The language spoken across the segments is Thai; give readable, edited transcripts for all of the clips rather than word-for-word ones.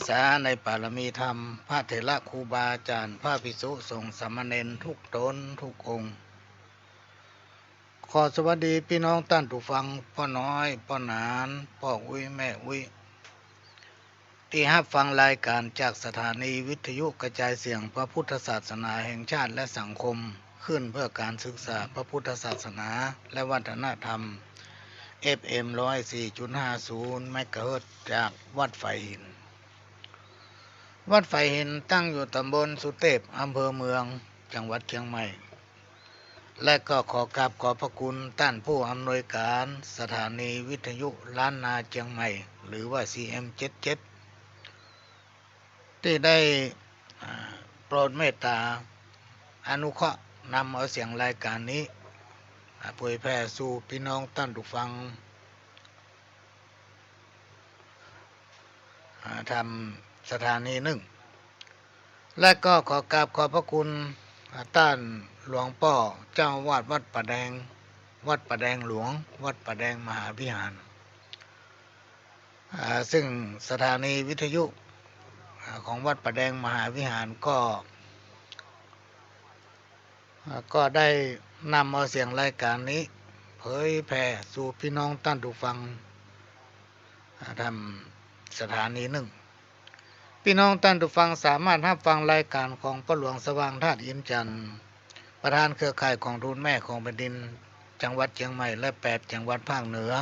สาในปารมีธรรมพระเถระครูบาอาจารย์พระภิกษุสงฆ์สามเณรทุกตนทุกองค์ขอสวัสดีพี่น้องท่านผู้ฟังพ่อน้อยพ่อหนานพ่ออุ้ยแม่อุ้ยที่รับฟังรายการจากสถานีวิทยุกระจายเสียงพระพุทธศาสนาแห่งชาติและสังคมขึ้นเพื่อการศึกษาพระพุทธศาสนาและวัฒนธรรม FM 104.50 เมกะเฮิรตซ์จากวัดไฟหินวัดไฟหินตั้งอยู่ตำบลสุเทพอำเภอเมืองจังหวัดเชียงใหม่และก็ขอกราบขอบพระคุณท่านผู้อำนวยการสถานีวิทยุล้านนาเชียงใหม่หรือว่า CM77 ที่ได้โปรดเมตตาอนุเคราะห์นำเอาเสียงรายการนี้เผยแพร่สู่พี่น้องท่านผู้ฟังทำสถานีหนึ่งและก็ขอกราบขอบพระคุณท่านหลวงพ่อเจ้าวาดวัดป่าแดงวัดป่าแดงหลวงวัดป่าแดงมหาวิหารซึ่งสถานีวิทยุของวัดป่าแดงมหาวิหารก็ได้นำเอาเสียงรายการนี้เผยแผ่สู่พี่น้องท่านผู้ฟังทำสถานีหนึ่งพี่น้องท่านผู้ฟังสามารถรับฟังรายการของพระหลวงสว่างธาตุอินทร์จันทร์ประธานเครือข่ายของทูลแม่ของแผ่นดินจังหวัดเชียงใหม่และ8จังหวัดภาคเหนือ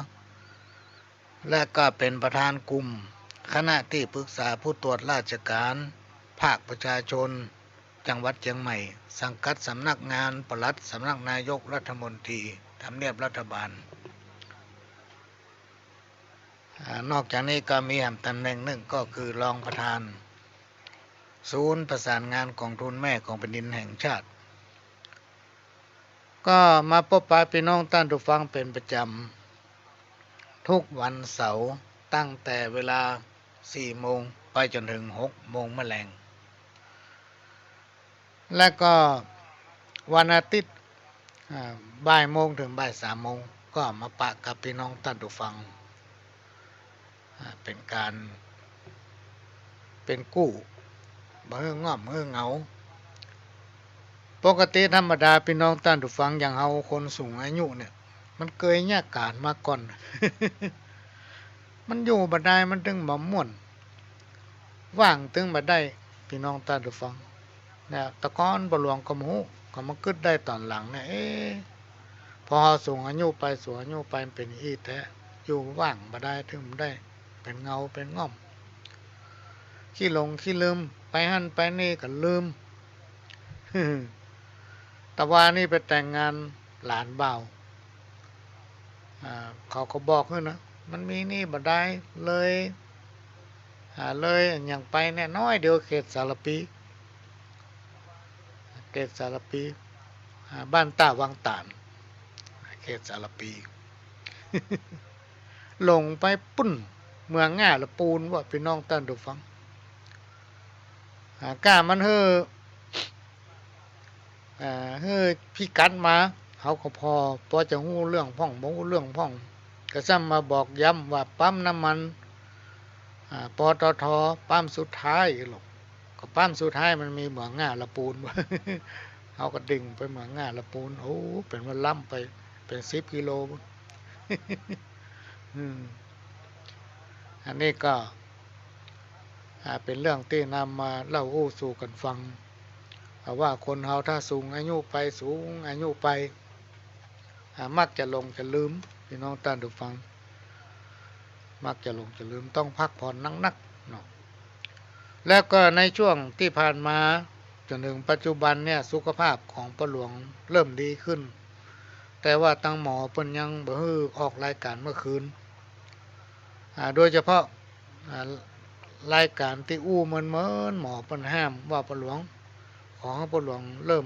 และก็เป็นประธานกลุ่มคณะที่ปรึกษาผู้ตรวจราชการภาคประชาชนจังหวัดเชียงใหม่สังกัดสำนักงานปลัดสำนักนายกรัฐมนตรีทำเนียบรัฐบาลนอกจากนี้ก็มีตำแหน่งหนึ่งก็คือรองประธานศูนย์ประสานงานกองทุนแม่ของแผ่นดินแห่งชาติก็มาพบปะพี่น้องท่านผู้ฟังเป็นประจำทุกวันเสาร์ตั้งแต่เวลา4 โมงไปจนถึง6 โมงแมลงและก็วันอาทิตย์บ่ายโมงถึงบ่าย3 โมงก็มาปะกับพี่น้องท่านผู้ฟังเป็นการเป็นกู้มืองอมมือเหงาปกติธรรมดาพี่น้องท่านผู้ฟังอย่างเฮาคนสูงอายุเนี่ยมันเคยแยกการมาก่อน มันอยู่บ่ได้มันถึงบ่ม่วนว่างถึงบ่ได้พี่น้องท่านผู้ฟังเนี่ยตะกอนบ่หลวงก็บ่ฮู้ก็มาคิดได้ตอนหลังเนี่ยพอสูงอายุไปสูงอายุไปเป็นอีแท้อยู่ว่างบ่ได้ถึงบ่ได้เป็นเงาเป็นง่อมขี้หลงขี้ลืมไปหั่นไปนี่ก็ลืม แต่ว่านี่ไปแต่งงานหลานบ่าวเขาก็บอกให้นะมันมีนี่บ่ได้เลยเลยอย่างไปแน่น้อยเดียวเขตสารปีเขตสารปีบ้านตาวังตานเขตสารปี ลงไปปุ้นเมืองง่าละปูนว่าพี่น้องท่านผู้ฟังกล้ามันเฮ้อพี่กัดมาเขาก็พอจะฮู้เรื่องพ่องบ่ฮู้เรื่องพ่องก็ซ้ำมาบอกย้ำว่าปั๊มน้ำมันปตทปั๊มสุดท้ายหรอกก็ปั๊มสุดท้ายมันมีเหมืองง่าละปูน เขาก็ดึงไปเหมืองง่าละปูนโอ้เป็นว่าล้ำไปเป็น10 กิโล อันนี้ก็เป็นเรื่องที่นำมาเล่าอู้สู่กันฟังว่าคนเฮาถ้าสูงอายุไปสูงอายุไปมักจะลงจะลืมพี่น้องท่านผู้ฟังมักจะลงจะลืมต้องพักผ่อนนักๆเนาะแล้วก็ในช่วงที่ผ่านมาจนถึงปัจจุบันเนี่ยสุขภาพของพ่อหลวงเริ่มดีขึ้นแต่ว่าทางหมอเพิ่นยังบ่ฮื้อออกรายการเมื่อคืนโดยเฉพาะรายการที่อู้เหมือนหมอเพิ่นห้ามว่าพ่อหลวงของพ่อหลวงเริ่ม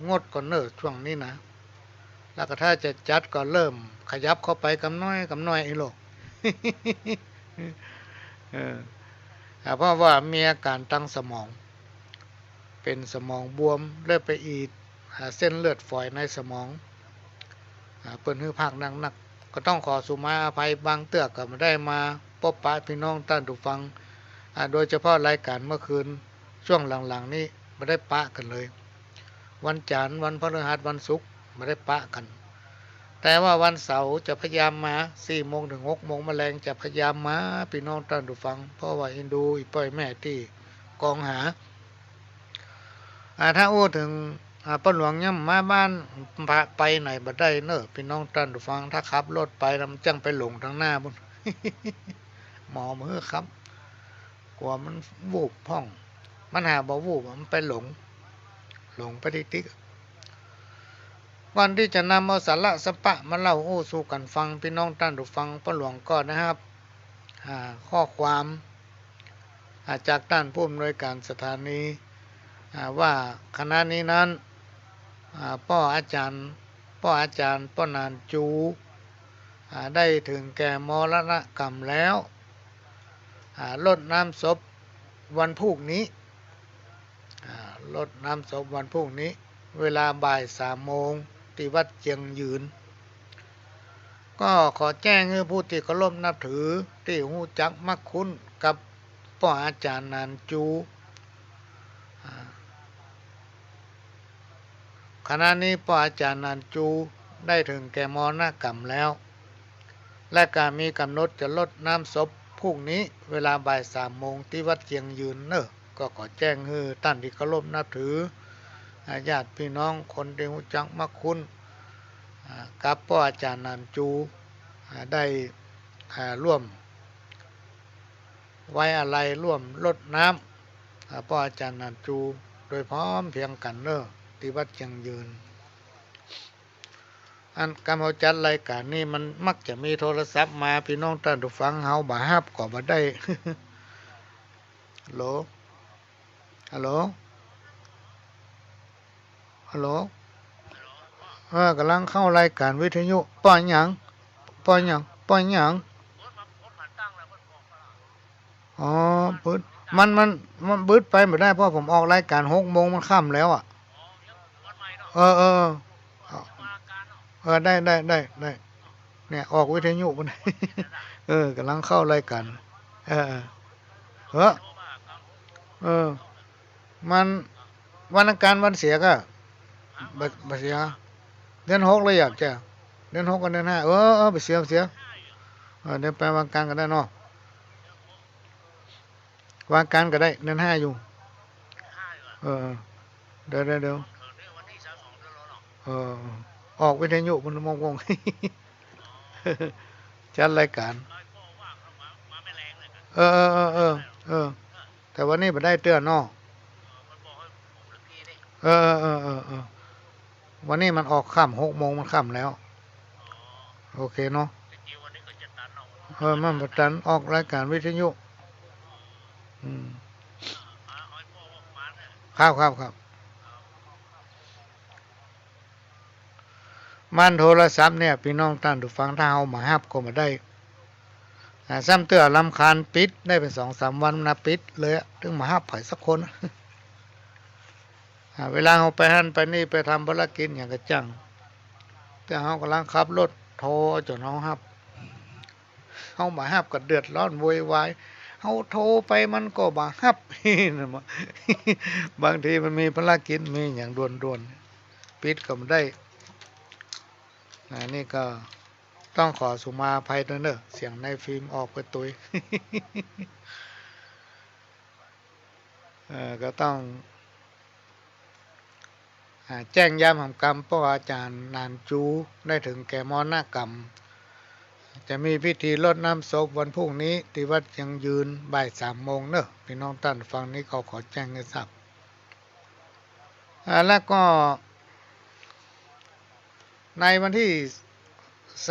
งดก่อนเนิ่ช่วงนี้นะแล้วก็ถ้าจะจัดก็เริ่มขยับเข้าไปกำน้อยไอ้โลก เออเพราะว่ามีอาการตั้งสมองเป็นสมองบวมเลือดไปอีดเส้นเลือดฝอยในสมองเปิ้นฮื้อภาคนักก็ต้องขอสุมาอภัยบางเตือกก็ไม่ได้มาพบปะพี่น้องท่านผู้ฟัง โดยเฉพาะรายการเมื่อคืนช่วงหลังๆนี้ไม่ได้ปะกันเลยวันจันทร์วันพฤหัสวันศุกร์ไม่ได้ปะกันแต่ว่าวันเสาร์จะพยายามมา4 โมงถึง 6 โมงแมลงจะพยายามมาพี่น้องท่านผู้ฟังเพราะว่าอินดูอีป้อยแม่ที่กองหาถ้าอู้ถึงป้าหลวงย่ำมาบ้านพาไปไหนบ่ได้เนอะพี่น้องท่านผู้ฟังถ้าขับรถไปแล้วมันจังไปหลงทางหน้าบุญ หมอมือครับกลัวมันวูบพ่องมันหาบ่วูบมันไปหลงไปติ๊กก่อนที่จะนำเอาสาระสปะมาเล่าโอ้สู่กันฟังพี่น้องท่านผู้ฟังป้าหลวงก็นะครับข้อความจากท่านผู้อำนวยการสถานีว่าคณะนี้นั้นพ่ออาจารย์ป้อนานจูได้ถึงแก่มรณกรรมแล้วลดน้ำศพวันพรุ่งนี้ลดน้ำศพวันพรุ่งนี้เวลาบ่าย3 โมงที่วัดเจียงยืนก็ขอแจ้งให้ผู้ที่เคารพนับถือที่หูจักมักคุ้นกับพ่ออาจารย์นานจูขณะนี้พ่ออาจารย์นานจูได้ถึงแก่มรณกรรมแล้วและการมีกำหนดจะลดน้ำศพพรุ่งนี้เวลาบ่าย3 โมงที่วัดเจียงยืนเนอะก็ขอแจ้งให้ท่านที่เคารพนับถือญาติพี่น้องคนที่หูจักมักคุ้นกับพ่ออาจารย์นานจูได้ร่วมไว้อะไรร่วมลดน้ำพ่ออาจารย์นานจูโดยพร้อมเพียงกันเนอะที่วัดเจียงยืนการเอาจัดรายการนี้มันมักจะมีโทรศัพท์มาพี่น้องท่านผู้ฟังเฮาบ่ฮับก็บ่ได้ ฮัลโหลฮัลโหลฮัลโหลกำลังเข้ารายการวิทยุป้อนหยังอ๋อบึดมันบึดไปไม่ได้เพราะผมออกรายการ6 โมงมันค่ำแล้วอ่ะเออได้เนี่ยออกวิทยุมันกำลังเข้ารายการเออเออเออมันวันอังคารวันเสียก็บ่เสียเดือน 6เลยอยากจะเดือน 6กับเดือน 5ไปเสียเดือนไปวันอังคารก็ได้เนาะวันอังคารก็ได้เดือน 5อยู่เออเดี๋ยวเออออกวิทยุมันงงจัดรายการเออแต่วันนี้บ่ได้เตือนเนาะเออวันนี้มันออกค่ำ6 โมงมันค่ำแล้วโอเคเนาะมันบ่ทันออกรายการวิทยุอืมครับมันโทรศัพท์เนี่ยพี่น้องท่านผู้ฟังถ้าเอามาฮับก็มาได้ซ้ำเตือรำคาญปิดได้เป็น2-3 วันนะปิดเลยถึงมาฮับไผสักคนเวลาเราไปหันไปนี่ไปทำภารกิจอย่างกระจังแต่เรากำลังขับรถโทรจนเราฮับเฮามาฮับก็เดือดร้อนโวยวายเฮาโทรไปมันก็บ่ฮับ บางทีมันมีภารกิจมีอย่างด่วนๆปิดก็ไม่ได้นี่ก็ต้องขอสุมาภัยด้วยเนอะเสียงในฟิล์มออกไปตุย ก็ต้องแจ้งย้ำกรรมเพราะอาจารย์นานจูได้ถึงแก่มรณกรรมจะมีพิธีรดน้ำศพวันพรุ่งนี้ที่วัดยังยืนบ่าย3 โมงเนอะพี่น้องท่านฟังนี้เขาขอแจ้งให้ทราบแล้วก็ในวันที่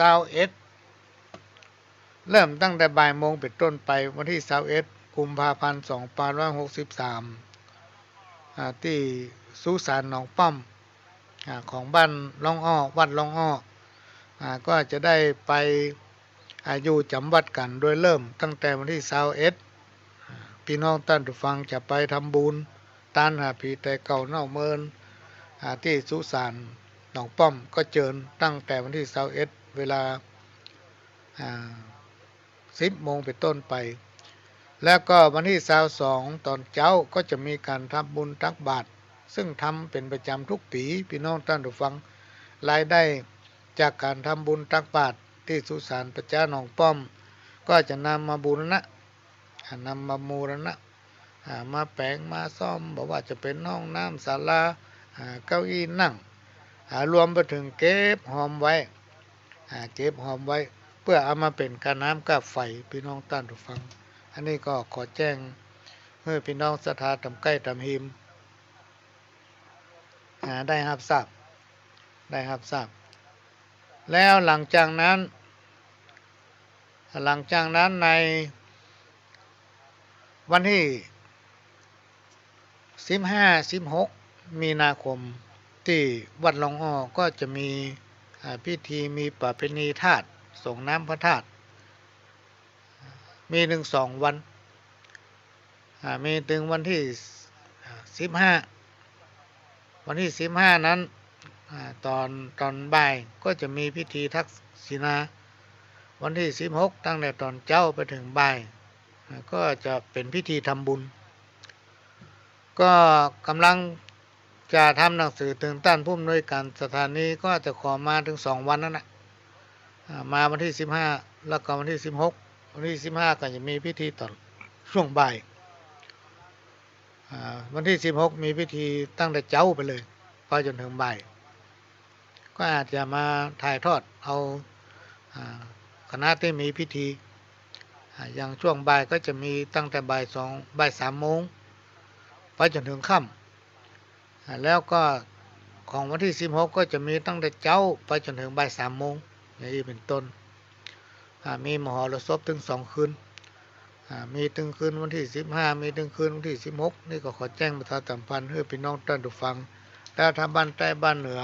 21เริ่มตั้งแต่บ่ายโมงเป็นต้นไปวันที่21 กุมภาพันธ์ 2563ที่สุสานหนองป้อมของบ้านล่องอ้อวัดล่องอ้อก็จะได้ไปอยู่จำวัดกันโดยเริ่มตั้งแต่วันที่21พี่น้องท่านผู้ฟังจะไปทำบุญตานหาผีแต่เก่าเน่าเมินที่สุสานหนองป้อมก็เจิญตั้งแต่วันที่21เวลา10 โมงเป็นต้นไป แล้วก็วันที่22ตอนเช้าก็จะมีการทำบุญตักบาตรซึ่งทำเป็นประจำทุกปีพี่น้องท่านผู้ฟังรายได้จากการทำบุญตักบาตรที่สุสานประชาหนองป้อมก็จะนำมาบูรณะมาแปลงมาซ่อมบอกว่าจะเป็นห้องน้ำศาลาเก้าอี้นั่งรวมไปถึงเก็บหอมไว้เพื่อเอามาเป็นค่าน้ำค่าไฟพี่น้องท่านผู้ฟังอันนี้ก็ขอแจ้งให้พี่น้องศรัทธาทำใกล้ทำหิมได้รับทราบแล้วหลังจากนั้นในวันที่15-16มีนาคมที่วัดหลวงอ้อก็จะมีพิธีมีประเพณีธาตุส่งน้ำพระธาตุมีถึง2วันมีถึงวันที่15นั้นตอนบ่ายก็จะมีพิธีทักษิณาวันที่16ตั้งแต่ตอนเช้าไปถึงบ่ายก็จะเป็นพิธีทำบุญก็กำลังจะทำหนังสือถึงท่านผู้อำนวยการสถานีก็จะขอมาถึง2วันนั่นแหละมาวันที่15แล้วก็วันที่16วันที่15ก็จะมีพิธีตอนช่วงบ่ายวันที่16มีพิธีตั้งแต่เช้าไปเลยไปจนถึงบ่ายก็อาจจะมาถ่ายทอดเอาคณะที่มีพิธีอย่างช่วงบ่ายก็จะมีตั้งแต่บ่าย3 โมงไปจนถึงค่ำแล้วก็ของวันที่16ก็จะมีตั้งแต่เช้าไปจนถึงบ่าย3 โมงอย่างนี้เป็นต้นมีมหรสพถึง2 คืนมีถึงคืนวันที่15มีถึงคืนวันที่16นี่ก็ขอแจ้งประชาสัมพันธ์ให้พี่น้องท่านผู้ฟังแล้วทางบ้านใต้บ้านเหนือ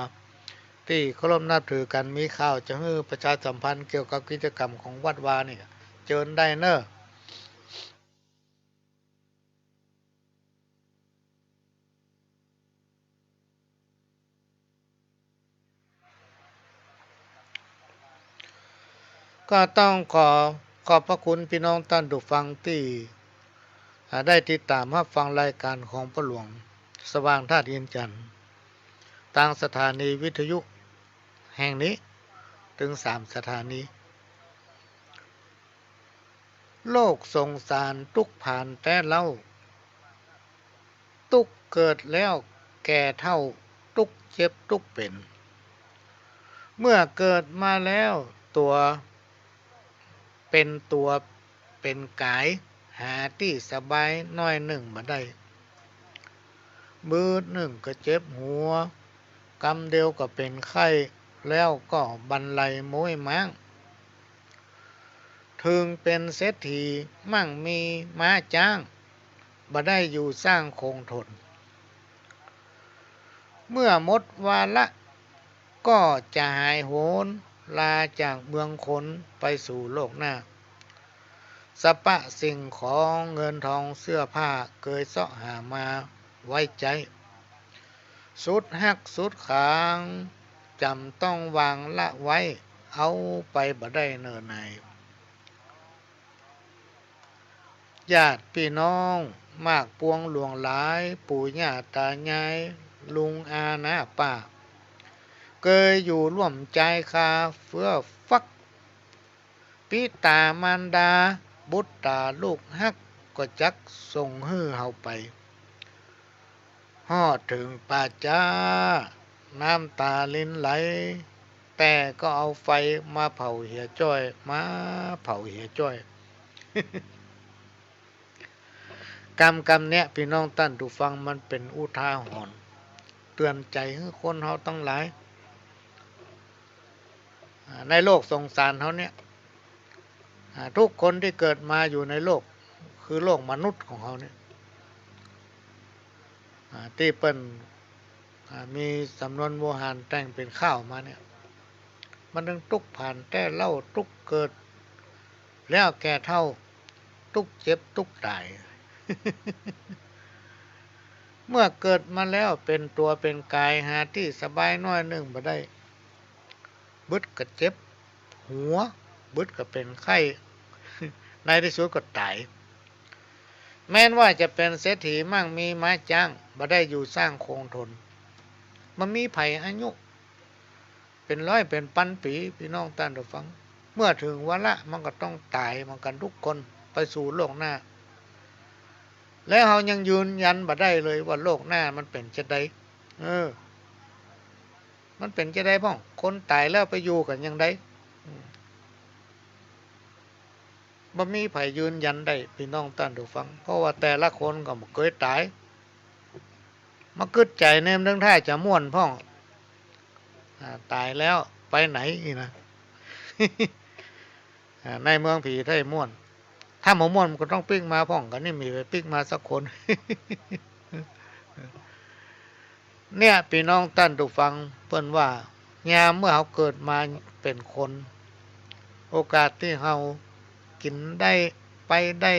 ที่เคารพนับถือกันมีข่าวจะให้ประชาสัมพันธ์เกี่ยวกับกิจกรรมของวัดวานี่เชิญได้เนอะก็ต้องขอบพระคุณพี่น้องท่านผู้ฟังที่ได้ติดตามรับฟังรายการของพระหลวงสว่างธาตุเย็นจันทร์ทางสถานีวิทยุแห่งนี้ถึง3 สถานีโลกสงสารทุกผ่านแต่เล่าทุกเกิดแล้วแก่เท่าทุกเจ็บทุกเป็นเมื่อเกิดมาแล้วตัวตัวเป็นกายหาที่สบายน้อยหนึ่งมาได้มือหนึ่งก็เจ็บหัวกำเดียวก็เป็นไข้แล้วก็บรรลัยโม้ยม้างถึงเป็นเศรษฐีมั่งมีม้าจ้างบ่ได้อยู่สร้างคงทนเมื่อหมดวาระก็จะหายโหนลาจากเมืองคนไปสู่โลกหน้าสปะสิ่งของเงินทองเสื้อผ้าเกยเสาะหามาไว้ใจสุดหักสุดขางจำต้องวางละไว้เอาไปบ่ได้เนิ่นนายญาติพี่น้องมากปวงหลวงหลายปู่ย่าตายายลุงอาน้าป้าเคยอยู่ร่วมใจคาเฟื่อฟักปิตามารดาบุตรตาลูกฮักก็จักส่งฮื้อเฮาไปฮอดถึงป่าจ้าน้ำตาลิ้นไหลแต่ก็เอาไฟมาเผาเหี่ยจ้อยกรรมเนี้ยพี่น้องท่านผู้ฟังมันเป็นอุทาหรณ์เตือนใจให้คนเฮาทั้งหลายในโลกสงสารเฮาเนี่ยทุกคนที่เกิดมาอยู่ในโลกคือโลกมนุษย์ของเฮาเนี่ยที่เปิ้นมีสำนวนโบราณแต่งเป็นข้าวมาเนี่ยมันต้องทุกผ่านแต่เล่าทุกเกิดแล้วแก่เท่าทุกเจ็บทุกตายเมื่อเกิดมาแล้วเป็นตัวเป็นกายหาที่สบายน้อยหนึ่งบ่ได้บึดก็เจ็บหัวบึดก็เป็นไข้ในที่สุดก็ตาย แม้นว่าจะเป็นเศรษฐีมั่งมีไม้จ้างบ่ได้อยู่สร้างคงทนมันมีไผอายุเป็นร้อยเป็นพันปีพี่น้องท่านผู้ฟังเมื่อถึงวาระมันก็ต้องตายเหมือนกันทุกคนไปสู่โลกหน้าแล้วเรายังยืนยันบ่ได้เลยว่าโลกหน้ามันเป็นจะใดมันเป็นจะได้พ่องคนตายแล้วไปอยู่กันยังไดบ่มีไผยืนยันได้พี่น้องท่านผู้ฟังเพราะว่าแต่ละคนก็บ่เคยตายมากึดใจแนมเรื่องท่าจะม่วนพ่องตายแล้วไปไหนอีกนะ ในเมืองผีไทยม่วนถ้าหมอม่วนมันก็ต้องปิ้งมาพ่องกันนี่มีไปปิ้งมาสักคน เนี่ยพี่น้องท่านผู้ฟังเพิ่นว่ายามเมื่อเขาเกิดมาเป็นคนโอกาสที่เขากินได้ไปได้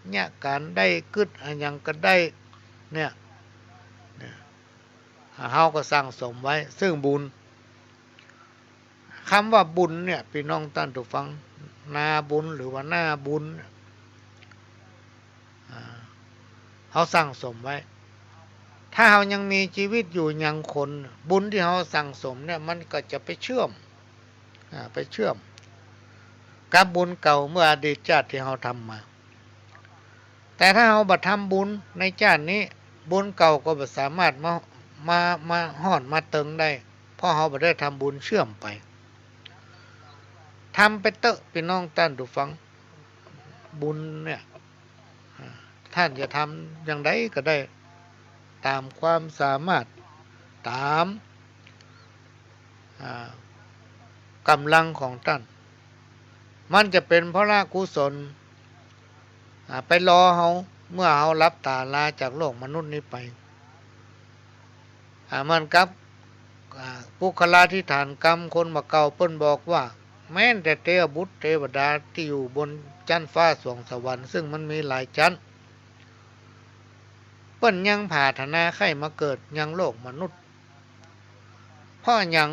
เนี่ยการได้กึดอันยังก็ได้เนี่ยเขาก็สร้างสมไว้ซึ่งบุญคำว่าบุญเนี่ยพี่น้องท่านผู้ฟังนาบุญหรือว่าหน้าบุญเขาสร้างสมไว้ถ้าเรายังมีชีวิตอยู่ยังคนบุญที่เราสั่งสมเนี่ยมันก็จะไปเชื่อมกับบุญเก่าเมื่ออดีตชาติที่เราทำมาแต่ถ้าเราบัดทำบุญในชาตินี้บุญเก่าก็บ่สามารถมาห่อนมาเติงได้เพราะเราบ่ได้ทำบุญเชื่อมไปทำไปเตอะพี่น้องท่านผู้ฟังบุญเนี่ยท่านจะทำอย่างไรก็ได้ตามความสามารถตามกำลังของท่านมันจะเป็นเพราะละกุศลไปรอเฮาเมื่อเฮารับตาลาจากโลกมนุษย์นี้ไปมันกับปุคลาธิฐานกรรมคนมาเก่าเปิ้นบอกว่าแม้แต่เทวบุตรเทวดาที่อยู่บนชั้นฟ้าสวงสวรรค์ซึ่งมันมีหลายชั้นเปิ้นยังปรารถนาใครมาเกิดยังโลกมนุษย์เพราะยัง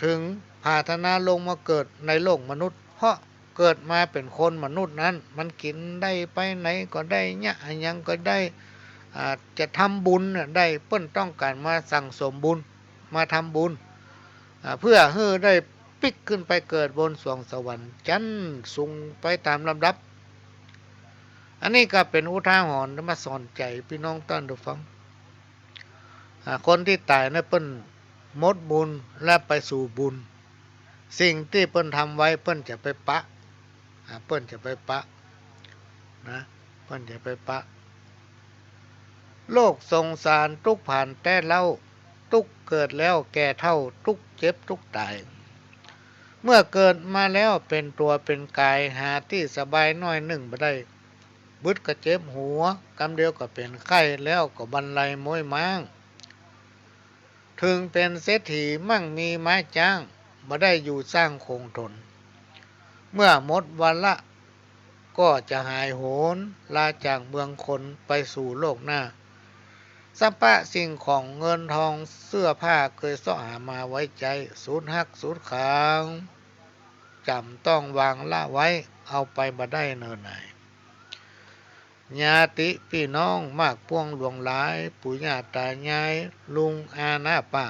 ถึงปรารถนาลงมาเกิดในโลกมนุษย์เพราะเกิดมาเป็นคนมนุษย์นั้นมันกินได้ไปไหนก็ได้เนี่ยยังก็ได้จะทำบุญได้เปิ้นต้องการมาสั่งสมบุญมาทำบุญเพื่อให้ได้ปิกขึ้นไปเกิดบนสวงสวรรค์ชั้นสูงไปตามลำดับอันนี้ก็เป็นอุทาหรณ์มาสอนใจพี่น้องท่านผู้ฟังคนที่ตายนะเปิ้นหมดบุญและไปสู่บุญสิ่งที่เปิ้นทำไว้เปิ้นจะไปปะนะเปิ้นจะไปปะโลกสงสารทุกผ่านแต่เล่าทุกเกิดแล้วแก่เท่าทุกเจ็บทุกตายเมื่อเกิดมาแล้วเป็นตัวเป็นกายหาที่สบายน้อยหนึ่งบ่ได้บึดก็เจ็บหัวกำเดียวก็เป็นไข้แล้วก็บรรลัยม้อยม้างถึงเป็นเศรษฐีมั่งมีไม้จ้างบ่ได้อยู่สร้างคงทนเมื่อหมดวันละก็จะหายโหนลาจากเมืองคนไปสู่โลกหน้าสัพพะสิ่งของเงินทองเสื้อผ้าเคยซ่อหามาไว้ใจสูญหักสูญขางจำต้องวางละไว้เอาไปบ่ได้เนิ่นไหนญาติพี่น้องมากพวงหลวงหลายปู่ย่าตายายลุงอาณาป้า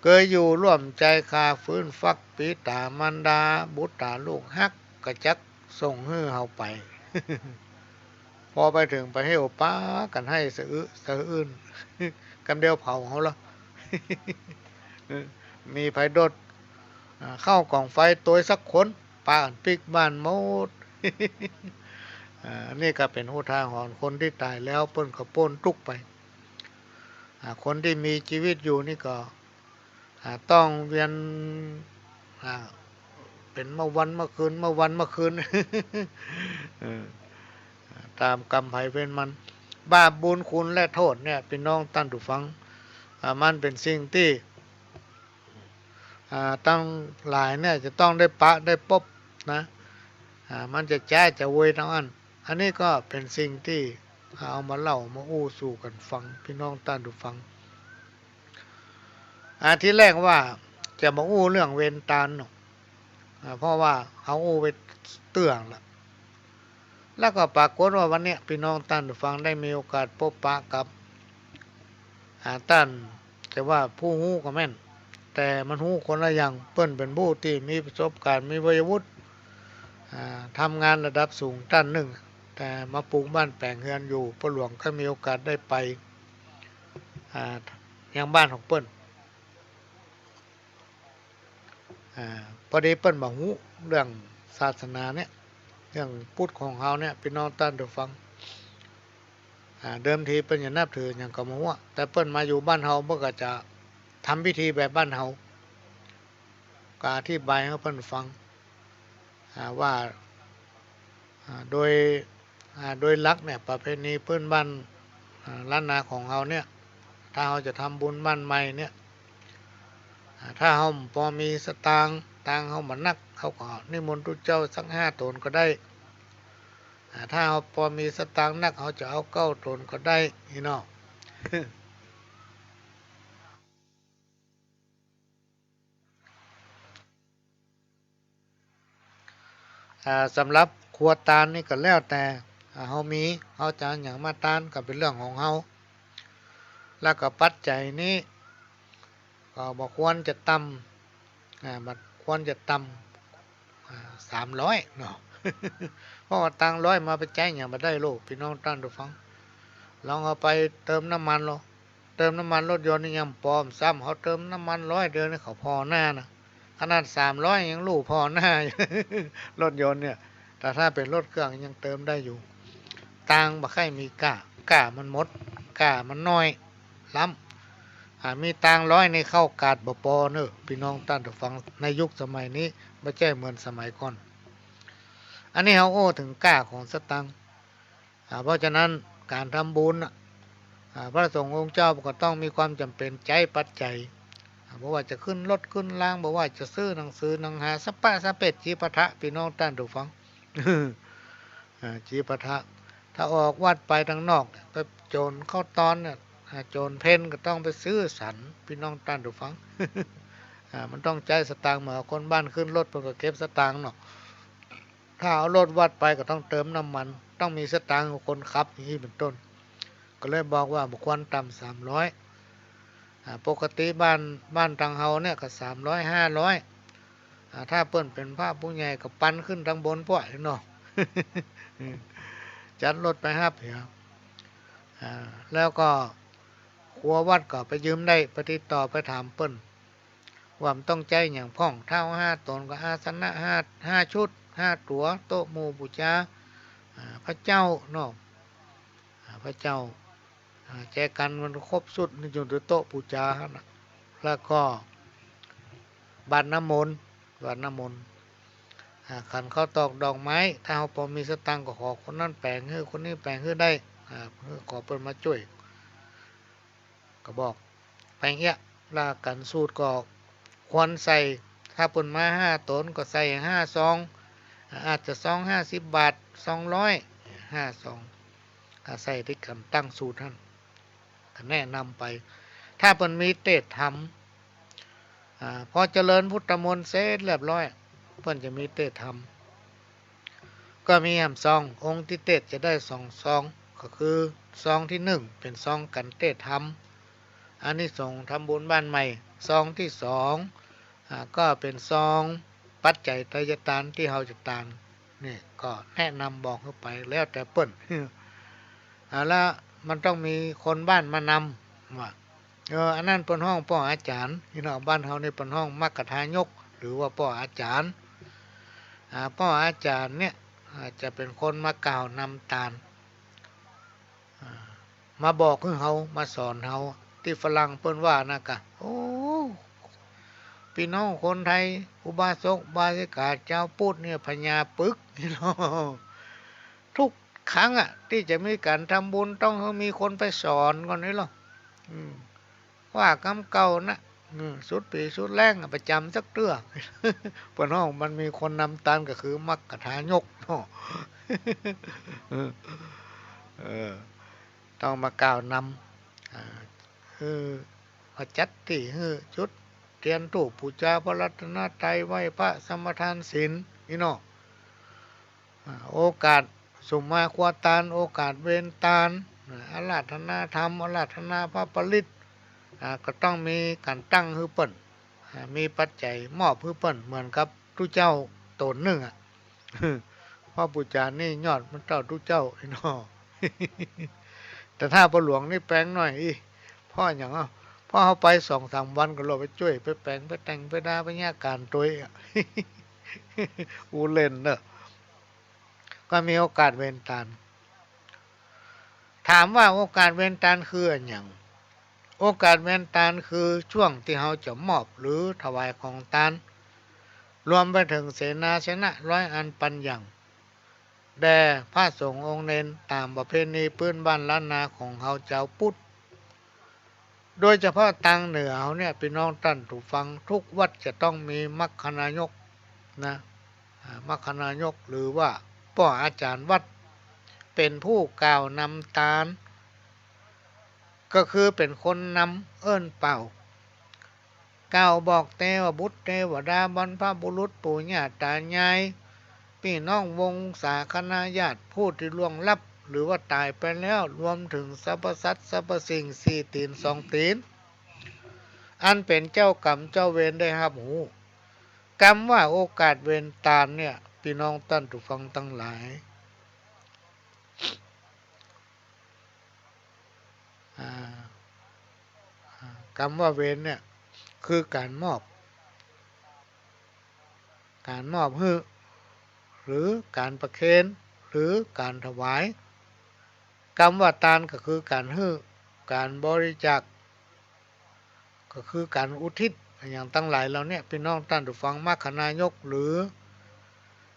เคยอยู่ร่วมใจคาฟื้นฟักปีตามันดาบุตรตาลูกฮักกระจักส่งฮื้อเฮาไป พอไปถึงไปให้โอป้ากันให้สะอื้น กันเดียวเผาเขาแล้ว มีไฟดดเข้ากล่องไฟตัวสักคนป่านปิกบ้านหมด นี่ก็เป็นอุทาหรณ์คนที่ตายแล้วเปิ้นก็ป้นทุกไปคนที่มีชีวิตอยู่นี่ก็ต้องเวียนเป็นเมื่อวันเมื่อคืน ตามกรรมไผเป็นมันบาปบุญคุณและโทษเนี่ยพี่น้องท่านผู้ฟังมันเป็นสิ่งที่ตั้งหลายเนี่ยจะต้องได้ปะได้พบนะมันจะแจ้จะเวยทั้งอันนี้ก็เป็นสิ่งที่เอามาเล่ามาอู้สู่กันฟังพี่น้องท่านผู้ฟังที่แรกว่าจะมาอู้เรื่องเวรตาลเพราะว่าเขาอู้ไปเตื่องละ แล้วก็ปรากฏว่าวันเนี้ยพี่น้องท่านผู้ฟังได้มีโอกาสพบปะกับท่านแต่ว่าผู้ฮู้ก็แม่นแต่มันฮู้คนละอย่างเปิ้นเป็นผู้ที่มีประสบการณ์มีวัยวุฒิทำงานระดับสูงท่านหนึ่งแต่มาปลูกบ้านแปลงเฮือนอยู่พ่อหลวงก็มีโอกาสได้ไปยังบ้านของเปิ้นพอดีเปิ้นบอกฮู้เรื่องศาสนาเนี่ยเรื่องพุทธของเฮาเนี่ยพี่น้องท่านผู้ฟังเดิมทีเปิ้นอย่านับถือหยังก็บ่ฮู้แต่เปิ้นมาอยู่บ้านเฮาเพิ่นก็จะทำพิธีแบบบ้านเฮาก็อธิบายให้เพิ่นฟังว่าโดยโดยหลักเนี่ยประเพณีพื้นบ้านล้านนาของเฮาเนี่ยถ้าเฮาจะทำบุญบ้านใหม่เนี่ยถ้าเฮาพอมีสตางค์เฮาบ่นักเขาก็นิมนต์ทุกเจ้าสัก5ตนก็ได้ถ้าเฮาพอมีสตางค์นักเฮาจะเอา9ตนก็ได้พี่น้อง สำหรับครัวตาลนี่ก็แล้วแต่เฮามีเฮาจะเอาหยังมาตานก็เป็นเรื่องของเฮาแล้วก็ปัจจัยนี้ก็บ่ควรจะต่ำบ่ควรจะต่ำ300เนาะ เพราะว่าตังค์100มาไปจ่ายหยังบ่ได้โลกพี่น้องท่านผู้ฟังลองเอาไปเติมน้ำมันโลเติมน้ำมันรถยนต์นี่ยังปลอมซ้ำเขาเติมน้ำมัน100เดือนนี่เขาพอหน้านะขนาด300ยังรู้พอหน้าอยู่ รถยนต์เนี่ยแต่ถ้าเป็นรถเครื่องยังเติมได้อยู่ตังค์บ่ค่อยมีก้ามันหมดก้ามันน้อยล้ำมีตังค์100นี่เข้ากาดบ่พอเน้อพี่น้องท่านผู้ฟังในยุคสมัยนี้บ่ใช่เหมือนสมัยก่อนอันนี้เขาโอ้ถึงก้าของสตังค์เพราะฉะนั้นการทำบุญพระสงฆ์องค์เจ้าก็ต้องมีความจำเป็นใจปัจจัยบ่ว่าจะขึ้นรถขึ้นรางบ่ว่าจะซื้อหนังสือหนังหาสปะสะเป็ดจีปะทะพี่น้องท่านผู้ฟัง จีปะทะถ้าออกวัดไปทางนอกไปโจรเข้าตอนเนี่ยโจรเพ่นก็ต้องไปซื้อสันพี่น้องท่านผู้ฟัง มันต้องใจสตางค์เหมือนคนบ้านขึ้นรถเพิ่นก็เก็บสตางค์เนาะถ้าเอารถวัดไปก็ต้องเติมน้ำมันต้องมีสตางค์ของคนขับอย่างนี้เป็นต้นก็เลยบอกว่าบุคคลต่ำ300ปกติบ้านทางเฮาเนี่ยก็300 500ถ้าเปิ้นเป็นพระผู้ใหญ่ก็ปันขึ้นทางบนพวกเนาะ จัดรถไปรับเหี่ยแล้วก็ครัววัดก็ไปยืมได้ไปติดต่อไปถามเปิ้นว่ามันต้องใจหยังพ้องเท่า5ตนก็อาสนะ5ชุด5ตั๋วโต๊ะหมู่บูชาพระเจ้าเนาะพระเจ้าแจกันมันครบสุดนี่อยู่ที่โต๊ะบูชาหั่นน่ะแล้วก็บาตรน้ำมนต์บาตรน้ำมนต์ขันเขาตอกดอกไม้ถ้าเฮาพอมีสตังค์ก็ขอคนนั้นแปลงให้คนนี้แปลงให้ได้ขอเพิ่นมาช่วยก็บอกไปเงี้ยลากันสูตรก็ควรใส่ถ้าเพิ่นมา5ตนก็ใส่5ซองอาจจะซอง50 บาท200 5ซองใส่ที่คำตั้งสูตรท่านก็แนะนำไปถ้าเพิ่นมีเทศธรรมพอเจริญพุทธมนต์เสร็จเรียบร้อยเพิ่นจะมีเทศธรรมก็มีซององค์ที่เทศจะได้2ซองก็คือซองที่1เป็นซองกันเทศธรรมอานิสงส์ทำบุญบ้านใหม่ซองที่2ก็เป็นซองปัจจัยไตรยทานที่เฮาจะทานนี่ก็แนะนำบอกเข้าไปแล้วแต่เปิ้น แล้วมันต้องมีคนบ้านมานำว่าอันนั้นเป็นห้องพ่ออาจารย์พี่น้องบ้านเฮานี่เป็นห้องมัคคทายกหรือว่าพ่ออาจารย์พ่ออาจารย์เนี่ยจะเป็นคนมากล่าวนำตาลมาบอกให้เฮามาสอนเฮาที่ฝรั่งเปิ้นว่านะกะโอ้พี่น้องคนไทยอุบาสกบาสิกาเจ้าพุทธเนี่ยพญาปึกพี่น้องทุกครั้งที่จะมีการทำบุญต้องมีคนไปสอนก่อนนี่หรอว่ากำเก่านะสุดปีสุดแรงประจำสักเตื้อ เปิ้นห้องมันมีคนนำตามก็คือมัคคทายกเนาะ เออต้องมากล่าวนำคือจัดที่จุดเทียนธูปบูชาพระรัตนตรัยไหว้พระสมทานศีลนี่เนาะโอกาส สุมมาควาตานโอกาสเวนตานอาราธนาธรรมอาราธนาพระปริตก็ต้องมีการตั้งฮือเปิ่นมีปัจจัยมอบฮือเปิ่นเหมือนกับทุเจ้าตนหนึ่งพ่อปู่จารย์นี่ยอดมันเจ้าทุเจ้าไอ้น้อ แต่ถ้าพ่อหลวงนี่แปลงหน่อยอีพ่ออย่างพ่อเขาไป2-3 วันก็เราไปช่วยไปแปลงไปแต่งไปดาไปแยกการตัวเองอูเล่นเนอะก็มีโอกาสเวนตานถามว่าโอกาสเวนตานคืออย่างโอกาสเวนตานคือช่วงที่เขาจะมอบหรือถวายของทานรวมไปถึงเสนาสนะ100 อันปันอย่างแด่พระสงฆ์องค์เน้นตามประเพณีพื้นบ้านล้านนาของเขาเจ้าพุทธโดยเฉพาะทางเหนือเขาเนี่ยพี่น้องท่านถูกฟังทุกวัดจะต้องมีมัคคณายกนะมัคคณายกหรือว่าป้ออาจารย์วัดเป็นผู้กล่าวนำตาลก็คือเป็นคนนำเอิ้นเป่ากล่าวบอกเทวบุตรเทวดาบรรพบุรุษปู่ย่าตายายพี่น้องวงศาคณาญาติผู้ที่ล่วงลับหรือว่าตายไปแล้วรวมถึงสรรพสัตว์สรรพสิ่ง4 ตีน2 ตีนอันเป็นเจ้ากรรมเจ้าเวรได้ครับหูกรรมว่าโอกาสเวรตาลเนี่ยพี่น้องท่านผู้ฟังทั้งหลายกรรมว่าเวรเนี่ยคือการมอบให้หรือการประเคนหรือการถวายกรรมว่าทานก็คือการให้การบริจาคก็คือการอุทิศอย่างตั้งหลายเราเนี่ยพี่น้องท่านผู้ฟังมัคคณายกหรือ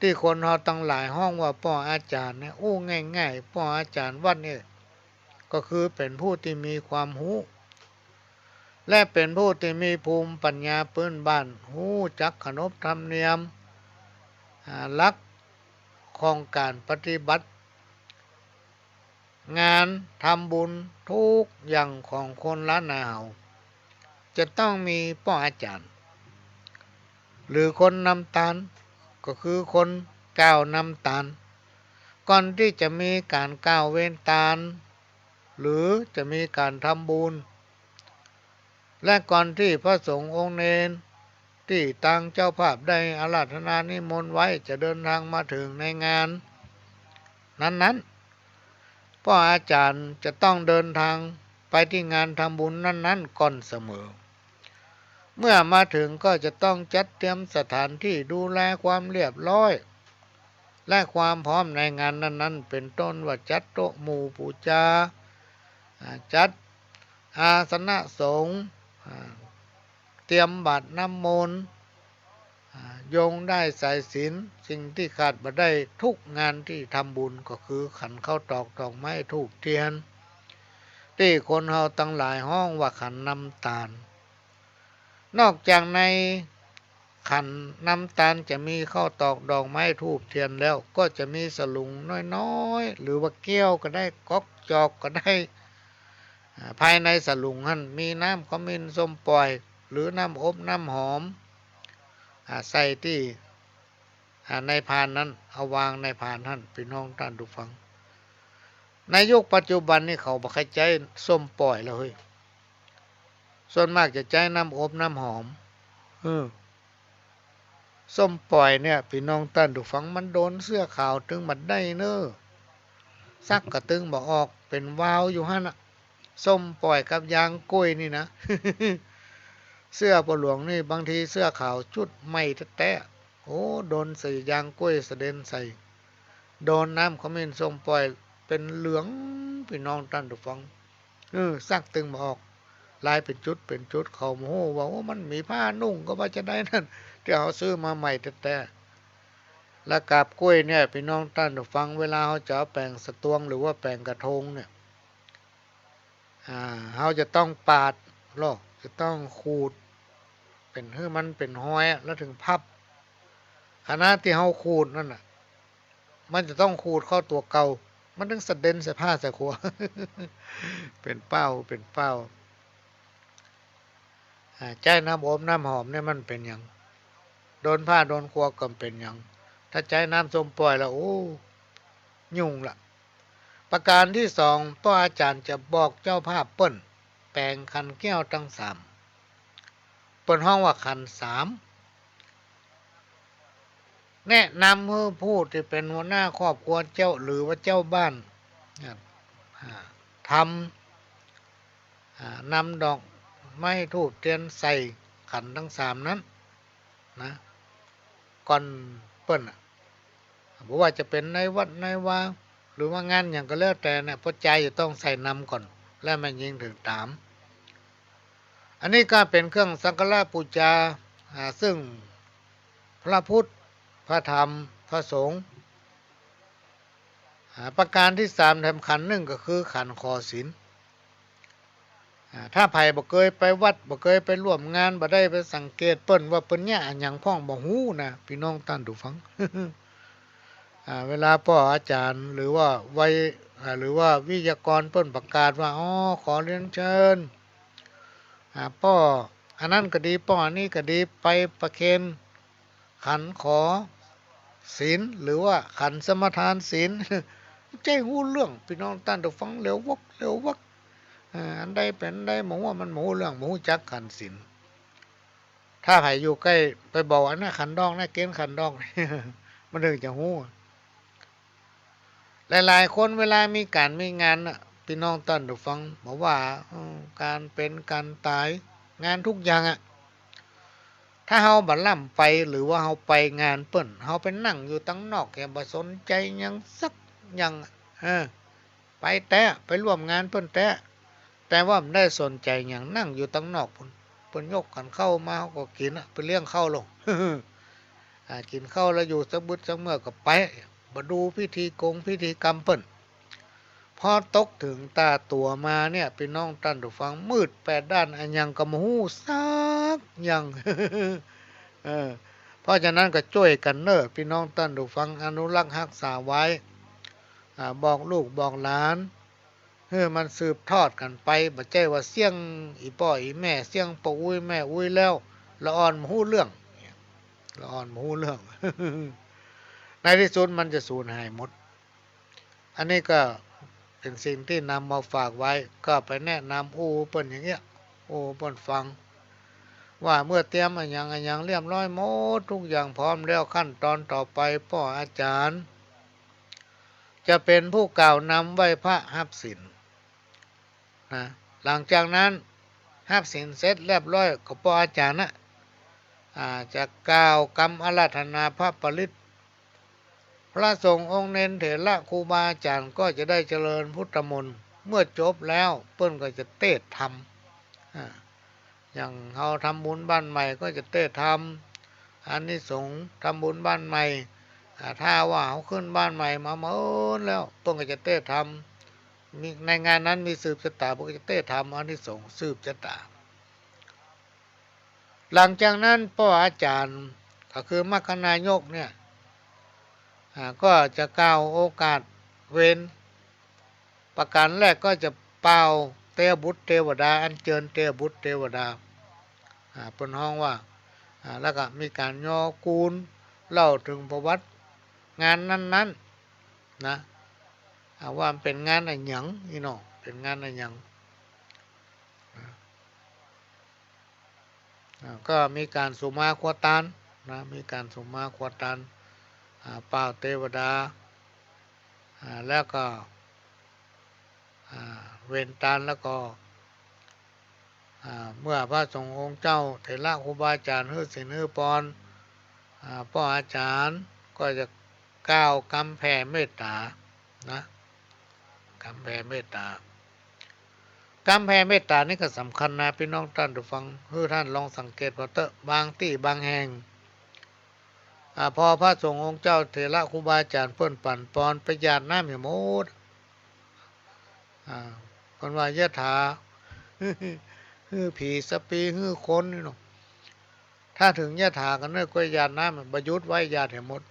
ที่คนเราตั้งหลายห้องว่าป้ออาจารย์เนี่ยโอ้ง่ายๆป้ออาจารย์วัดเนี่ยก็คือเป็นผู้ที่มีความรู้และเป็นผู้ที่มีภูมิปัญญาพื้นบ้านรู้จักขนบธรรมเนียมหลักของการปฏิบัติงานทำบุญทุกอย่างของคนล้านนาเฮาจะต้องมีป้ออาจารย์หรือคนนำตาลก็คือคนก้าวนำตาลก่อนที่จะมีการก้าวเว้นตาลหรือจะมีการทำบุญและก่อนที่พระสงฆ์องค์เนนที่ตั้งเจ้าภาพได้อาราธนานิมนต์ไว้จะเดินทางมาถึงในงานนั้นๆพ่ออาจารย์จะต้องเดินทางไปที่งานทำบุญนั้นๆก่อนเสมอเมื่อมาถึงก็จะต้องจัดเตรียมสถานที่ดูแลความเรียบร้อยและความพร้อมในงานนั้นๆเป็นต้นว่าจัดโต๊ะหมู่ปูชาจัดอาสนะสงฆ์เตรียมบาตรน้ำมนต์โยงได้สายศีลสิ่งที่ขาดบ่ได้ทุกงานที่ทำบุญก็คือขันข้าวตอกดอกไม้ธูปเทียนที่คนเฮาตั้งหลายห้องว่าขันน้ำตาลนอกจากในขันน้ำตาลจะมีข้าวตอกดอกไม้ธูปเทียนแล้วก็จะมีสลุงน้อยๆหรือว่าแก้วก็ได้ก๊อกจอกก็ได้ภายในสลุงหั่นมีน้ำขมิ้นส้มปล่อยหรือน้ำอบน้ำหอมใส่ที่ในพานนั้นเอาวางในพานท่านพี่น้องท่านทุกฟังในยุคปัจจุบันนี่เขาบ่ใครใจส้มปล่อยแล้วเฮ้ยส่วนมากจะใจน้ำอบน้ำหอมส้มปล่อยเนี่ยพี่น้องท่านทุกฟังมันโดนเสื้อขาวถึงบัดได้เน้อซักกระตึงบ่ออกเป็นวาวอยู่หั่นน่ะส้มปล่อยกับยางกล้วยนี่นะเสื้อปหลวงนี่บางทีเสื้อขาวชุดไม่แท้ๆโอ้โดนใส่ยางกล้วยเสด็นใส่โดนน้ำขมิ้นส้มปล่อยเป็นเหลืองพี่น้องท่านทุกฟังซักตึงบ่ออกลายเป็นจุดเขาโมโหว่ามันมีผ้านุ่งก็ว่าจะได้นั่นที่เขาซื้อมาใหม่แท้ๆและกาบกล้วยเนี่ยพี่น้องท่านทุกฟังเวลาเขาจะแปลงสตวงหรือว่าแปลงกระทงเนี่ยเขาจะต้องปาดหรอกจะต้องขูดเป็นให้มันเป็นห้อยแล้วถึงพับขณะที่เขาขูดนั่นน่ะมันจะต้องขูดเข้าตัวเก่ามันถึงสะเด็นใส่ผ้าใส่ขัวเป็นเป้าใจน้ำอบน้ำหอมเนี่ยมันเป็นอย่างโดนผ้าโดนครัวก็เป็นอย่างถ้าใจน้ำส้มปล่อยแล้วโอ้ ยุ่งละประการที่สองพ่ออาจารย์จะบอกเจ้าภาพเปิ้นแปลงขันแก้วทั้งสามเปิ้นห้องว่าขันสามแนะนำให้ผู้ที่เป็นหัวหน้าครอบครัวเจ้าหรือว่าเจ้าบ้านทนำดอกไม้ธูปเทียนใส่ขันทั้งสามนั้นนะก่อนเปิ้นบอกว่าจะเป็นในวัดในวาหรือว่างานอย่างก็แล้วแต่เนี่ยพระใจจะต้องใส่นำก่อนแล้วมันยิงถึงตามอันนี้ก็เป็นเครื่องสักการะบูชาซึ่งพระพุทธพระธรรมพระสงฆ์ประการที่สามสำคัญหนึ่งก็คือขันคอศีลถ้าไผ่บ่เคยไปวัดบ่เคยไปร่วมงานบ่ได้ไปสังเกตเปิ้นว่าเปิ้นเนี่ยอันหยังพ่องบ่ฮู้นะพี่น้องท่านผู้ฟัง เวลาพ่ออาจารย์หรือว่าหรือว่าวิทยากรเปิ้นประกาศว่าอ๋อขอเรียนเชิญพ่ออันนั้นก็ดีพ่ออันนี้ก็ดีไปประเคนขันขอศีลหรือว่าขันสมทานศีล ใจฮู้เรื่องพี่น้องท่านผู้ฟังเร็ววักเร็ววักอันใดเป็นใดหมูว่ามันหมูเรื่องหมูจักขันศีลถ้าไผอยู่ใกล้ไปบอกอันนั้นขันดองนะเกณฑ์ขันดอง มันถึงจะฮู้หลายๆคนเวลามีการมีงานพี่น้องท่านผู้ฟังบอกว่าการเป็นการตายงานทุกอย่างถ้าเฮาบัดล่ำไปหรือว่าเฮาไปงานเปิ้นเฮาไปนั่งอยู่ตั้งนอกแกบ่สนใจหยังสักอย่างไปแต่ไปร่วมงานเปิ้นแต่ว่ามันได้สนใจหยังนั่งอยู่ตั้งนอกเพิ่นยกกันเข้ามาเฮาก็กินไปเลี้ยงเข้าลง กินข้าวแล้วอยู่สักบึดสักเมื่อก็ไปมาดูพิธีพิธีกรรมเปิ้นพอตกถึงตาตัวมาเนี่ยพี่น้องท่านผู้ฟังมืดแปดด้านอันยังก็บ่ฮู้ซักอย่าง เออเพราะฉะนั้นก็ช่วยกันเน้อพี่น้องท่านผู้ฟังอนุรักษ์รักษาไว้บอกลูกบอกหลานให้มันสืบทอดกันไปบ่ใช่ว่าเสียงอีพ่ออีแม่เสียงปู่อุ้ยแม่อุ้ยแล้วละอ่อนบ่ฮู้เรื่องละอ่อนบ่ฮู้เรื่อง ในที่สุดมันจะสูญหายหมดอันนี้ก็เป็นสิ่งที่นำมาฝากไว้ก็ไปแนะนำเปิ้นอย่างเงี้ยเปิ้นฟังว่าเมื่อเตรียมอันยังเรียบร้อยหมดทุกอย่างพร้อมแล้วขั้นตอนต่อไปพ่ออาจารย์จะเป็นผู้กล่าวนำไหว้พระหับศีลนะหลังจากนั้นหับศีลเสร็จเรียบร้อยก็พ่ออาจารย์จะกล่าวคำอาราธนาพระปริตรพระสงฆ์องค์เน้นเถระครูบาอาจารย์ก็จะได้เจริญพุทธมนต์เมื่อจบแล้วเปิ้นก็จะเทศธรรมอย่างเราทำบุญบ้านใหม่ก็จะเทศธรรมอานิสงส์ทำบุญบ้านใหม่ถ้าว่าเขาขึ้นบ้านใหม่มาเมื่อแล้วเปิ้นก็จะเทศธรรมมีในงานนั้นมีสืบชะตาเปิ้นก็จะเทศธรรมอานิสงส์สืบชะตาหลังจากนั้นพ่ออาจารย์ก็คือมรรคนายกเนี่ยก็จะกล่าวโอกาสเว้นประการแรกก็จะเป่าเตบุตรเทวดาอัญเชิญเตบุตรเทวดาเป็นห้องว่าแล้วก็มีการย่อกูลเล่าถึงประวัติงานนั้นๆนะว่าเป็นงานอะไรหยังนี่เนาะเป็นงานอะไรหยังก็มีการสุมาควตานนะมีการสุมาควตานเป่าเทวดาแล้วก็เว้นตาลแล้วก็เมื่อพระสงฆ์องค์เจ้าเถระครูบาอาจารย์ฮือศีลฮือพรพ่ออาจารย์ก็จะกล่าวคำแผ่เมตตานะคำแผ่เมตตาคำแผ่เมตตานี่ก็สำคัญนะพี่น้องท่านผู้ฟังคือท่านลองสังเกตว่าบางที่บางแห่งพอพระสงฆ์องค์เจ้าเถระครูบาอาจารย์เพิ่นปั่นปอนไปหยาดน้ำให้หมดคนว่ายะถา ฮือผีสปีฮือคนนี่เนาะถ้าถึงยะถากันเนอะก็หยาดน้ำประยุทธ์ไว้หยาดให้หมด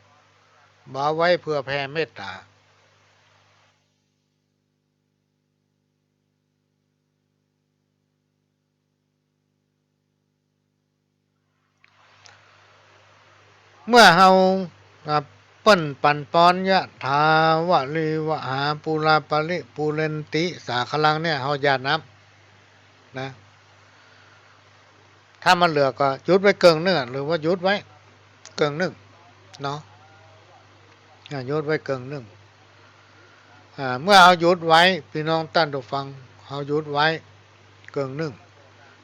มาไว้เพื่อแผ่เมตตาเมื่อเฮา เปิ้นปันปอนยะถาวะลีวะหาปูราปริปูเรนติสาคลังเนี่ยเฮาอย่านับนะถ้ามันเหลือก็หยุดไว้เกิงนึงหรือว่าหยุดไว้เกิงนึงเนาะหยุดไว้เกิงนึงเมื่อเอาหยุดไว้พี่น้องท่านผู้ฟังเอาหยุดไว้เกิงนึง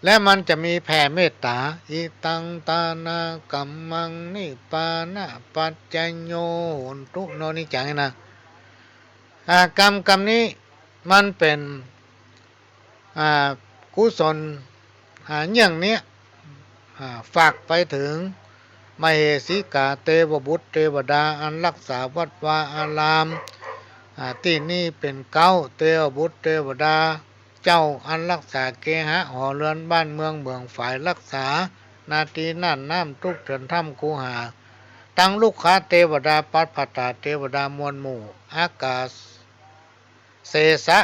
และมันจะมีแผ่เมตตาอิตังตานากัมมังนิปานะปัจจโยโหนตุโนนิจังนะกรรมนี้มันเป็นกุศลอย่างเนี้ยฝากไปถึงมเหสีกาเทวบุตรเทวดาอันรักษาวัดวาอารามที่นี่เป็นเก้าเทวบุตรเทวดาเจ้าอันรักษาเกหะหอเรือนบ้านเมืองเมืองฝ่ายรักษานาทีนั่นน้ำทุกเถื่อนถ้ำคูหาตั้งลูกค้าเทวดาปัตภตาเทวดามวลหมู่อากาศเสสะ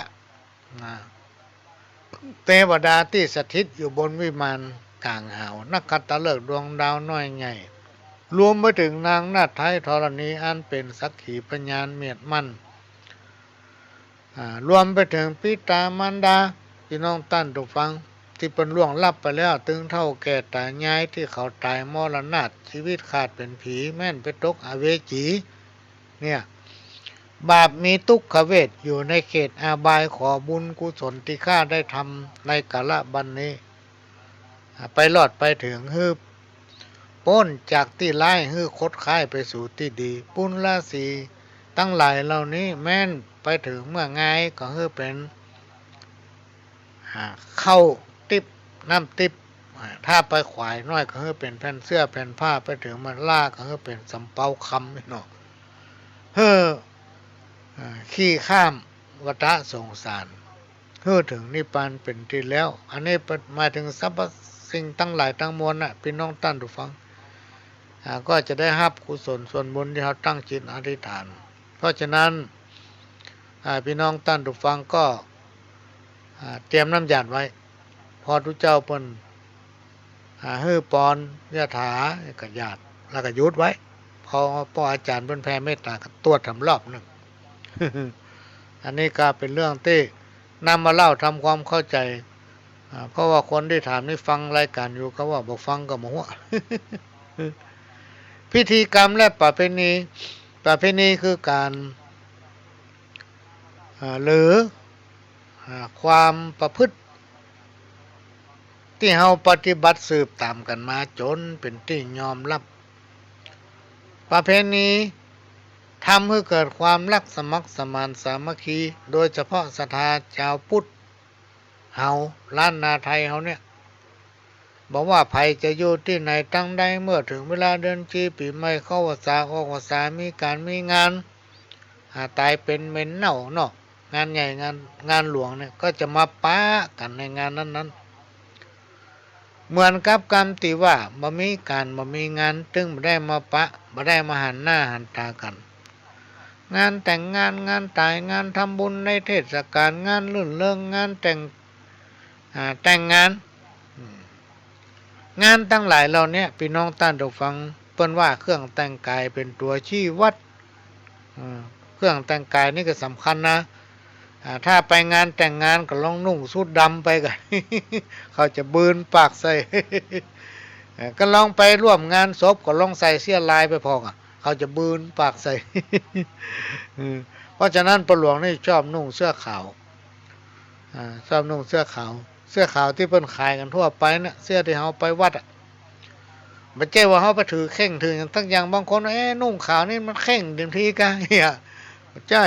เทวดาที่สถิตอยู่บนวิมานกลางหาวนักขัตฤกษ์ดวงดาวน้อยใหญ่รวมไปถึงนางนาถไทยธรณีอันเป็นสักขีพยานเมียดมั่นรวมไปถึงปิตามารดาพี่น้องท่านผู้ฟังที่เป็นล่วงลับไปแล้วถึงเท่าแก่ตายายที่เขาตายมรณะชีวิตขาดเป็นผีแม่นไปตกอเวจีเนี่ยบาปมีทุกขเวทอยู่ในเขตอาบายขอบุญกุศลที่ข้าได้ทำในกาลบัดนี้ไปรอดไปถึงฮืบพ้นจากที่ร้ายฮือคดค้ายไปสู่ที่ดีปุณราศีตั้งหลายเหล่านี้แม่นไปถึงเมื่อไงก็ฮือเป็นเข้าติบน้ำติบถ้าไปขวายน้อยก็คือเป็นแผ่นเสื้อแผ่นผ้าไปถึงมันล่าก็คือเป็นสำเปาคำนี่เนาะเฮ้อขี้ข้ามวัฏสงสารเฮ้อถึงนิพพานเป็นที่แล้วอันนี้หมายถึงสรรพสิ่งตั้งหลายตั้งมวลน่ะพี่น้องท่านผู้ฟังก็จะได้รับกุศลส่วนบุญที่เราตั้งจิตอธิษฐานเพราะฉะนั้นพี่น้องท่านผู้ฟังก็เตรียมน้ำหยาดไว้พอทุกเจ้าเปิ้นฮื้อปอนยะถาก็ญาติแล้วก็หยุดไว้พออาจารย์เพิ่นแผ่เมตตาก็ตรวจทำรอบหนึ่ง อันนี้ก็เป็นเรื่องที่นำมาเล่าทำความเข้าใจเพราะว่าคนที่ถามนี่ฟังรายการอยู่เขาว่าบอกฟังก็บ่ฮู้ พิธีกรรมและประเพณีคือการหรือความประพฤติที่เฮาปฏิบัติสืบตามกันมาจนเป็นที่ยอมรับประเพณีทำให้เกิดความรักสมัครสมานสามัคคีโดยเฉพาะศรัทธาชาวพุทธเฮาล้านนาไทยเฮาเนี่ยบอกว่าภัยจะอยู่ที่ไหนตั้งใดเมื่อถึงเวลาเดือนจีปีใหม่เข้าพรรษาออกพรรษามีการมีงานตายเป็นเหม็นเน่าเนาะงานใหญ่งานหลวงเนี่ยก็จะมาปะกันในงานนั้นเหมือนกับกรรมที่ว่าบ่มีงานตึงบ่ได้มาปะบ่ได้มาหันหน้าหันตากันงานแต่งงานตายงานทำบุญในเทศกาลงานรื่นเริงงานแต่งงานงานตั้งหลายเหล่านี้พี่น้องท่านผู้ฟังเปิ้นว่าเครื่องแต่งกายเป็นตัวชี้วัดเครื่องแต่งกายนี่ก็สำคัญนะถ้าไปงานแต่งงานก็ลองนุ่งชุดดำไปกัน เขาจะบืนปากใส่ ก็ลองไปร่วมงานศพก็ลองใส่เสื้อลายไปพอเขาจะบืนปากใส่ เพราะฉะนั้นประหลวงนี่ชอบนุ่งเสื้อขาวชอบนุ่งเสื้อขาวที่เพิ่นขายกันทั่วไปนะเสื้อที่เขาไปวัดไม่ใช่ว่าเขาไปถือเข่งถือทั้งอย่างบางคนนุ่งขาวนี่มันเข่งเต็มทีกันเฮียใช่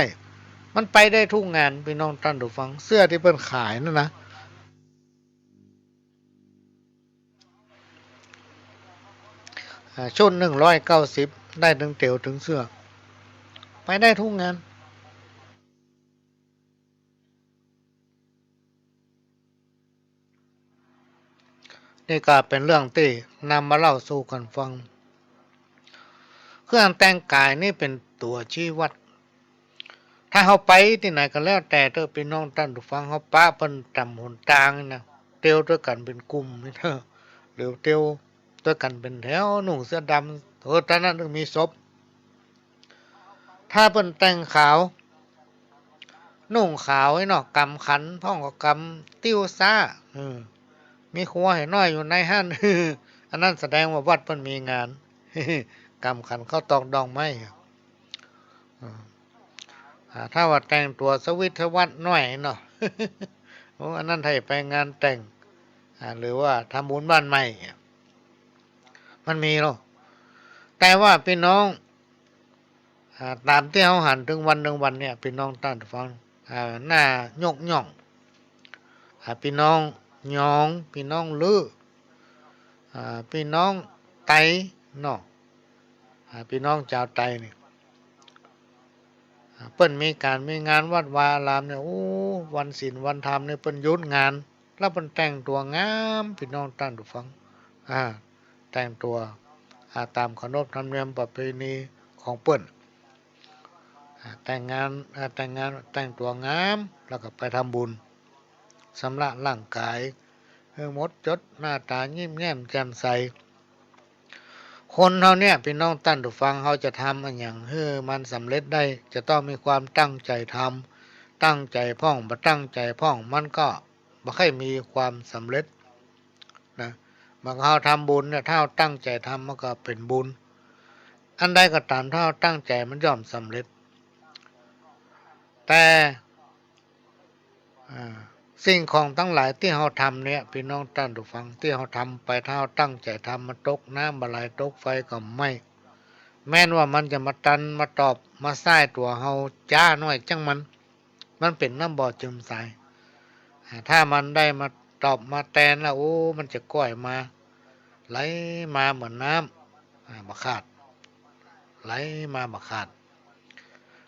มันไปได้ทุกงานพี่น้องท่านผู้ฟังเสื้อที่เพิ่นขายนั่นนะชุด190ได้ถึงเตียวถึงเสื้อไปได้ทุกงานนี่ก็เป็นเรื่องที่นำมาเล่าสู่กันฟังเครื่องแต่งกายนี่เป็นตัวชี้วัดถ้าเขาไปที่ไหนก็แล้วแต่เธอพี่น้องท่านผู้ฟังเขาป้าเพิ่นจำหนทางนะเตียวด้วยกันเป็นกลุ่มนี่เถอะหรือเตียวด้วยกันเป็นแถวนุ่งเสื้อดำตอนนั้นมีศพ ถ้าเปิ้นแต่งขาวนุ่งขาวไอ้เนาะกำขันพ่องก็กำติ้วซ่ามีครัวให้น้อยอยู่ในห้านอันนั้นแสดงว่าวัดเพิ่นมีงานกำขันเข้าตอกดองไม้ถ้าว่าแต่งตัวสวิทวัดน้อยเนาะโอ้อันนั้นให้ไปงานแต่งหรือว่าทำบุญบ้านใหม่มันมีเนาะแต่ว่าพี่น้องตามที่เขาหันถึงวันหนึ่งวันเนี่ยพี่น้องตั้งฟังหน้ายกย่องพี่น้องยองพี่น้องลือพี่น้องไตเนาะพี่น้องชาวไตนี่เปิ้นมีการมีงานวัดวาอารามเนี่ยโอ้วันศีลวันธรรมเนี่ยเปิ้นหยุดงานแล้วเปิ้นแต่งตัวงามพี่น้องตั้งฟังแต่งตัวตามขนบธรรมเนียมประเพณีของเปิ้นแต่งตัวงามแล้วก็ไปทำบุญสำระร่างกายหมดจดหน้าตายิ้มแย้มแจ่มใสคนเฮาเนี่ยพี่น้องตั้งฟังเขาจะทำอันอย่างมันสำเร็จได้จะต้องมีความตั้งใจทำตั้งใจพ่องบ่ตั้งใจพ่องมันก็บ่ค่อยมีความสำเร็จนะมันเขาทำบุญเนี่ยถ้าเราตั้งใจทำมันก็เป็นบุญอันใดก็ตามถ้าเราตั้งใจมันย่อมสำเร็จแต่สิ่งของทั้งหลายที่เราทำเนี่ยพี่น้องตั้งฟังที่เราทำไปถ้าเราตั้งใจทำมันตกน้ำบาไหลตกไฟก็ไม่แม้นว่ามันจะมาตันมาตอบมาใส่ตัวเฮาจ้าหน่อยจังมันเป็นน้ำบ่อจึมใสถ้ามันได้มาตอบมาแตนแล้วโอ้มันจะก้อยมาไหลมาเหมือนน้ำบักขาดไหลมาบักขาด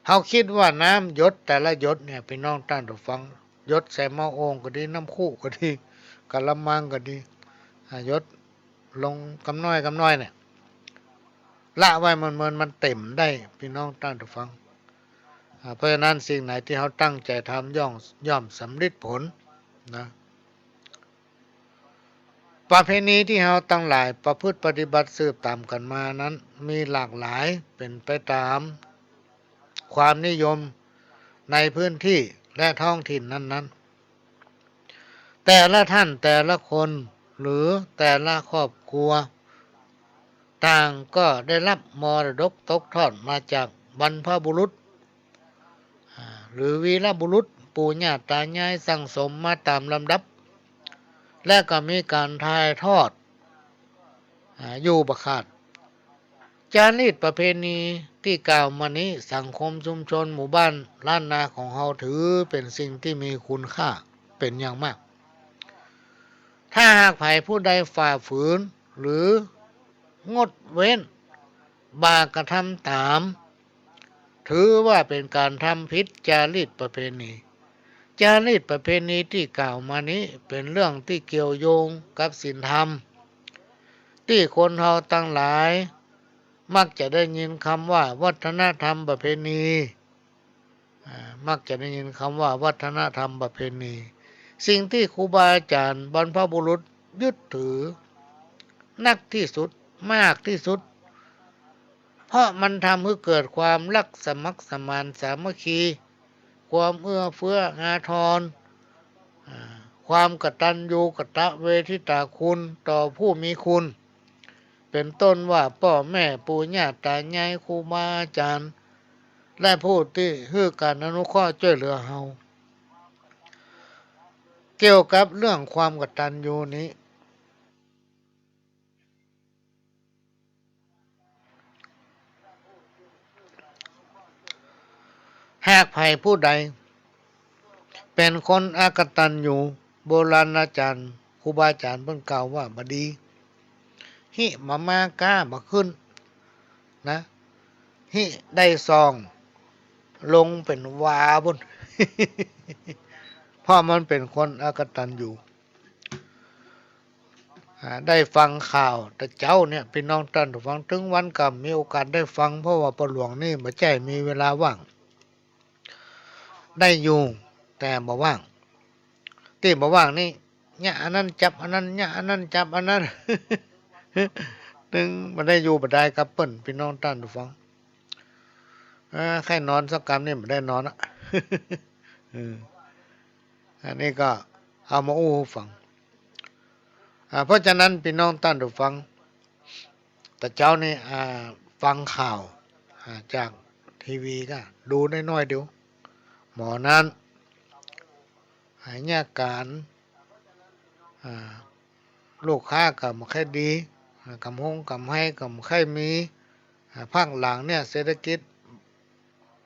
เฮาคิดว่าน้ำหยดแต่ละหยดเนี่ยพี่น้องตั้งฟังหยดใส่หม้อโอ่งก็ดีน้ำคู่ก็ดีกะละมังก็ดีหยดลงกำน้อยเนี่ยละไว้มันเต็มได้พี่น้องตั้งฟังเพราะฉะนั้นสิ่งไหนที่เขาตั้งใจทำย่อมสำเร็จผลนะประเพณีที่เราตั้งหลายประพฤติปฏิบัติสืบตามกันมานั้นมีหลากหลายเป็นไปตามความนิยมในพื้นที่และท้องถิ่นนั้นๆแต่ละท่านแต่ละคนหรือแต่ละครอบครัวต่างก็ได้รับมรดกตกทอดมาจากบรรพบุรุษหรือวีรบุรุษปู่ย่าตายายสั่งสมมาตามลำดับและก็มีการถ่ายทอดอยู่บ่ขาดจารีตประเพณีที่กล่าวมานี้สังคมชุมชนหมู่บ้านล้านนาของเราถือเป็นสิ่งที่มีคุณค่าเป็นอย่างมากถ้าหากใครผู้ใดฝ่าฝืนหรืองดเว้นบากระทำตามถือว่าเป็นการทำผิดจารีตประเพณีจารีตประเพณีที่กล่าวมานี้เป็นเรื่องที่เกี่ยวโยงกับศีลธรรมที่คนเราตั้งหลายมักจะได้ยินคำว่าวัฒนธรรมประเพณีมักจะได้ยินคำว่าวัฒนธรรมประเพณีสิ่งที่ครูบาอาจารย์บรรพบุรุษยึดถือนักที่สุดมากที่สุดเพราะมันทำให้เกิดความรักสมัครสมานสามัคคีความเอื้อเฟื้ออาทรความกตัญญูกตเวทิตาคุณต่อผู้มีคุณเป็นต้นว่าพ่อแม่ปู่ย่าตายายครูบาอาจารย์และผู้ที่ให้การอนุเคราะห์ช่วยเหลือเฮาเกี่ยวกับเรื่องความกตัญญูนี้หากใครผู้ใดเป็นคนอกตัญญูโบราณอาจารย์ครูบาอาจารย์เพิ่นกล่าวว่าบดีหิมากาบ่ขึ้นนะหิได้ซองลงเป็นวาบุญ เพราะมันเป็นคนอกตัญญูได้ฟังข่าวแต่เจ้าเนี่ยพี่น้องท่านฟังถึงวันกรรมมีโอกาสได้ฟังเพราะว่าปหลวงนี่บ่ใช่มีเวลาว่างได้อยู่แต่บ่ว่างที่บ่ว่างนี่เนี่ยอันนั้นจับอันนั้นเนี่ยอันนั้นจับอันนั้น ถึงบ่ได้อยู่บ่ได้กับเปิ้นพี่น้องท่านฟัง ใครนอนสักกรรมนี่ไม่ได้นอนอ่ะ อืมอันนี้ก็เอามาอู้ให้ฟังเพราะฉะนั้นพี่น้องท่านผู้ฟังแต่เจ้านี่ฟังข่าวจากทีวีก็ดูได้น้อยเดียวหมอนั้นหายาการอ่าลูกค้ากับมาแค่ดีกำหงกำให้กับใครมีภาคหลังเนี่ยเศรษฐกิจ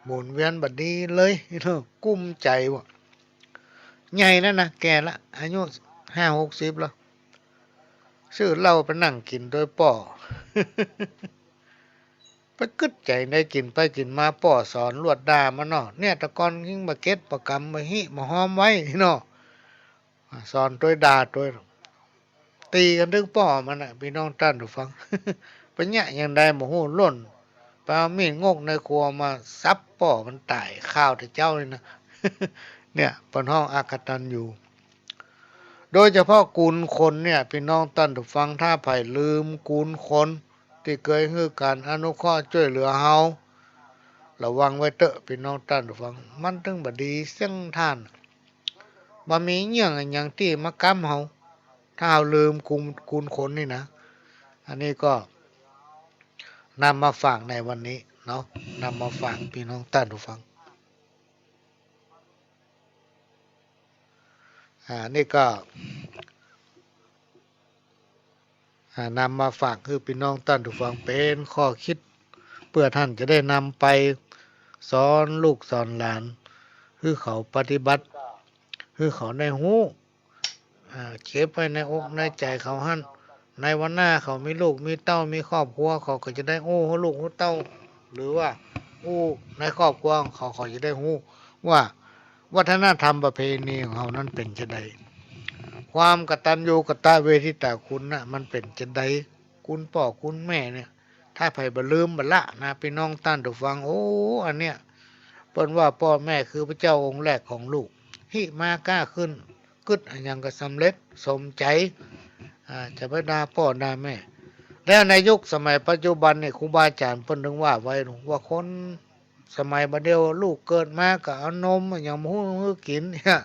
หมุนเวียนบัดนี้เลยเนาะกุ้มใจว่ะใหญ่แล้วนะแก่ละอายุ50-60แล้วซื้อเหล้าไปนั่งกินโดยป่อ ไปกึดใจในกินไปกินมาป่อสอนลวดดามาเนาะเนี่ยตะกอนยิ่งมาเก็ตประกำมาหิมาหอมไว้เนาะสอนตัวด่าตัวตีกันถึงป่อมันน่ะพี่น้องท่านผู้ฟัง ปัญญาอย่างใดบ่ฮู้ล้นไปเอามีดงกในครัวมาซับป่อมันตายข้าวแต่เจ้านี่นะ เนี่ยเปิ้นฮ้องอากตันอยู่โดยเฉพาะกูลคนเนี่ยพี่น้องท่านผู้ฟังถ้าไผลืมกูลคนที่เคยฮื้อการอนุเคราะห์ช่วยเหลือเฮาระวังไว้เถอะพี่น้องท่านผู้ฟังมันถึงบ่ดีเสียงท่านบ่มีเรื่องอันหยังที่มากำเฮาถ้าเฮาลืมกูลคนนี่นะอันนี้ก็นำมาฝากในวันนี้เนาะนำมาฝากพี่น้องท่านผู้ฟังนี่ก็นำมาฝากคือพี่น้องท่านผู้ฟังเป็นข้อคิดเพื่อท่านจะได้นำไปสอนลูกสอนหลานคือเขาปฏิบัติคือเขาได้ฮู้เก็บไว้ในอกในใจเขาหั่นในวันหน้าเขามีลูกมีเต้ามีครอบครัวเขาก็จะได้โอ้ฮู้ลูกฮู้เต้าหรือว่าอู้ในครอบครัวของเขาจะได้ฮู้ว่าวัฒนธรรมประเพณีของเขานั้นเป็นจังไดความกตัญญูกตเวทิตาคุณน่ะมันเป็นจังไดคุณพ่อคุณแม่เนี่ยถ้าไผบ่ลืมบ่ละนะพี่น้องท่านผู้ฟังโอ้อันเนี้ยเปิ้นว่าพ่อแม่คือพระเจ้าองค์แรกของลูกหิมากล้าขึ้นกึดอันหยังก็สำเร็จสมใจจะไปด่าพ่อด่าแม่แล้วในยุคสมัยปัจจุบันเนี่ยครูบาอาจารย์เพิ่นถึงว่าไว้ว่าคนสมัยบัดเดียวลูกเกิดมาก็เอานมอันหยังมาฮู้กินเนี่ย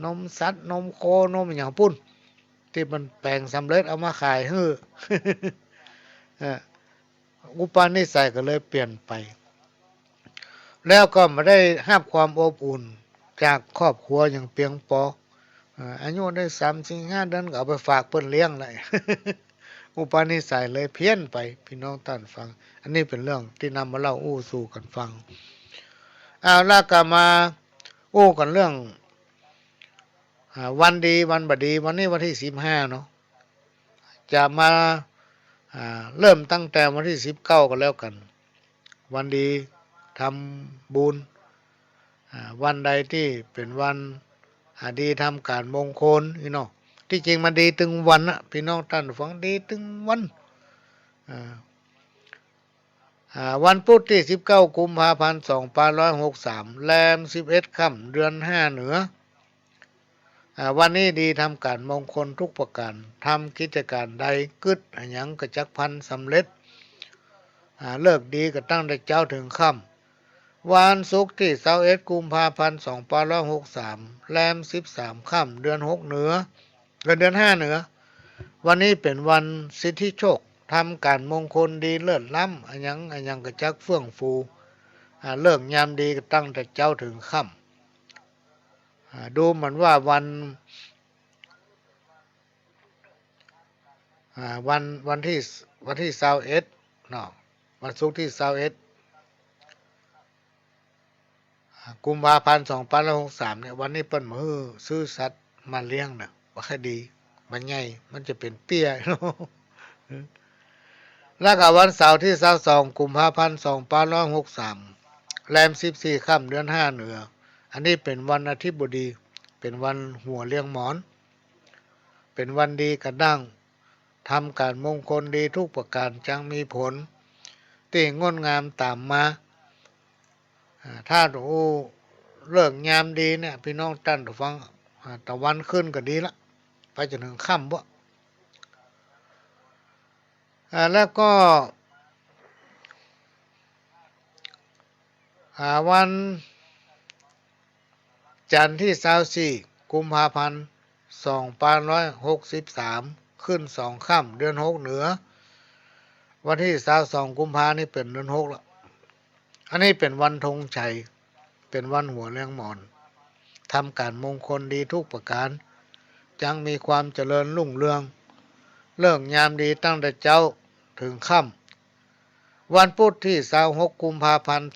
นมสัตว์นมโคนมอันหยังพุ่นที่มันแปลงสำเร็จเอามาขายฮื้อ เอออุปนิสัยก็เลยเปลี่ยนไปแล้วก็ไม่ได้รับความอบอุ่นจากครอบครัวอย่างเพียงพออายุได้3-4-5 เดือนก็เอาไปฝากเพิ่นเลี้ยงเลย อุปนิสัยเลยเพี้ยนไปพี่น้องท่านฟังอันนี้เป็นเรื่องที่นำมาเล่าอู้สู่กันฟังเอาแล้วก็มาอู้กันเรื่องวันดีวันบดีวันนี้วันที่15เนาะจะมาเริ่มตั้งแต่วันที่19ก็แล้วกันวันดีทำบุญวันใดที่เป็นวันดีทำการมงคลพี่น้องที่จริงมันดีถึงวันนะพี่น้องท่านฟังดีถึงวันวันพุธที่19 กุมภาพันธ์2563แรม11ค่ำเดือน5เหนือวันนี้ดีทำการมงคลทุกประการทำกิจการใดกึดอันหยังกระจักพันสำเร็จเลิกดีก็ตั้งแต่เจ้าถึงค่ำวันศุกร์ที่21 กุมภาพันธ์2563แรม13ค่ำเดือน6เหนือเดือน5เหนือวันนี้เป็นวันสิทธิโชคทำการมงคลดีเลิศล้ำอันหยังกระจักเฟื่องฟูเลิกยามดีก็ตั้งแต่เจ้าถึงค่ำดูเหมือนว่าวันที่21เนาะวันศุกร์ที่21 กุมภาพันธ์2563เนี่ยวันนี้เปิ้นมาซื้อสัตว์มาเลี้ยงน่ะบ่ค่อยดีมันใหญ่มันจะเป็นเปี้ยเนาะแล้วก็วันเสาร์ที่22 กุมภาพันธ์2563แรม14ค่ำเดือน5เหนืออันนี้เป็นวันอาทิตย์บดีเป็นวันหัวเลี้ยงหมอนเป็นวันดีกระดั้งทำการมงคลดีทุกประการจังมีผลที่งดงามตามมาถ้าดูเลิกงามดีเนี่ยพี่น้องท่านผู้ฟังตะวันขึ้นก็ดีละไปจนถึงค่ำบ่แล้วก็ วันจันทร์ที่24กุมภาพันธ์2563ขึ้น2ค่ำเดือน6เหนือวันที่22กุมภานี่เป็นเดือน6แล้วอันนี้เป็นวันธงชัยเป็นวันหัวเลี้ยงหมอนทำการมงคลดีทุกประการจังมีความเจริญรุ่งเรืองเลิกยามดีตั้งแต่เจ้าถึงค่ำวันพุธที่26กุมภาพันธ์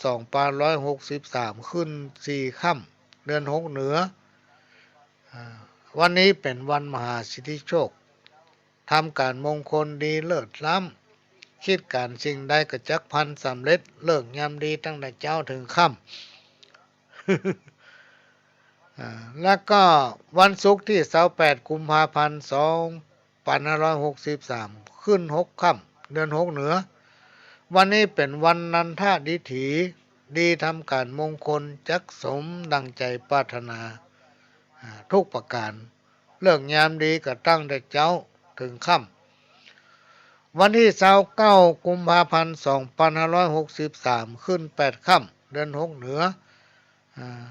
2563ขึ้น4ค่ำเดือน6เหนือวันนี้เป็นวันมหาสิทธิโชคทำการมงคลดีเลิศล้ำคิดการสิ่งใดก็จักพันสำเร็จเลิกยามดีตั้งแต่เจ้าถึงค่ำ แล้วก็วันศุกร์ที่28กุมภาพันธ์2563ขึ้น6ค่ำเดือน6เหนือวันนี้เป็นวันนันทดิถีดีทำการมงคลจักสมดังใจปรารถนาทุกประการเลิกยามดีก็ตั้งแต่เจ้าถึงค่ำวันที่29กุมภาพันธ์2563ขึ้น8ค่ำเดือน6เหนือ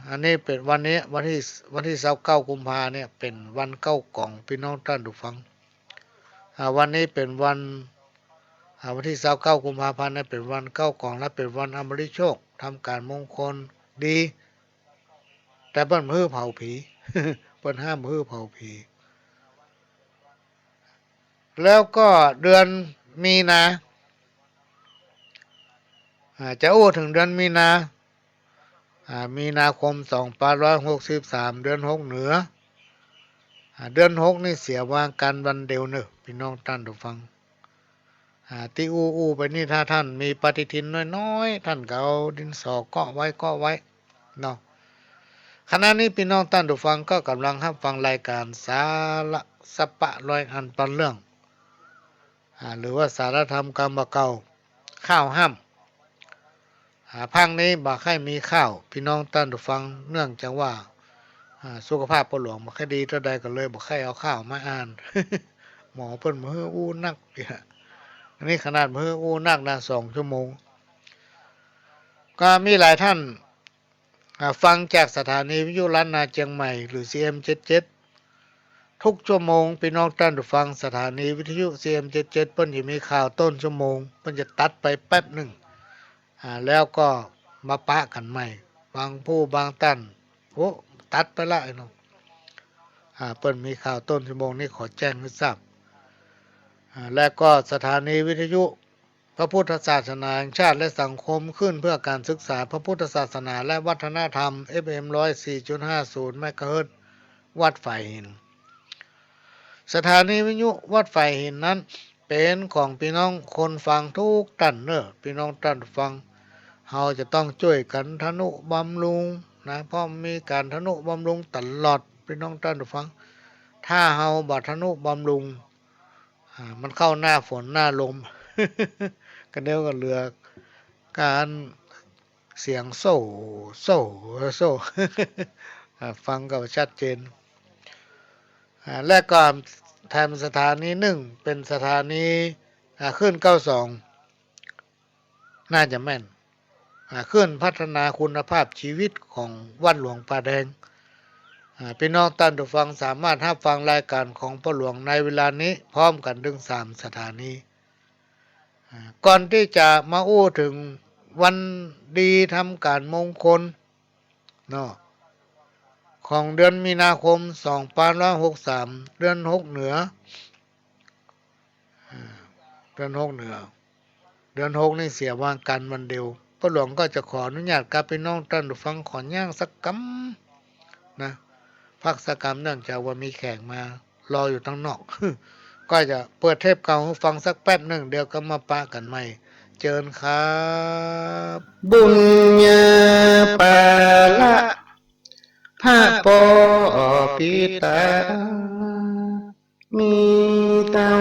อันนี้เป็นวันที่29กุมภาเนี่ยเป็นวันเก้ากล่องพี่น้องท่านผู้ฟังวันนี้เป็นวันที่29กุมภาพันธ์เนี่ยเป็นวันเก้ากล่องและเป็นวันอมฤตโชคทำการมงคลดีแต่เปิ้นมือเผาผี เปิ้นห้ามมือเผาผีแล้วก็เดือนมีนาจะอู้ถึงเดือนมีนามีนาคม2563เดือน6เหนือเดือน6นี่เสียวางกันวันเดียวเนอะพี่น้องท่านผู้ฟังที่อู้ไปนี่ถ้าท่านมีปฏิทินน้อยๆท่านก็เอาดินสอเกาะไว้เนาะขณะนี้พี่น้องท่านผู้ฟังก็กำลังรับฟังรายการสาระสปะร้อยอันปันเรื่องหรือว่าสารธรรมกรรมเก่าข้าวห้ำพังนี้บ่ค่อยมีข้าวพี่น้องท่านผู้ฟังเนื่องจากว่าสุขภาพพ่อหลวงบ่ค่อยดีเท่าใดก็เลยบ่ค่อยเอาข้าวมาอ่าน หมอเพิ่นมื้ออู้นักเนี่ยอันนี้ขนาดมื้ออู้นักนะ2 ชั่วโมงก็มีหลายท่านฟังจากสถานีวิทยุล้านนาเชียงใหม่หรือ CM77 ทุกชั่วโมงพี่น้องท่านผู้ฟังสถานีวิทยุ CM77 เพิ่นจะมีข่าวต้นชั่วโมงเพิ่นจะตัดไปแป๊บหนึ่งแล้วก็มาปะกันใหม่บางผู้บางท่านโอ้ตัดไปละไอ้น้องเพิ่นมีข่าวต้นชั่วโมงนี้ขอแจ้งให้ทราบและก็สถานีวิทยุพระพุทธศาสนาแห่งชาติและสังคมขึ้นเพื่อการศึกษาพระพุทธศาสนาและวัฒนธรรม FM 104.50 เมกะเฮิรตซ์วัดฝ่ายหินสถานีวิทยุวัดฝ่ายหินนั้นเป็นของพี่น้องคนฟังทุกท่านเนอะพี่น้องท่านฟังเฮาจะต้องช่วยกันทนุบำรุงนะเพราะมีการทนุบำรุงตลอดพี่น้องท่านฟังถ้าเฮาบ่ทนุบำรุงมันเข้าหน้าฝนหน้าลม ก็เดียวก็เหลือการเสียงโซ่โซ่โซ่ ฟังก็ชัดเจนและก็ทำสถานีหนึ่งเป็นสถานีขึ้น92น่าจะแม่นขึ้นพัฒนาคุณภาพชีวิตของวัดหลวงป่าแดงพี่น้องท่านผู้ฟังสามารถรับฟังรายการของพ่อหลวงในเวลานี้พร้อมกันถึง3สถานีก่อนที่จะมาอู้ถึงวันดีทำการมงคลเนาะของเดือนมีนาคม2563เดือน6เหนือเดือน6เหนือเดือน6นี่เสียวางกันวันเดียวพ่อหลวงก็จะขออนุญาตกับพี่น้องท่านผู้ฟังขอย่างสักกำนะพักสักกำเนื่องจากว่ามีแขกมารออยู่ทั้งนอก ก็จะเปิดเทปเก่าให้ฟังสักแป๊บหนึ่งเดี๋ยวก็มาปะกันใหม่เจิญครับบุญญาปาละพระปอปิตามีเต้า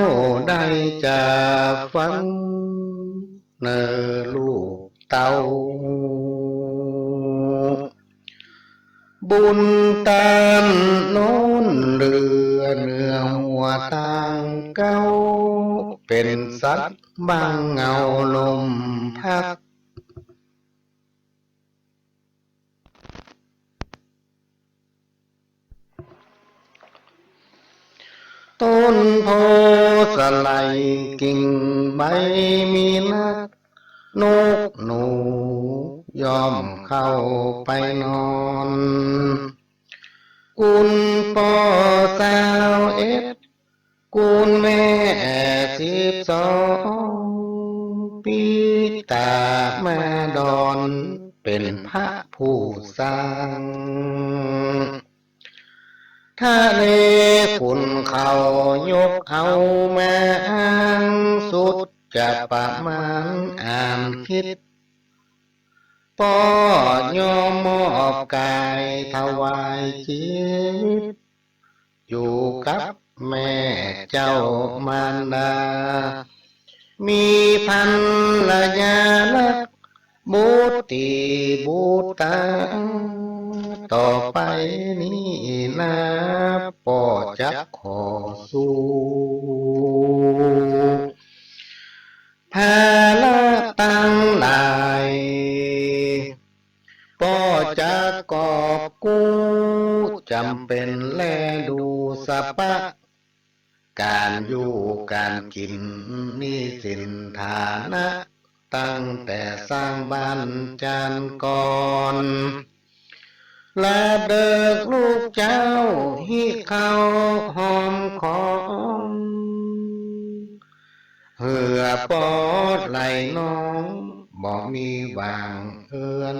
ได้จากฟังเนอลูกเต้าบุญตามโน้นเรือเนื้อหัวทางเก้าเป็นสัตว์บางเงาลมพัก ต้นโพสไลกิ่งใบมีนักนกหนูยอมเข้าไปนอนกุลปอ21กุลแม่12ปีตาแม่ดอนเป็นพระผู้สร้างทะเลคุณเขายกเอาแม่อ้างสุดจะประมาณอ่านคิดป้อยอมมอบกายถวายชีวิตอยู่กับแม่เจ้ามารดามีพันรยาลักบูติบูตาต่อไปนี้นะป่อจักขอสู้ภาระตั้งหลายป่อจักกอบกู้จำเป็นแลดูสปะการอยู่การกินนี่สินฐานะตั้งแต่สร้างบ้านจานก่อนและเบิกลูกเจ้าฮิเขาหอมของเหือปอดไหลน้องบอกมีบางเอือน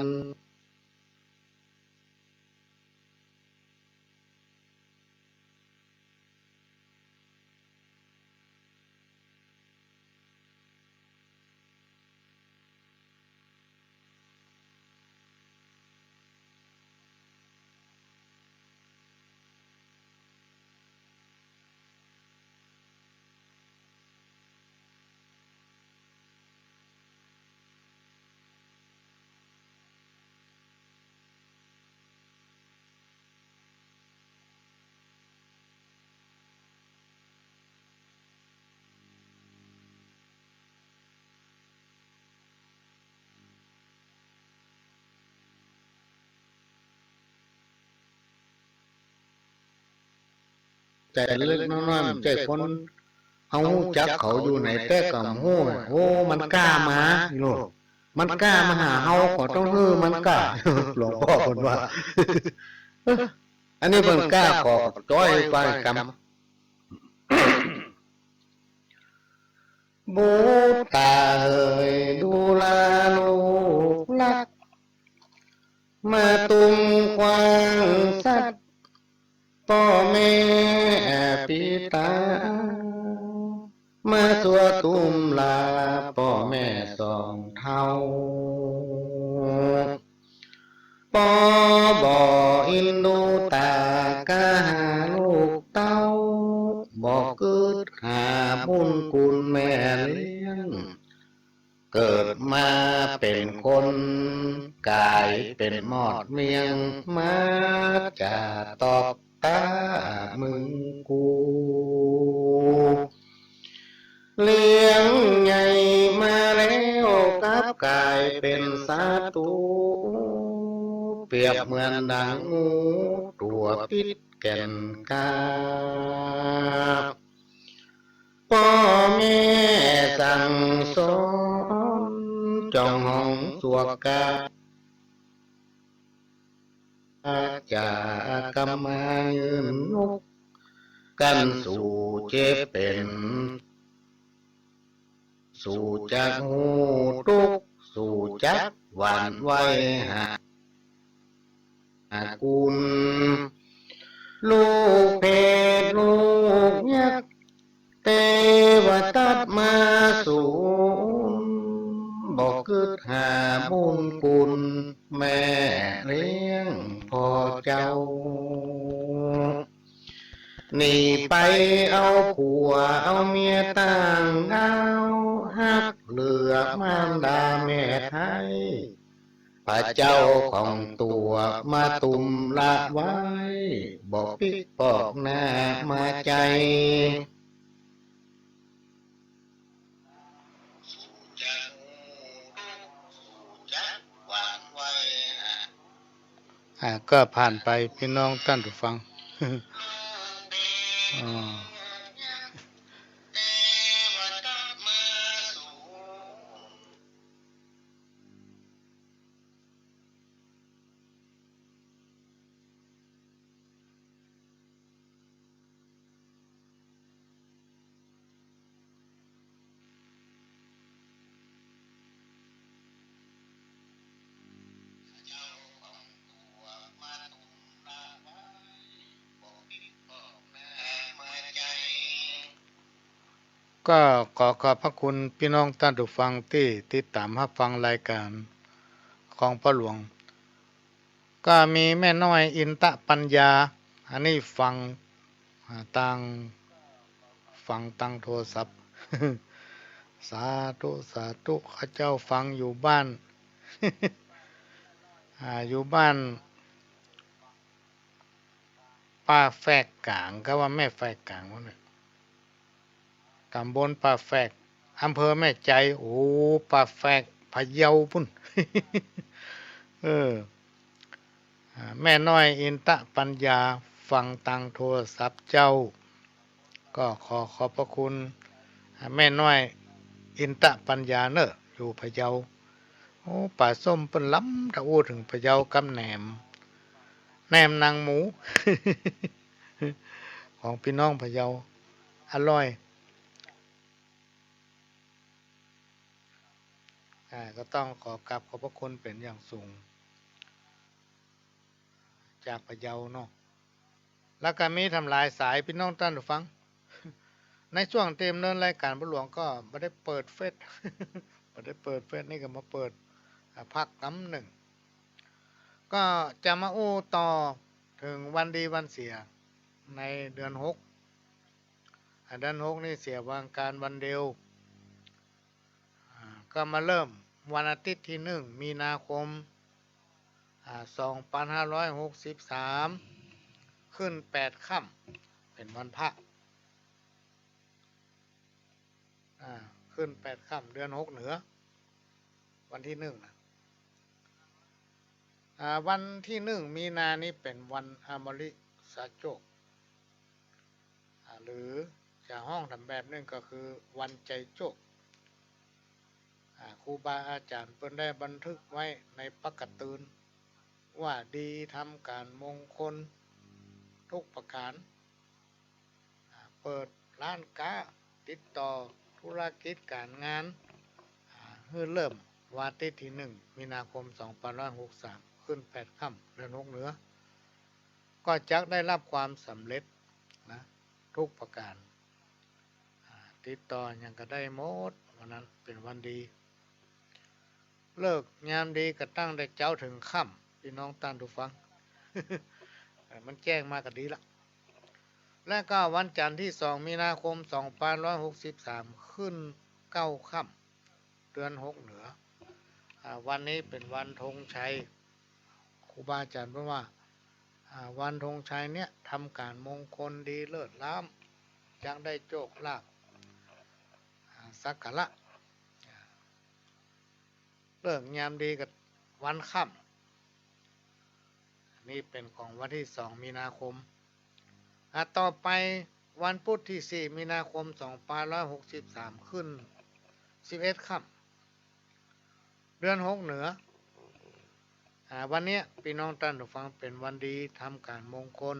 แต่เล็กน้อยใจคนเอาจักเขาอยู่ไหนแต่กับหู้โอ้มันกล้ามาโลกมันกล้ามาหาเฮาก็ต้องฮื้อมันกล้าหลวงพ่อคนว่าอันนี้เพิ่นกล้าขอจ้อยไปกรรมบูตาเอ่ยดูแลลูกรักมาตุมควางสัตว์พ่อแม่ปิตามาสัวตุมลาพ่อแม่สองเท่าปอบออินดูตากาหาลูกเต้าบอกเกิดหาบุญคุณแม่เลี้ยงเกิดมาเป็นคนกายเป็นหมอดเมียงมาจะตอบตามึงกูเลี้ยงใหญ่มาแล้วกับกายเป็นสาตูเปรียบเหมือนดังงูตัวพิษแก่นกาพ่อแม่สั่งสอนจองห้องสวกกาจากกำมายืนนกกันสู่เจ็บเป็นสู่จักหูทุกสู่จักหวานไว้หากุลลูกเพศลูกยักษ์เทวตัดมาสู่บอกคือหาบุญคุณแม่เลี้ยงพ่อเจ้านี่ไปเอาผัวเอาเมียต่างดาวหักเหลือมารดาแม่ไทยพระเจ้าของตัวมาตุมละไว้บอกปิกปอกหน้ามาใจก็ผ่านไปพี่น้องท่านผู้ฟัง ก็ขอขอบพระคุณพี่น้องท่านผู้ฟังที่ติดตามรับฟังรายการของพ่อหลวงก็มีแม่น้อยอินตะปัญญาอันนี้ต่างฟังตั้งโทรศัพท์สาธุสาธุข้าเจ้าฟังอยู่บ้านอยู่บ้านป่าแฝกกลางก็ว่าแม่แฝกกลางวะเนี่ยตำบลป่าแฝกอำเภอแม่ใจโอ้ป่าแฝกพะเยาพุ่นเออแม่น้อยอินตะปัญญาฟังตังโทรศัพท์เจ้าก็ขอขอบพระคุณแม่น้อยอินตะปัญญาเนอะอยู่พะเยาโอ้ป่าส้มเปิ้นล้ำถ้าอู้ถึงพะเยากับแหนมนางหมูของพี่น้องพะเยาอร่อยก็ต้องขอกราบขอบพระคุณเป็นอย่างสูงจากพะเยาเนาะแล้วก็มีทำลายสายพี่น้องท่านผู้ฟังในช่วงเต็มเนินรายการบุหลวงก็ไม่ได้เปิดเฟซไม่ได้เปิดเฟซนี่ก็มาเปิดพักน้ำหนึ่งก็จะมาอู้ต่อถึงวันดีวันเสียในเดือนหกเดือนหกนี่เสียวางการวันเดียวก็มาเริ่มวันอาทิตย์ที่1 มีนาคม2563ขึ้น8 ค่ำเป็นวันพระขึ้น8 ค่ำเดือน6เหนือวันที่วันที่1 มีนานี้เป็นวันอมฤสาโจกหรือจะห้องทำแบบนึงก็คือวันใจโจกครูบาอาจารย์เพิ่นได้บันทึกไว้ในปกตืนว่าดีทำการมงคลทุกประการเปิดร้านค้าติดต่อธุรกิจการงานเพื่อเริ่มวันอาทิตย์ที่1 มีนาคม2563ขึ้น8 ค่ำเดือน6เหนือก็จักได้รับความสำเร็จนะทุกประการติดต่ออย่างก็ได้หมดวันนั้นเป็นวันดีเลิกงามดีก็ตั้งแต่เจ้าถึงค่ำพี่น้องท่านผู้ฟัง มันแจ้งมาก็ดีละและก็วันจันทร์ที่2 มีนาคม2563ขึ้น9 ค่ำเดือน6เหนือวันนี้เป็นวันธงชัยครูบาอาจารย์เพราะว่าวันธงชัยเนี่ยทำการมงคลดีเลิศล้ำจังได้โชคลาภสักกะละเลิกงามดีกับวันค่ำนี่เป็นของวันที่2 มีนาคมต่อไปวันพุธที่4 มีนาคม2563ขึ้น11 ค่ำเดือน6เหนือวันนี้พี่น้องท่านผู้ฟังเป็นวันดีทำการมงคล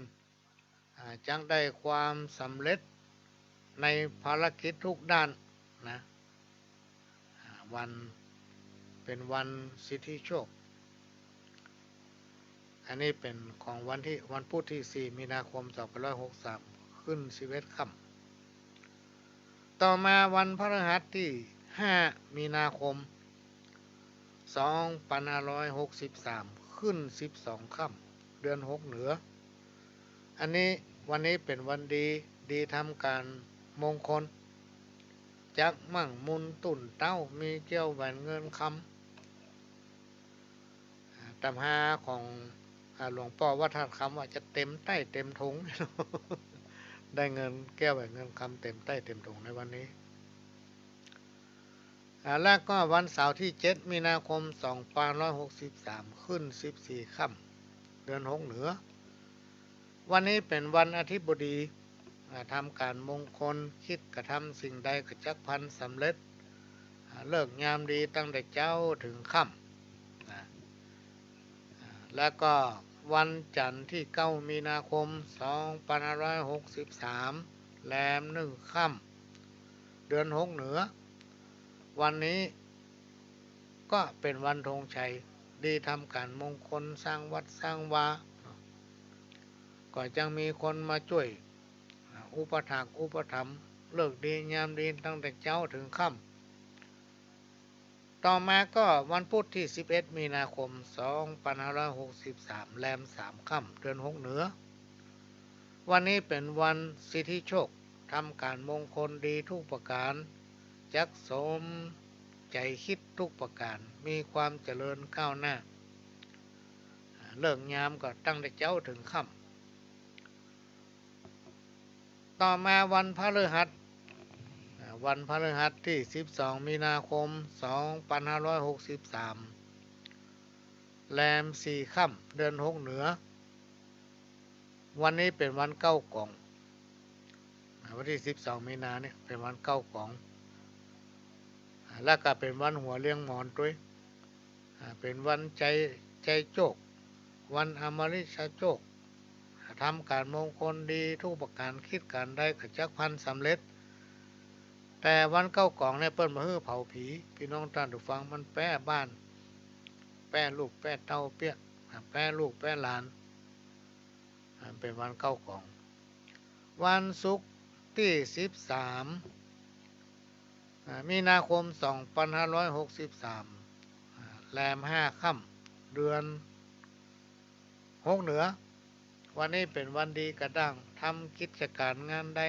จังได้ความสำเร็จในภารกิจทุกด้านนะวันเป็นวันสิทธิโชคอันนี้เป็นของวันพุธที่4 มีนาคม2563ขึ้น11 ค่ำต่อมาวันพฤหัสที่5 มีนาคม2563ขึ้น12 ค่ำเดือน6เหนืออันนี้วันนี้เป็นวันดีทำการมงคลจักมั่งมุนตุ่นเต้ามีเกี้ยวแหวนเงินคำตำหาของหลวงพ่อวัดท่าคำว่าจะเต็มใต้เต็มถุง ได้เงินแก้วแหวนเงินคำเต็มใต้เต็มถุงในวันนี้แล้วก็วันเสาร์ที่7 มีนาคม2563ขึ้น14 ค่ำเดือน6เหนือวันนี้เป็นวันอาทิตย์บดีทำการมงคลคิดกระทำสิ่งใดก็จักพันสำเร็จเลิกงามดีตั้งแต่เจ้าถึงค่ำแล้วก็วันจันทร์ที่9 มีนาคม2563แรม1 ค่ำเดือน6เหนือวันนี้ก็เป็นวันธงชัยดีทำการมงคลสร้างวัดสร้างวาก็จังมีคนมาช่วยอุปถัมภ์ เลิกดียามดีตั้งแต่เช้าถึงค่ำต่อมาก็วันพุธที่11มีนาคม2563แรม3ค่ำเดือน6เหนือวันนี้เป็นวันสิทธิโชคทำการมงคลดีทุกประการจักสมใจคิดทุกประการมีความเจริญก้าวหน้าเลิกยามก็ตั้งแต่เช้าถึงค่ำต่อมาวันพฤหัสที่12มีนาคม2563แรม4ค่ำเดือน6เหนือวันนี้เป็นวันเก้ากองวันที่12มีนาเนี่ยเป็นวันเก้ากองแล้วก็เป็นวันหัวเลี้ยงหมอนด้วยเป็นวันใจโจกวันอมฤตโจกทำการมงคลดีทุกประการคิดการได้กระจักพันสำเร็จแต่วันเก้ากองเนี่ยเปิ้นมาฮื้อเผาผีพี่น้องท่านผู้ฟังมันแป้บ้านแป้ลูกแป้เต้าเปี้ยแป้ลูกแป้หลานเป็นวันเก้ากองวันศุกร์ที่13มีนาคม2563แรม5ค่ำเดือน6เหนือวันนี้เป็นวันดีกระดังทำกิจการงานใด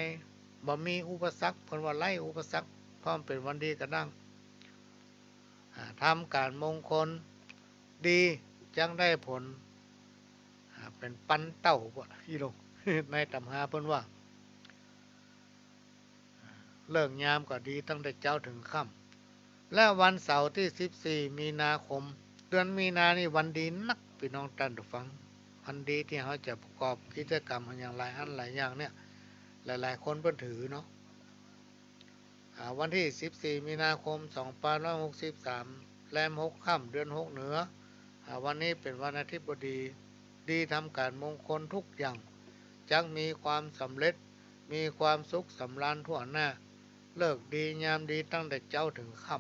บ่มีอุปสรรคเพิ่นว่าไล่อุปสรรคเพราะมันเป็นวันดีกระดังทำการมงคลดีจังได้ผลเป็นปันเต้าบ่พี่น้อง ในตำราเพิ่นว่าเลิกยามก็ดีตั้งแต่เช้าถึงค่ำและวันเสาร์ที่14มีนาคมเดือนมีนานี่วันดีนักพี่น้องท่านผู้ฟังวันดีที่เขาจะประกอบกิจกรรมอย่างหลายอันหลายอย่างเนี่ยหลายๆคนเพิ่นถือเนาะวันที่14มีนาคม2563แรม6ค่ำเดือน6เหนือวันนี้เป็นวันอาทิตย์ดีทำการมงคลทุกอย่างจักมีความสำเร็จมีความสุขสำราญทั่วหน้าเลิกดียามดีตั้งแต่เช้าถึงค่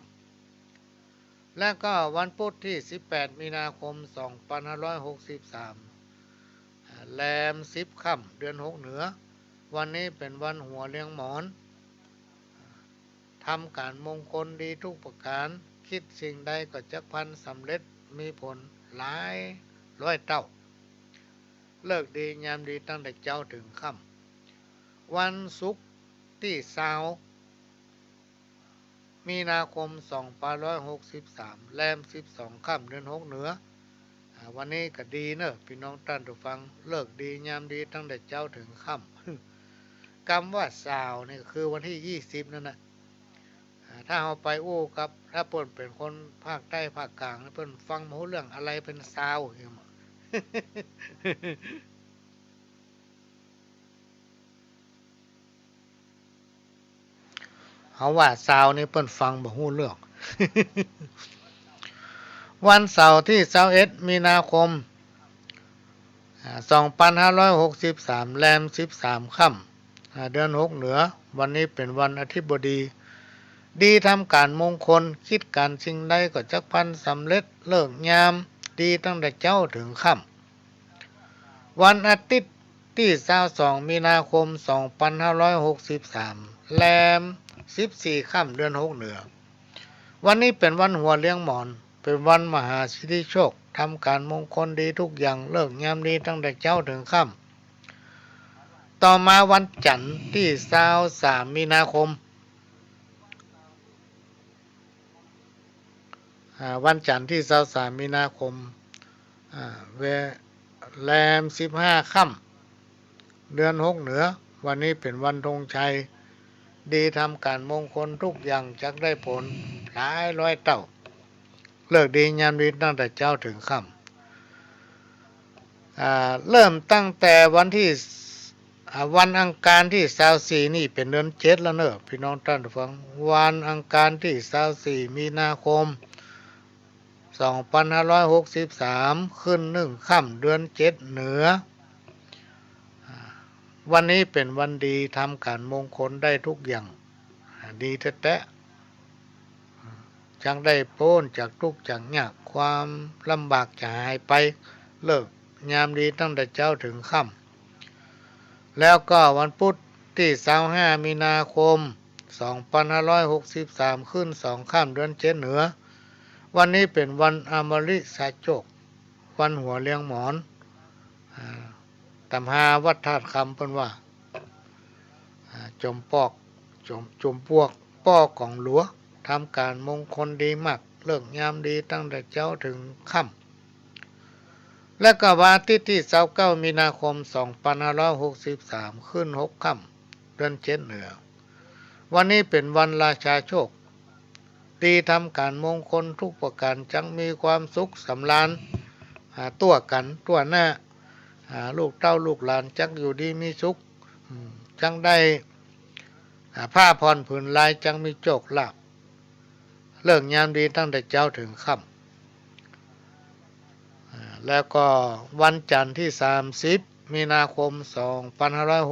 ำและก็วันพุธที่18มีนาคม2563แรม10ค่ำเดือน6เหนือวันนี้เป็นวันหัวเลี้ยงหมอนทำการมงคลดีทุกประการคิดสิ่งใดก็จักพันสำเร็จมีผลหลายร้อยเท่าเลิกดียามดีตั้งแต่เช้าถึงค่ำวันศุกร์ที่20มีนาคม2563แรม12ค่ำเดือน6เหนือวันนี้ก็ดีเนอะพี่น้องท่านผู้ฟังเลิกดียามดีตั้งแต่เช้าถึงค่ำคำว่าสาวนี่คือวันที่20นั่นนะถ้าเราไปอู้กับถ้าเปิ้นเป็นคนภาคใต้ภาคกลางเปิ้นฟังบ่รู้เรื่องอะไรเป็นสาวเขาว่าสาวนี่เปิ้นฟังบ่รู้เรื่อง วันเสาร์ที่21มีนาคม2563แรม13ค่ำเดือน6เหนือวันนี้เป็นวันอาทิตย์บดีทำการมงคลคิดการสิ่งใดก็จักพันสำเร็จเลิกยามดีตั้งแต่เช้าถึงค่ำวันอาทิตย์ที่22มีนาคม2563แรม14ค่ำเดือน6เหนือวันนี้เป็นวันหัวเลี้ยงหมอนเป็นวันมหาสิทธิโชคทำการมงคลดีทุกอย่างเลิกยามดีตั้งแต่เช้าถึงค่ำต่อมาวันจันทร์ที่23มีนาคมวันจันทร์ที่23มีนาคมแรม15ค่ำเดือน6เหนือวันนี้เป็นวันธงชัยดีทำการมงคลทุกอย่างจักได้ผลหลายร้อยเท่าเลิกดียามดีตั้งแต่เช้าถึงค่ำเริ่มตั้งแต่วันที่วันอังคารที่24นี่เป็นเดือน7แล้วเนอะพี่น้องท่านผู้ฟังวันอังคารที่24มีนาคม2563ขึ้น1ค่ำเดือน7เหนือวันนี้เป็นวันดีทำการมงคลได้ทุกอย่างดีแท้ๆจังได้พ้นจากทุกข์จากยากความลำบากจะหายไปเลิกยามดีตั้งแต่เช้าถึงค่ำแล้วก็วันพุธ ที่25 มีนาคม 2563 ขึ้น2 ค่ำเดือนเจ็ดเหนือวันนี้เป็นวันอมฤสาโจกวันหัวเลี้ยงหมอนตำหาวัดธาตุคำเพิ่นว่าจมปอกจมพวกป้อของหลวทำการมงคลดีมากเลิกยามดีตั้งแต่เช้าถึงค่ำและก็วันอาทิตย์ที่29 มีนาคม 2563 ขึ้น6 ค่ำเดือนเจ็ดเหนือวันนี้เป็นวันราชาโชคดีทำการมงคลทุกประการจังมีความสุขสำราญตัวกันตัวหน้าลูกเต้าลูกหลานจักอยู่ดีมีสุขจังได้ผ้าผ่อนผืนลายจังมีโชคลาภเลิกยามดีตั้งแต่เช้าถึงค่ำแล้วก็วันจันทร์ที่30 มีนาคม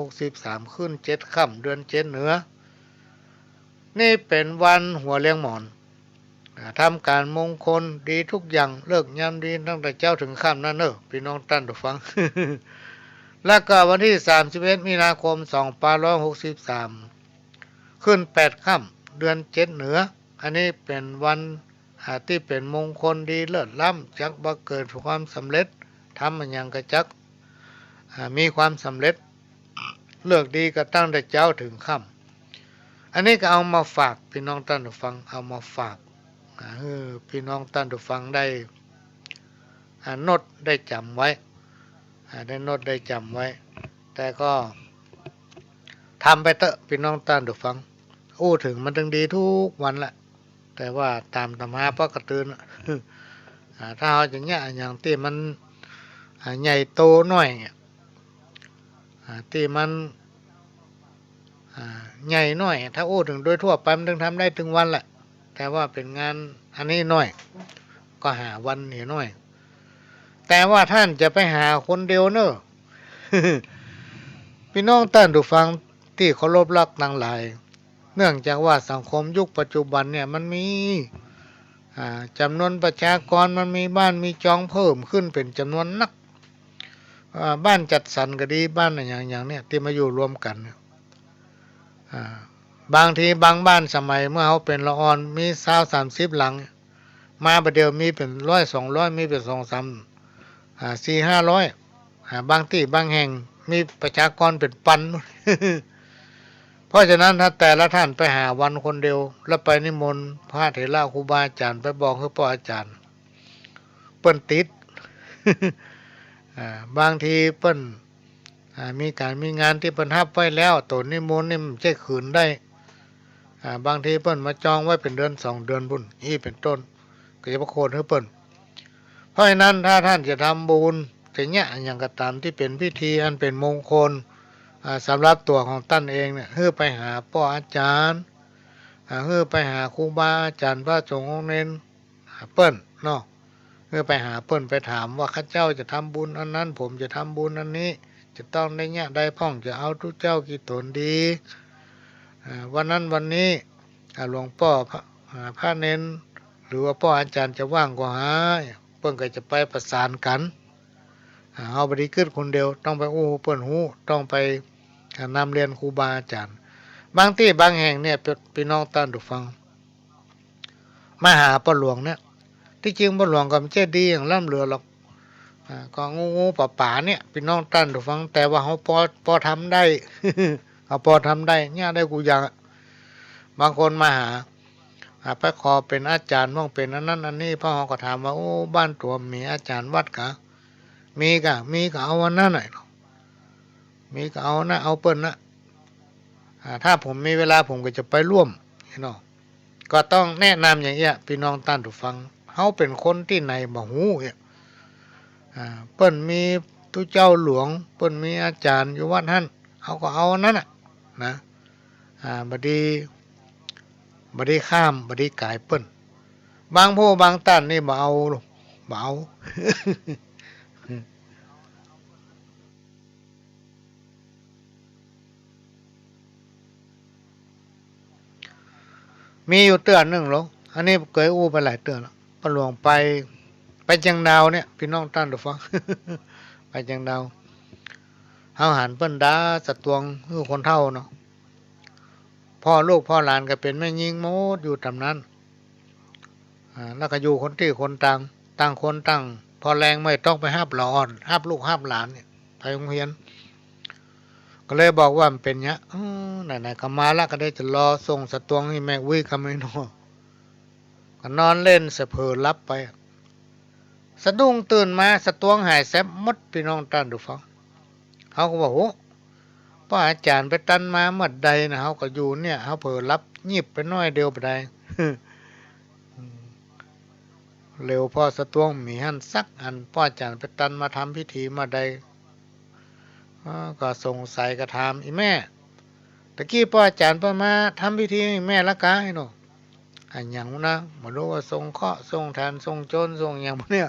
2563 ขึ้น7 ค่ำเดือนเจ็ดเหนือนี่เป็นวันหัวเลี้ยงหมอนทำการมงคลดีทุกอย่างเลิกยามดีตั้งแต่เช้าถึงค่ำนั่นพี่น้องท่านผู้ฟัง แล้วก็วันที่31 มีนาคม 2563 ขึ้น8 ค่ำเดือนเจ็ดเหนืออันนี้เป็นวันที่เป็นมงคลดีเลิศล้ำจักบังเกิดความสำเร็จทำมันยังกระจักมีความสำเร็จเลิกดีก็ตั้งแต่เช้าถึงค่ำอันนี้ก็เอามาฝากพี่น้องท่านผู้ฟังเอามาฝากพี่น้องท่านผู้ฟังได้โน้ตได้จำไว้ได้โน้ตได้จำไว้แต่ก็ทำไปเถอะพี่น้องท่านผู้ฟังถึงมันถึงดีทุกวันแหละแต่ว่าตามธรรมะป้ากระตือนถ้าเอาอย่างเงี้ยอย่างที่มันใหญ่โตหน่อยที่มันใหญ่หน่อยถ้าถึงโดยทั่วไปมันถึงทำได้ถึงวันแหละแต่ว่าเป็นงานอันนี้น้อยก็หาวันนี่น้อยแต่ว่าท่านจะไปหาคนเดียวเนอะ พี่น้องท่านผู้ฟังที่เคารพรักทั้งหลายเนื่องจากว่าสังคมยุคปัจจุบันเนี่ยมันมีจำนวนประชากรมันมีบ้านมีจองเพิ่มขึ้นเป็นจำนวนนักบ้านจัดสรรก็ดีบ้านอย่างเนี้ยที่มาอยู่รวมกันบางทีบางบ้านสมัยเมื่อเขาเป็นละอ่อนมี20-30 หลังมาประเดี๋ยวมีเป็น100-200มีเป็น400-500บางที่บางแห่งมีประชากรเป็นพัน เพราะฉะนั้นถ้าแต่ละท่านไปหาวันคนเดียวแล้วไปนิมนต์พระเถระครูบาอาจารย์ไปบอกให้พ่ออาจารย์เปิ้นติด บางทีเปิ้นมีงานที่เปิ้นรับไว้แล้วตัวนิมนต์นี่มันใช่ขืนได้บางทีเปิ้นมาจองไว้เป็นเดือน2 เดือนบุญนี่เป็นต้นก็จะประโคนให้เปิ้นเพราะฉะนั้นถ้าท่านจะทำบุญจะเนี่ยอย่างกระตามที่เป็นพิธีอันเป็นมงคลสำหรับตัวของท่านเองเนี่ยให้ไปหาพ่ออาจารย์ให้ไปหาครูบาอาจารย์พระสงฆ์องค์เน้นเปิ้นเนาะให้ไปหาเปิ้นไปถามว่าข้าเจ้าจะทำบุญอันนั้นผมจะทำบุญอันนี้จะต้องได้เนี่ยได้พ่องจะเอาทุกเจ้ากี่ตนดีวันนั้นวันนี้หลวงพ่อพระเน้นหรือว่าพ่ออาจารย์จะว่างก็หาเปิ้นก็จะไปประสานกันเอาบดีขึ้นคนเดียวต้องไปเปิ้นหูต้องไปนำเรียนครูบาอาจารย์บางที่บางแห่งเนี่ยพี่น้องท่านผู้ฟังมาหาพ่อหลวงเนี่ยที่จริงพ่อหลวงก็ไม่ใช่ดีอย่างล่ำเรือหรอกก็งูป่าเนี่ยพี่น้องท่านผู้ฟังแต่ว่าเขาพอทำได้ เขาพอทำได้เนี่ยได้กูอย่างบางคนมาหาไปขอเป็นอาจารย์ว่างเป็นอันนั้นอันนี้พ่อเขาก็ถามว่าบ้านตัวมีอาจารย์วัดกะมีก็เอาวันนั้นหน่อยมีก็เอานะเอาเปิ้นนะถ้าผมมีเวลาผมก็จะไปร่วมเนาะก็ต้องแนะนำอย่างเงี้ยพี่น้องท่านผู้ฟังเขาเป็นคนที่ไหนบ่ฮู้เนี่ยเปิ้นมีตุเจ้าหลวงเปิ้นมีอาจารย์อยู่วัดนั้นเขาก็เอานั้นน่ะนะบดีข้ามบดีกายเปิ้นบางผู้บางท่านนี่บ่เอาบ่เอา มีอยู่เตือนหนึ่งหรอกอันนี้เคยไปหลายเตือนแล้วปหลวงไปเชียงดาวเนี่ยพี่น้องท่านผู้ฟัง ไปเชียงดาว เฮาหันเปิ้นด่าสะตวงคือคนเฒ่าเนาะพ่อลูกพ่อหลานก็เป็นแม่ยิงหมดอยู่ตำนั้นแล้วก็อยู่คนที่คนต่างคนต่างพอแรงไม่ต้องไปห้าบหลอนห้าบลูกห้าบหลานเนี่ยไปโรงเรียนก็เลยบอกว่ามันเป็นเนี้ยไหนๆก็มาแล้วก็ได้จะรอส่งสะตวงให้แม่อุ้ยก็ไม่นอนก็นอนเล่นเสเพอรับไปสะดุ้งตื่นมาสะตวงหายแซบมดพี่น้องท่านดูฟังเขาก็บอกโอ้ป้าอาจารย์ไปตันมาเมื่อใดนะเขาก็อยู่เนี่ยเขาเผลอรับงีบไปน้อยเดียวไปได้ เร็วพ่อสะตวงมีหันสักอันพ่ออาจารย์ไปตันมาทำพิธีมาใดก็สงสัยกระทำอีแม่ตะกี้พ่ออาจารย์ไปมาทำพิธีให้แม่ละกาให้หนูอันอย่างนะมารู้ว่าทรงเคราะห์ทรงแทนทรงโจรทรงอย่างพวกเนี่ย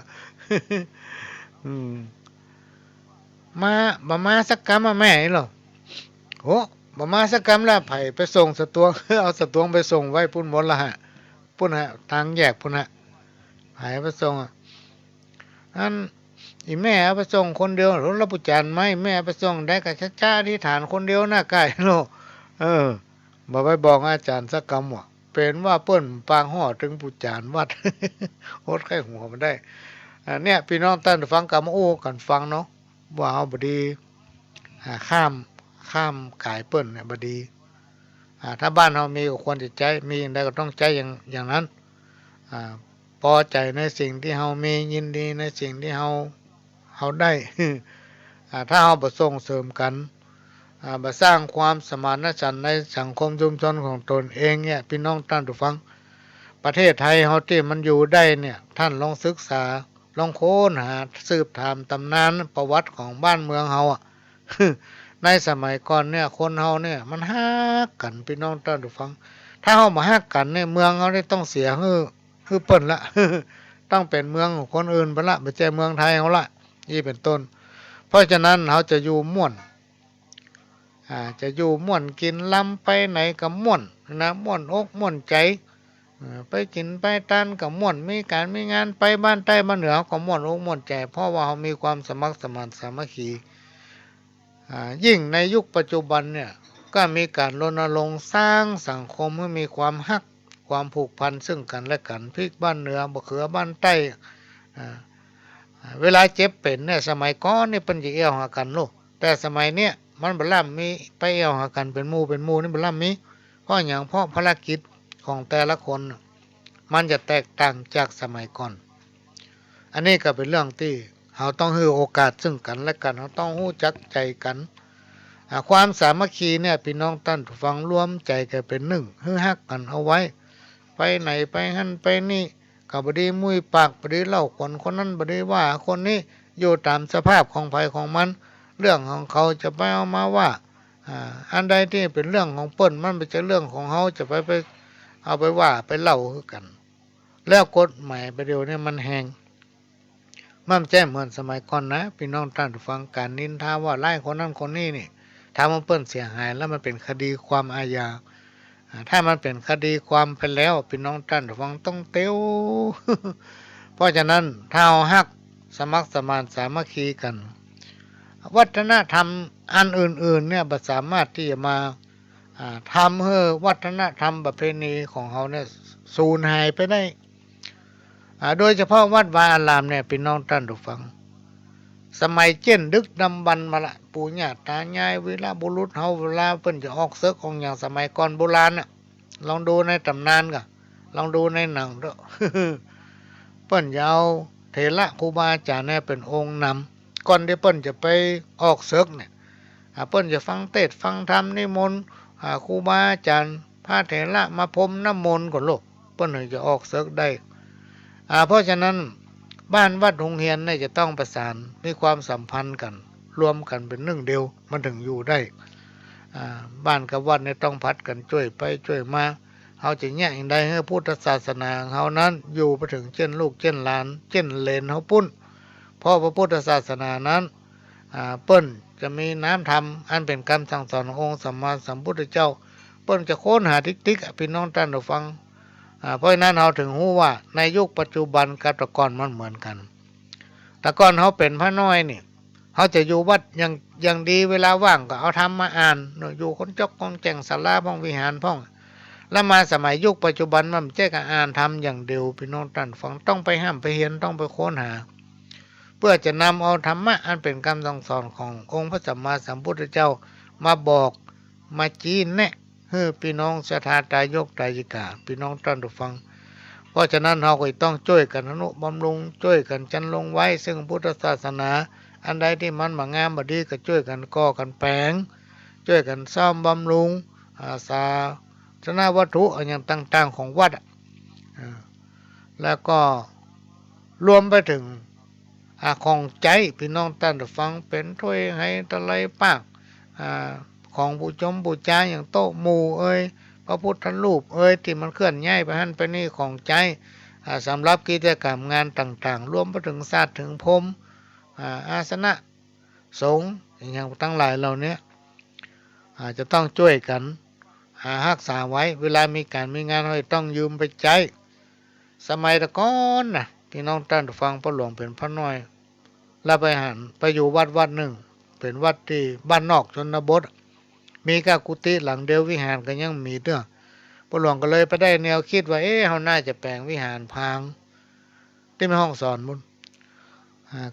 มาบ่มาสักกรรมมาแม่หรอโหบ่มาสักกรรมแล้วไผไปส่งสะตวง เอาสะตวงไปส่งไว้พุ่นหมดละฮะพุ่นฮะทางแยกพุ่นฮะไผไปส่งอันอีแม่เอาไปส่งคนเดียวหรือรับผู้จานไหมแม่ไปส่งได้กับช้าๆที่ฐานคนเดียวหน้าใกล้โลบ่ไปบอกอาจารย์สักกรรมว่าเป็นว่าเปิ้นปางห่อถึงผู้จานวัด โคตรไข้หัวมันได้เนี่ยพี่น้องท่านฟังกรรมโอ้กันฟังเนาะว่าเอาบดีข้ามกายเปิ้นเนี่ยบดีถ้าบ้านเรามีก็ควรจะใจมีอย่างใดก็ต้องใจอย่างนั้นพอใจในสิ่งที่เรามียินดีในสิ่งที่เราได้ ถ้าเราบ่ส่งเสริมกันบ่สร้างความสมานฉันท์ในสังคมชุมชนของตนเองเนี่ยพี่น้องท่านผู้ฟังประเทศไทยเฮาที่มันอยู่ได้เนี่ยท่านลองศึกษาลองค้นหาสืบถามตำนานประวัติของบ้านเมืองเฮาในสมัยก่อนเนี่ยคนเฮาเนี่ยมันฮักกันพี่น้องท่านผู้ฟังถ้าเฮาบ่ฮักกันเนี่ยเมืองเฮาได้ต้องเสียฮือเปิ้นละ ต้องเป็นเมืองของคนอื่นไปละไม่ใช่เมืองไทยเฮาละนี่เป็นต้นเพราะฉะนั้นเฮาจะอยู่ม่วนจะอยู่ม่วนกินลำไปไหนก็ม่วนนะม่วนอกม่วนใจไปกินไปทานก็ม่วนมีการมีงานไปบ้านใต้บ้านเหนือก็ม่วนอกม่วนใจเพราะว่าเฮามีความสมัครสมานสามัคคียิ่งในยุคปัจจุบันเนี่ยก็มีการรณรงค์สร้างสังคมให้มีความฮักความผูกพันซึ่งกันและกันพริกบ้านเหนือมะเขือบ้านใต้เวลาเจ็บเป็นเนี่ยสมัยก่อนนี่เพิ่นสิเอี้ยวหากันโลกแต่สมัยเนี้ยมันบ่ล่ำมีไปเอี้ยวหากันเป็นหมู่นี่บ่ล่ำมีเพราะหยังเพราะภารกิจของแต่ละคนมันจะแตกต่างจากสมัยก่อนอันนี้ก็เป็นเรื่องที่เราต้องให้โอกาสซึ่งกันและกันเราต้องรู้จักใจกันความสามัคคีเนี่ยพี่น้องท่านผู้ฟังรวมใจกันเป็นหนึ่งฮือฮักกันเอาไว้ไปไหนไปหั่นไปนี่ก็บ่ได้มุ้ยปากบ่ได้เล่าคนนั้นบ่ได้ว่าคนนี้อยู่ตามสภาพของไผของมันเรื่องของเขาจะไปเอามาว่าอันใดที่เป็นเรื่องของเปิ้นมันไม่ใช่เรื่องของเฮาจะไปเอาไปว่าไปเล่าคือกันแล้วกฎหมายประเดี๋ยวนี้มันแฮงมันแจ้เหมือนสมัยก่อนนะพี่น้องท่านผู้ฟังการนินทาว่าไล่คนนั้นคนนี้นี่ถ้ามันเปิ้นเสียหายแล้วมันเป็นคดีความอาญาถ้ามันเป็นคดีความไปแล้วพี่น้องท่านผู้ฟังต้องเตียว เพราะฉะนั้นถ้าเอาฮักสมัครสมานสามัคคีกันวัฒนธรรมอันอื่นๆเนี่ยบ่สามารถที่จะมาทำให้วัฒนธรรมประเพณีของเขาเนี่ยสูญหายไปได้โดยเฉพาะวัดวาอารามเนี่ยพี่น้องท่านผู้ฟังสมัยเจ้นดึกดำบรรพ์มาละปู่ย่าตายายวีรบุรุษเฮาเวลาเพิ่นจะออกศึกของอย่างสมัยก่อนโบราณน่ะลองดูในตำนานก็ลองดูในหนังด้วย เปิ้นจะเอาเถระครูบาอาจารย์เนี่ยเป็นองค์นำก่อนที่เปิ้นจะไปออกศึกเนี่ยเปิ้นจะฟังเทศน์ฟังธรรมนิมนต์ครูบาอาจารย์พระเถระมาพรมน้ำมนต์ก่อนลูกเปิ้นถึงจะออกศึกได้เพราะฉะนั้นบ้านวัดโรงเรียนเนี่ยจะต้องประสานมีความสัมพันธ์กันรวมกันเป็นหนึ่งเดียวมันถึงอยู่ได้บ้านกับวัดเนี่ยต้องพัดกันช่วยไปช่วยมาเขาจะแยกอย่างใดให้พุทธศาสนาเขานั้นอยู่ไปถึงเช่นลูกเช่นหลานเช่นเลนเขาปุ้นเพราะพระพุทธศาสนานั้นเปิ้นจะมีน้ำธรรมอันเป็นคำสั่งสอนขององค์สัมมาสัมพุทธเจ้าเปิ้นจะค้นหาติ๊กพี่น้องท่านผู้ฟังเพราะนั้นเราถึงรู้ว่าในยุคปัจจุบันกับแต่ก่อนมันเหมือนกันแต่ก่อนเขาเป็นพระน้อยนี่ เขาจะอยู่วัดอย่างดีเวลาว่างก็เอาธรรมมาอ่านอยู่คนจกคนแก่งศาลาพ่องวิหารพ่องแล้วมาสมัยยุคปัจจุบันมันแจ้กอ่านธรรมอย่างเดียวพี่น้องท่านฟังต้องไปห้ามไปเห็นต้องไปค้นหาเพื่อจะนำเอาธรรมะอันเป็นคำสั่งสอนขององค์พระสัมมาสัมพุทธเจ้ามาบอกมาชี้แนะให้พี่น้องศรัทธาตายกตายิกาพี่น้องท่านฟังเพราะฉะนั้นเราก็ต้องช่วยกันอนุบำรุงช่วยกันจันลงไว้ซึ่งพุทธศาสนาอันใดที่มันบางงามบดีก็ช่วยกันก่อกันแปลงช่วยกันซ่อมบำรุงอาสาสนาวัตถุอย่างต่างๆของวัดแล้วก็รวมไปถึงของใจพี่น้องท่านฟังเป็นถ้วยให้ตะไลปากของบูชมบูชาอย่างโต๊ะหมู่พระพุทธรูปที่มันเคลื่อนย้ายไปหันไปนี่ของใจสำหรับกิจกรรมงานต่างๆรวมไปถึงศาสตร์ถึงพรมอาสนะสงฆ์อย่างทั้งหลายเหล่านี้จะต้องช่วยกันรักษาไว้เวลามีการมีงานเราต้องยืมไปใช้สมัยตะก้อนนะพี่น้องท่านฟังพระหลวงเป็นพระน้อยแล้วไปอยู่วัดหนึ่งเป็นวัดที่บ้านนอกชนบทมีแค่กุฏิหลังเดียววิหารก็ยังมีเด้อพระหลวงก็เลยไปได้แนวคิดว่าเขาน่าจะแปลงวิหารพังที่ไม่ห้องสอนมุน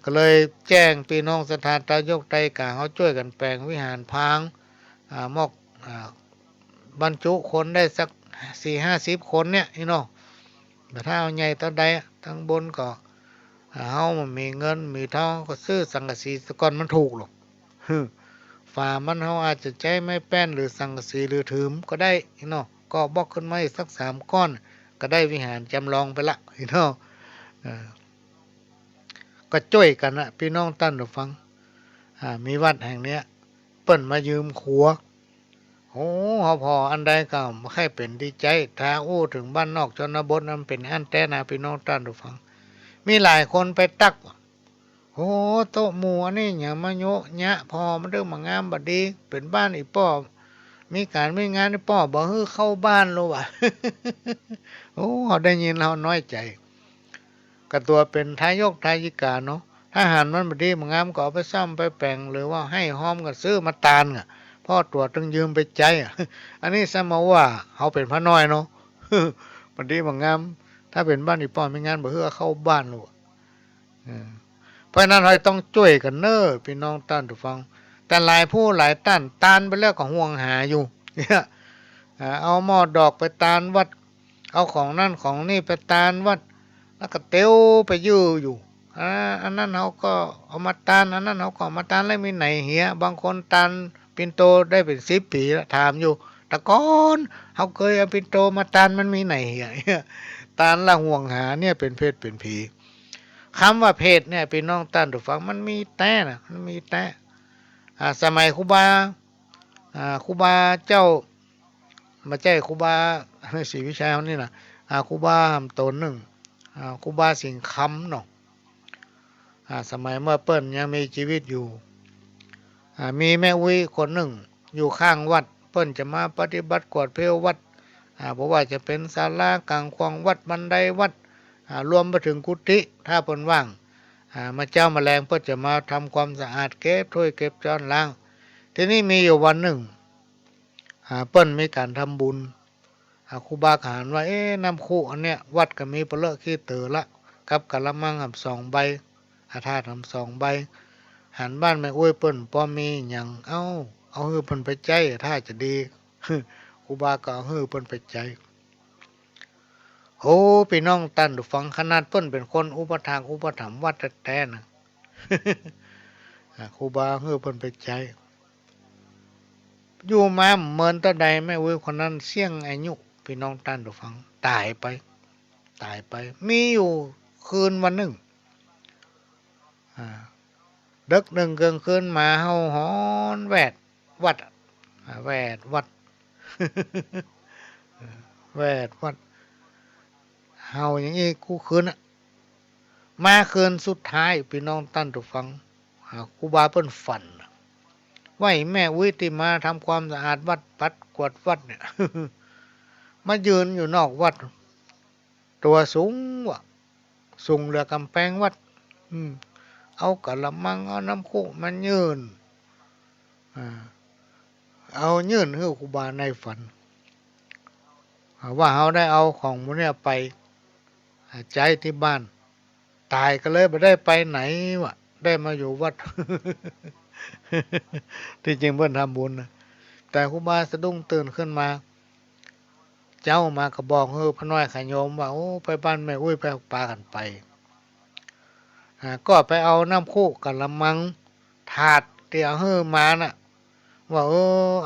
ก็เลยแจ้งพี่น้องสถานตายกไตกาเขาช่วยกันแปลงวิหารพังมอกบรรจุคนได้สัก40-50 คนเนี่ยพี่น้องแต่ถ้าเอาใหญ่ตอนใดทั้งบนก็เฮามันมีเงินมีทองก็ซื้อสังกะสีสก่อนมันถูกหรอกฝามันเฮาอาจจะใช้ไม้แป้นหรือสังกะสีหรือถืมก็ได้พี่น้องก็บอกขึ้นมาอีกสัก3 ก้อนก็ได้วิหารจำลองไปละพี่น้องก็ช่วยกันนะพี่น้องท่านผู้ฟังมีวัดแห่งเนี้ยเปิ้นมายืมขัวโอ้พออันใดก็ไม่ค่อยเป็นดีใจถ้าถึงบ้านนอกชนบทนั้นเป็นอันแต่นะพี่น้องท่านผู้ฟังมีหลายคนไปตักโอ้โต๊ะหมู่อันนี้อย่ามาโยะยะพอมันเรื่องมางามบัดดีเป็นบ้านอีป้อมีการมีงานอีป้อบ่ฮื้อเข้าบ้านแล้วว่ะ โอ้เขาได้ยินเราน้อยใจก็ตัวเป็นทายกทายิกาเนาะถ้าหารมันบัดดีมางามก็เอาไปซ่อมไปแปลงหรือว่าให้หอมก็ซื้อมาตานอ่ะพ่อตัวต้องยืมไปใจอันนี้สมว่าเขาเป็นพระน้อยเนาะ บัดดีมางามถ้าเป็นบ้านอีป้อมีงานบ่ฮื้อเข้าบ้านแล้วเพราะนั้นเราต้องช่วยกันเน้อพี่น้องท่านผู้ฟังแต่หลายผู้หลายท่านตานไปแล้วก็ห่วงหาอยู่เนี่ยเอาหม้อดอกไปตานวัดเอาของนั่นของนี่ไปตานวัดแล้วก็เตียวไปยื้ออยู่อันนั้นเขาก็เอามาตานอันนั้นเขาก็มาตานแล้วมีไหนเหียบางคนตานปิ่นโตได้เป็น10 ปีแล้วถามอยู่แต่ก่อนเขาเคยเอาปิ่นโตมาตานมันมีไหนเหียตานละห่วงหาเนี่ยเป็นเพศเป็นผีคำว่าเพศเนี่ยพี่น้องท่านผู้ฟังมันมีแต่นะมันมีแต่สมัยครูบาเจ้ามาใจครูบาศรีวิชัยเขานี่นะครูบาตนหนึ่งครูบาสิงห์คำเนาะสมัยเมื่อเปิ้ลยังมีชีวิตอยู่มีแม่อุ้ยคนหนึ่งอยู่ข้างวัดเปิ้ลจะมาปฏิบัติกวดเพลวัดเพราะว่าจะเป็นศาลากลางควงวัดบันไดวัดรวมไปถึงกุฏิถ้าเปิ้นว่างมาเจ้าแมลงเพื่อจะมาทำความสะอาดเก็บถ้วยเก็บจานล้างทีนี้มีอยู่วันหนึ่งเปิ้ลมีการทำบุญครูบาขานว่าน้ำคู่อันเนี้ยวัดก็มีเปลือกขี้เตือละกับกะละมัง2 ใบธาตุ2 ใบหันบ้านแม่อุ้ยเปิ้ลพอมีอย่างเอาฮือเปิ้นไปใจถ้าจะดี ครูบาก็เอาฮือเปิ้นไปใจโอ้พี่น้องตั้นฟังขนาดเปิ้นเป็นคนอุปถากอุปถัมภ์วัดแท้ๆนะ ครูบาฮือเปิ้นไปใจอยู่มาเหมือนตะใดแม่อุ้ยคนนั้นเสี่ยงอายุพี่น้องตั้นฟังตายไปมีอยู่คืนวันหนึ่งดึกหนึ่งกลางคืนมาเฮาหอนแวดวัดแวดวัด แวดวัดเฮาอย่างนี้กูคืนมาคืนสุดท้ายพี่น้องตั้นทุกฟังครูบาเปิ้นฝันว่าแม่อุ้ยที่มาทำความสะอาดวัดปัดกวาดวัดเนี่ย มายืนอยู่นอกวัดตัวสูงว่ะสูงเหลือกำแพงวัด เอากะละมังเอาน้ำคุมันยื่นเอายื่นให้ครูบาในฝันว่าเขาได้เอาของพวกนี้ไปใจที่บ้านตายก็เลยไม่ได้ไปไหนวะได้มาอยู่วัด ที่จริงเพื่อนทำบุญนะแต่ครูบาสะดุ้งตื่นขึ้นมาเจ้ามาก็บอกพระน้อยขโยมว่าโอ้ไปบ้านแม่อุ้ยไปปากันไปก็ไปเอาน้ำคู่กับละมังถาดเตี่ยมาน่ะว่า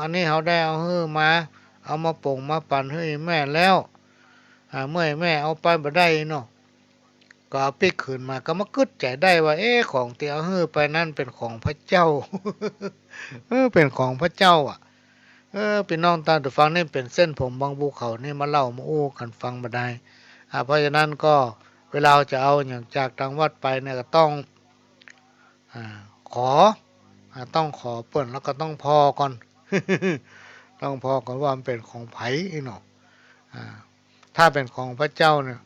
อันนี้เขาได้เอามาเอามาปงมาปั่นให้แม่แล้วเมื่อแม่เอาไปบ่ได้เนาะก็เอาปิกขืนมาก็มากึดใจได้ว่าของเตี่ยไปนั่นเป็นของพระเจ้า เป็นของพระเจ้าพี่น้องตามตัวฟังนี่เป็นเส้นผมบางภูเขานี่มาเล่ามาอู้กันฟังมาได้เพราะฉะนั้นก็เวลาจะเอาอย่างจากทางวัดไปเนี่ยก็ต้องขอต้องขอเปิ่นแล้วก็ต้องพอก่อน ต้องพอก่อนว่ามันเป็นของไผเนาะถ้าเป็นของพระเจ้าเนี่ย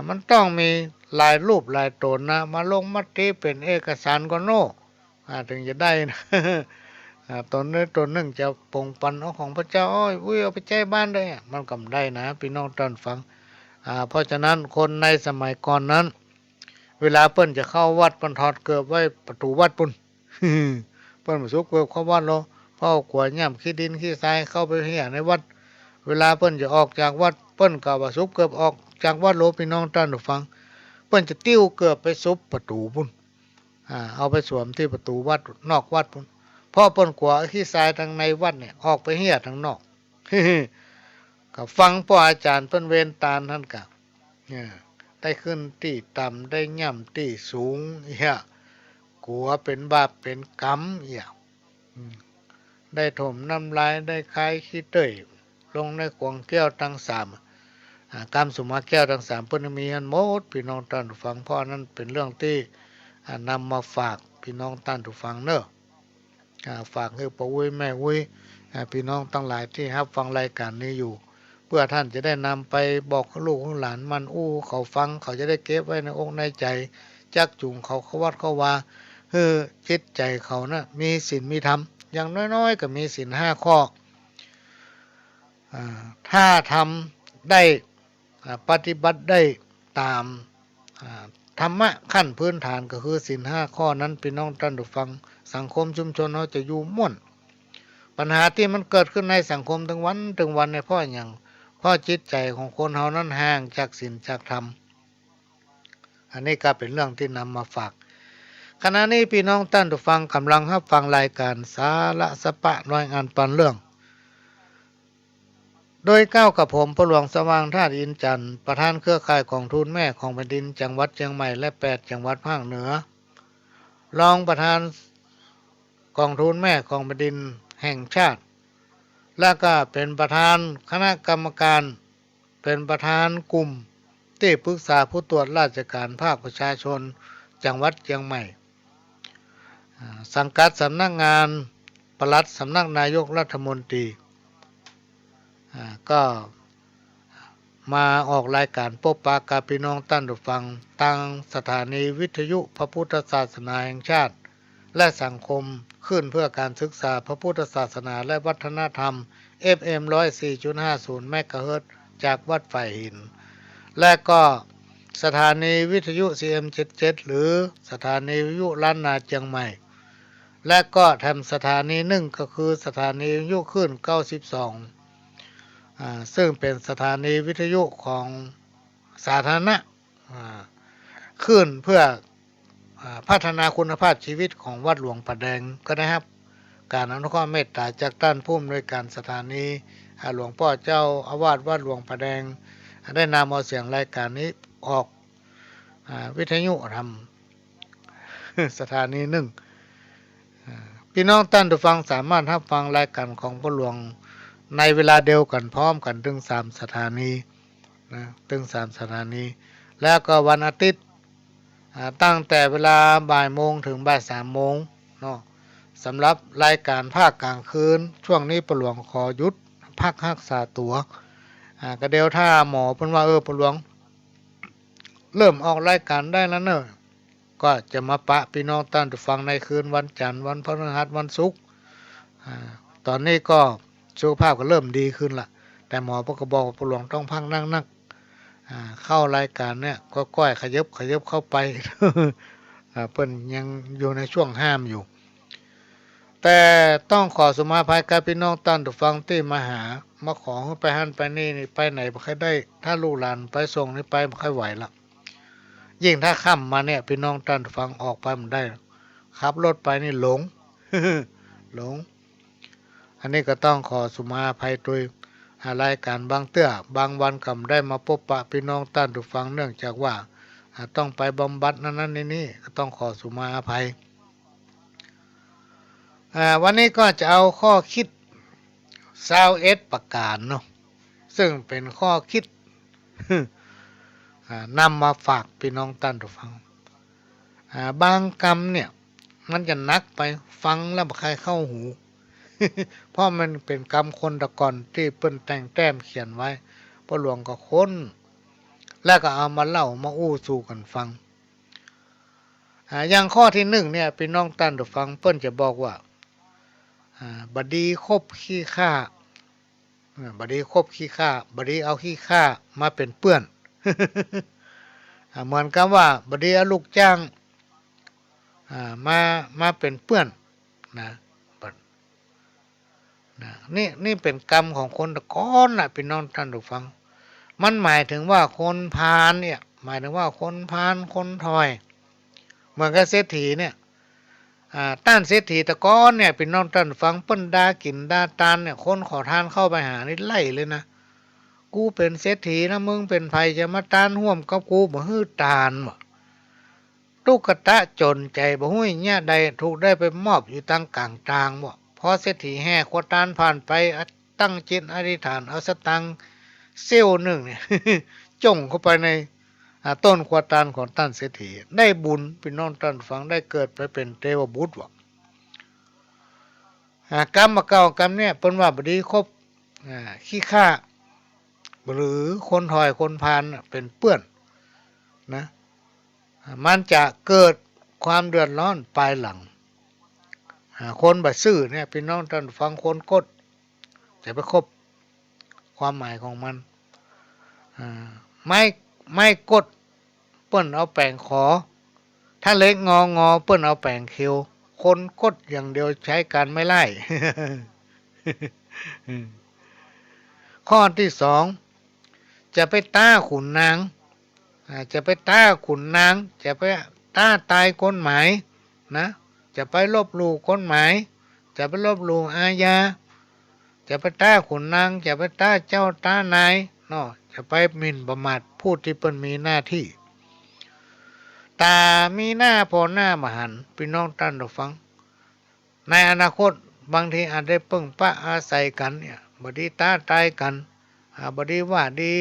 มันต้องมีลายรูปลายตนนะมาลงมติเป็นเอกสารก็โน่ถึงจะได้นะ ตนนี้ตนหนึ่งจะปงปันเอาของพระเจ้าอุ้ยเอาไปแจ้บ้านได้มันกำได้นะพี่น้องท่านฟังเพราะฉะนั้นคนในสมัยก่อนนั้นเวลาเปิ้นจะเข้าวัดเปิ้นถอดเกือบไว้ประตูวัดปุ่น เปิ้นมาซุกเกือบเข้าวัดแล้วเพราะกลัวย่ำขี้ดินขี้ทรายเข้าไปเหี่ยในวัดเวลาเปิ้นจะออกจากวัดเปิ้นก็ว่าซุกเกือบออกจากวัดโลพี่น้องท่านฟังเปิ้นจะติ้วเกือบไปซุบประตูปุ่นเอาไปสวมที่ประตูวัดนอกวัดปุ่นพ่อเปิ้นกลัวขี้ทรายทางในวัดเนี่ยออกไปเหี่ยทางนอก ก็ฟังพ่ออาจารย์เปิ้นเวนตาลท่านกะได้ขึ้นที่ต่ำได้ย่ำที่สูงกลัวเป็นบาปเป็นกรรมได้ถมน้ำลายได้คายขี้เต้ยลงในขวงแก้วทั้งสามกรรมสุมาแก้วทั้งสามเปิ้นมีอันหมดพี่น้องท่านฟังพ่อนั้นเป็นเรื่องที่นำมาฝากพี่น้องท่านทุกฟังเนอะฝากให้ปู่อุ้ยแม่อุ้ยพี่น้องทั้งหลายที่รับฟังรายการนี้อยู่เพื่อท่านจะได้นำไปบอกลูกหลานมันเขาฟังเขาจะได้เก็บไว้ในอกในใจจักจุงเขาวัดเขาว่าจิตใจเขานะมีศีลมีธรรมอย่างน้อยๆก็มีศีล5 ข้อถ้าทำได้ปฏิบัติได้ตามธรรมะขั้นพื้นฐานก็คือศีล5 ข้อนั้นพี่น้องท่านผู้ฟังสังคมชุมชนเราจะอยู่ม่วนปัญหาที่มันเกิดขึ้นในสังคมถึงวันในเพราะอย่างเพราะจิตใจของคนเฮานั้นห่างจากศีลจากธรรมอันนี้ก็เป็นเรื่องที่นำมาฝากขณะนี้พี่น้องท่านผู้ฟังกำลังรับฟังรายการสาระสปะน้อยงานปันเรื่องโดยก้าวกับผมพระหลวงสว่างธาตุอินจันทร์ประธานเครือข่ายของทูลแม่ของแผ่นดินจังหวัดเชียงใหม่และ8 จังหวัดภาคเหนือรองประธานกองทุนแม่ของแผ่นดินแห่งชาติและก็เป็นประธานคณะกรรมการเป็นประธานกลุ่มที่ปรึกษาผู้ตรวจราชการภาคประชาชนจังหวัดเชียงใหม่สังกัดสำนักงานปลัดสำนักนายกรัฐมนตรีก็มาออกรายการพบปะกับพี่น้องท่านผู้ฟังทางสถานีวิทยุพระพุทธศาสนาแห่งชาติและสังคมขึ้นเพื่อการศึกษาพระพุทธศาสนาและวัฒนธรรม FM 104.50 เมกะเฮิรตซ์จากวัดฝ่ายหินและก็สถานีวิทยุ CM77 หรือสถานีวิทยุล้านนาเชียงใหม่และก็ทำสถานีหนึ่งก็คือสถานีวิทยุคลื่น92ซึ่งเป็นสถานีวิทยุของสาธารณะขึ้นเพื่อพัฒนาคุณภาพชีวิตของวัดหลวงป่าแดงก็ได้ครับการอนุเคราะห์เมตตาจากท่านผู้อำนวยการสถานีหลวงพ่อเจ้าอาวาสวัดหลวงป่าแดงได้นำเอาเสียงรายการนี้ออกวิทยุทำสถานีหนึ่งพี่น้องท่านผู้ฟังสามารถรับฟังรายการของพ่อหลวงในเวลาเดียวกันพร้อมกันถึง3 สถานีถึง3 สถานีแล้วก็วันอาทิตย์ตั้งแต่เวลาบ่ายโมงถึงบ่าย3 โมงเนาะสำหรับรายการภาคกลางคืนช่วงนี้พ่อหลวงขอหยุดพักรักษาตัวก็เดี๋ยวถ้าหมอเพิ่นว่าพ่อหลวงเริ่มออกรายการได้แล้วเนอะก็ ก็จะมาปะพี่น้องท่านผู้ฟังในคืนวันจันทร์วันพฤหัสวันศุกร์ตอนนี้ก็สุขภาพก็เริ่มดีขึ้นละแต่หมอก็บอกว่าผู้หลวงต้องพักนั่งเข้ารายการเนี่ยก็ก้อยขยับเข้าไป เพิ่นยังอยู่ในช่วงห้ามอยู่แต่ต้องขอสมาภัยกับพี่น้องท่านผู้ฟังที่มาหามาขอให้ไปหั่นไปนี่ไปไหนบ่ค่อยได้ถ้าลูกหลานไปส่งนี่ไปบ่ค่อยไหวละยิ่งถ้าค่ำมาเนี่ยพี่น้องท่านผู้ฟังออกไปมันได้ขับรถไปนี่หลง หลงอันนี้ก็ต้องขอสุมาภัยโดยรายการบางเตื้อบางวันก็ได้มาพบปะพี่น้องท่านผู้ฟังเนื่องจากว่าต้องไปบำบัดนั้นนี่ก็ต้องขอสุมาภัยวันนี้ก็จะเอาข้อคิด21ประการเนาะซึ่งเป็นข้อคิด นำมาฝากพี่น้องท่านผู้ฟังบางกรรมเนี่ยมันจะนักไปฟังแล้วบ่ใครเข้าหู เพราะมันเป็นกรรมคนตะก่อนที่เปิ้นแต่งแต้มเขียนไว้พ่อหลวงก็ค้นแล้วก็เอามาเล่ามาอู้สู่กันฟังอย่างข้อที่1เนี่ยพี่น้องท่านผู้ฟังเปิ้นจะบอกว่าบดีคบขี้ข้าบดีคบขี้ข้าบดีเอาขี้ข้ามาเป็นเปื้อน เหมือนกับว่าบดีเอาลูกจ้างมาเป็นเปื้อนนะนี่เป็นกรรมของคนตะก้อนนะพี่น้องท่านผู้ฟังมันหมายถึงว่าคนพาลเนี่ยหมายถึงว่าคนพาลคนถอยเหมือนกับเศรษฐีเนี่ยต้านเศรษฐีตะก้อนเนี่ยพี่น้องท่านฟังเปิ้นด่ากินด่าตานเนี่ยคนขอทานเข้าไปหานี่ไล่เลยนะกูเป็นเศรษฐีนะมึงเป็นไผจะมาตานร่วมกับกูบ่ฮื้อตานบ่ตุกตะจนใจบ่ฮู้เนี่ยใดถูกได้ไปมอบอยู่ตั้งกลางทางบ่พอเศรษฐีแห่ขวตานผ่านไปตั้งจิตอธิษฐานเอาสตังค์เซี่ยวหนึ่งเนี่ย จงเข้าไปในต้นขวตานของท่านเศรษฐีได้บุญพี่น้องท่านฟังได้เกิดไปเป็นเทวบุตรว่ะกรรมเก่ากรรมเนี่ยเป็นว่าบดีครบขี้ข้าหรือคนถอยคนพาลเป็นเปื้อนนะมันจะเกิดความเดือดร้อนภายหลังคนบัดซื่อเนี่ยพี่น้องท่านฟังคนกดจะไปครบความหมายของมันไม่กดเปิ้นเอาแป้งขอถ้าเล็กงอเปิ้นเอาแป้งเคียวคนกดอย่างเดียวใช้การไม่ไล่ ข้อที่2จะไปต้าขุนนางจะไปต้าขุนนางจะไปต้าตายกฎหมายนะจะไปลบหลู่กฎหมายจะไปลบหลู่อาญาจะไปต้าขุนนางจะไปต้าเจ้าต้านายเนาะจะไปหมิ่นประมาทผู้ที่เปิ้นมีหน้าที่ตามีหน้าพอหน้ามาหันพี่น้องท่านผู้ฟังในอนาคตบางทีอาจได้พึ่งปะอาศัยกันเนี่ยบ่ดีตาตายกันบ่ดีว่าดี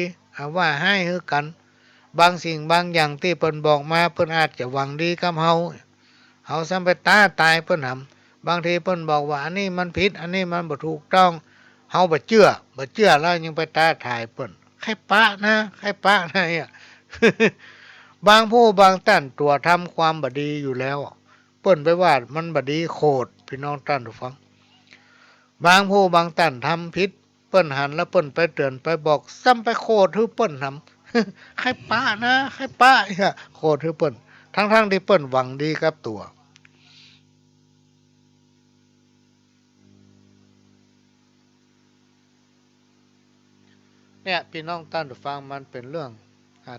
ว่าให้คือกันบางสิ่งบางอย่างที่เปิ้นบอกมาเปิ้นอาจจะหวังดีกับเฮาซ้ำไปตายเปิ้นหำบางทีเปิ้นบอกว่าอันนี้มันผิดอันนี้มันบ่ถูกต้องเฮาบ่เชื่อแล้วยังไปถ่ายเปิ้นใครปะนะเนี่ย บางผู้บางท่านตัวทำความบ่ดีอยู่แล้วเปิ้นไปว่ามันบ่ดีโคตรพี่น้องท่านผู้ฟังบางผู้บางท่านทำผิดเปิ้นหันแล้วเปิ้นไปเตือนไปบอกซ้ำไปโคตรคือเปิ้นทำ ใครปะนะใครปะเนี่ยโคตรคือเปิ้นทั้งที่เปิ้นหวังดีกับตัวเนี่ยพี่น้องท่านผู้ฟังมันเป็นเรื่อง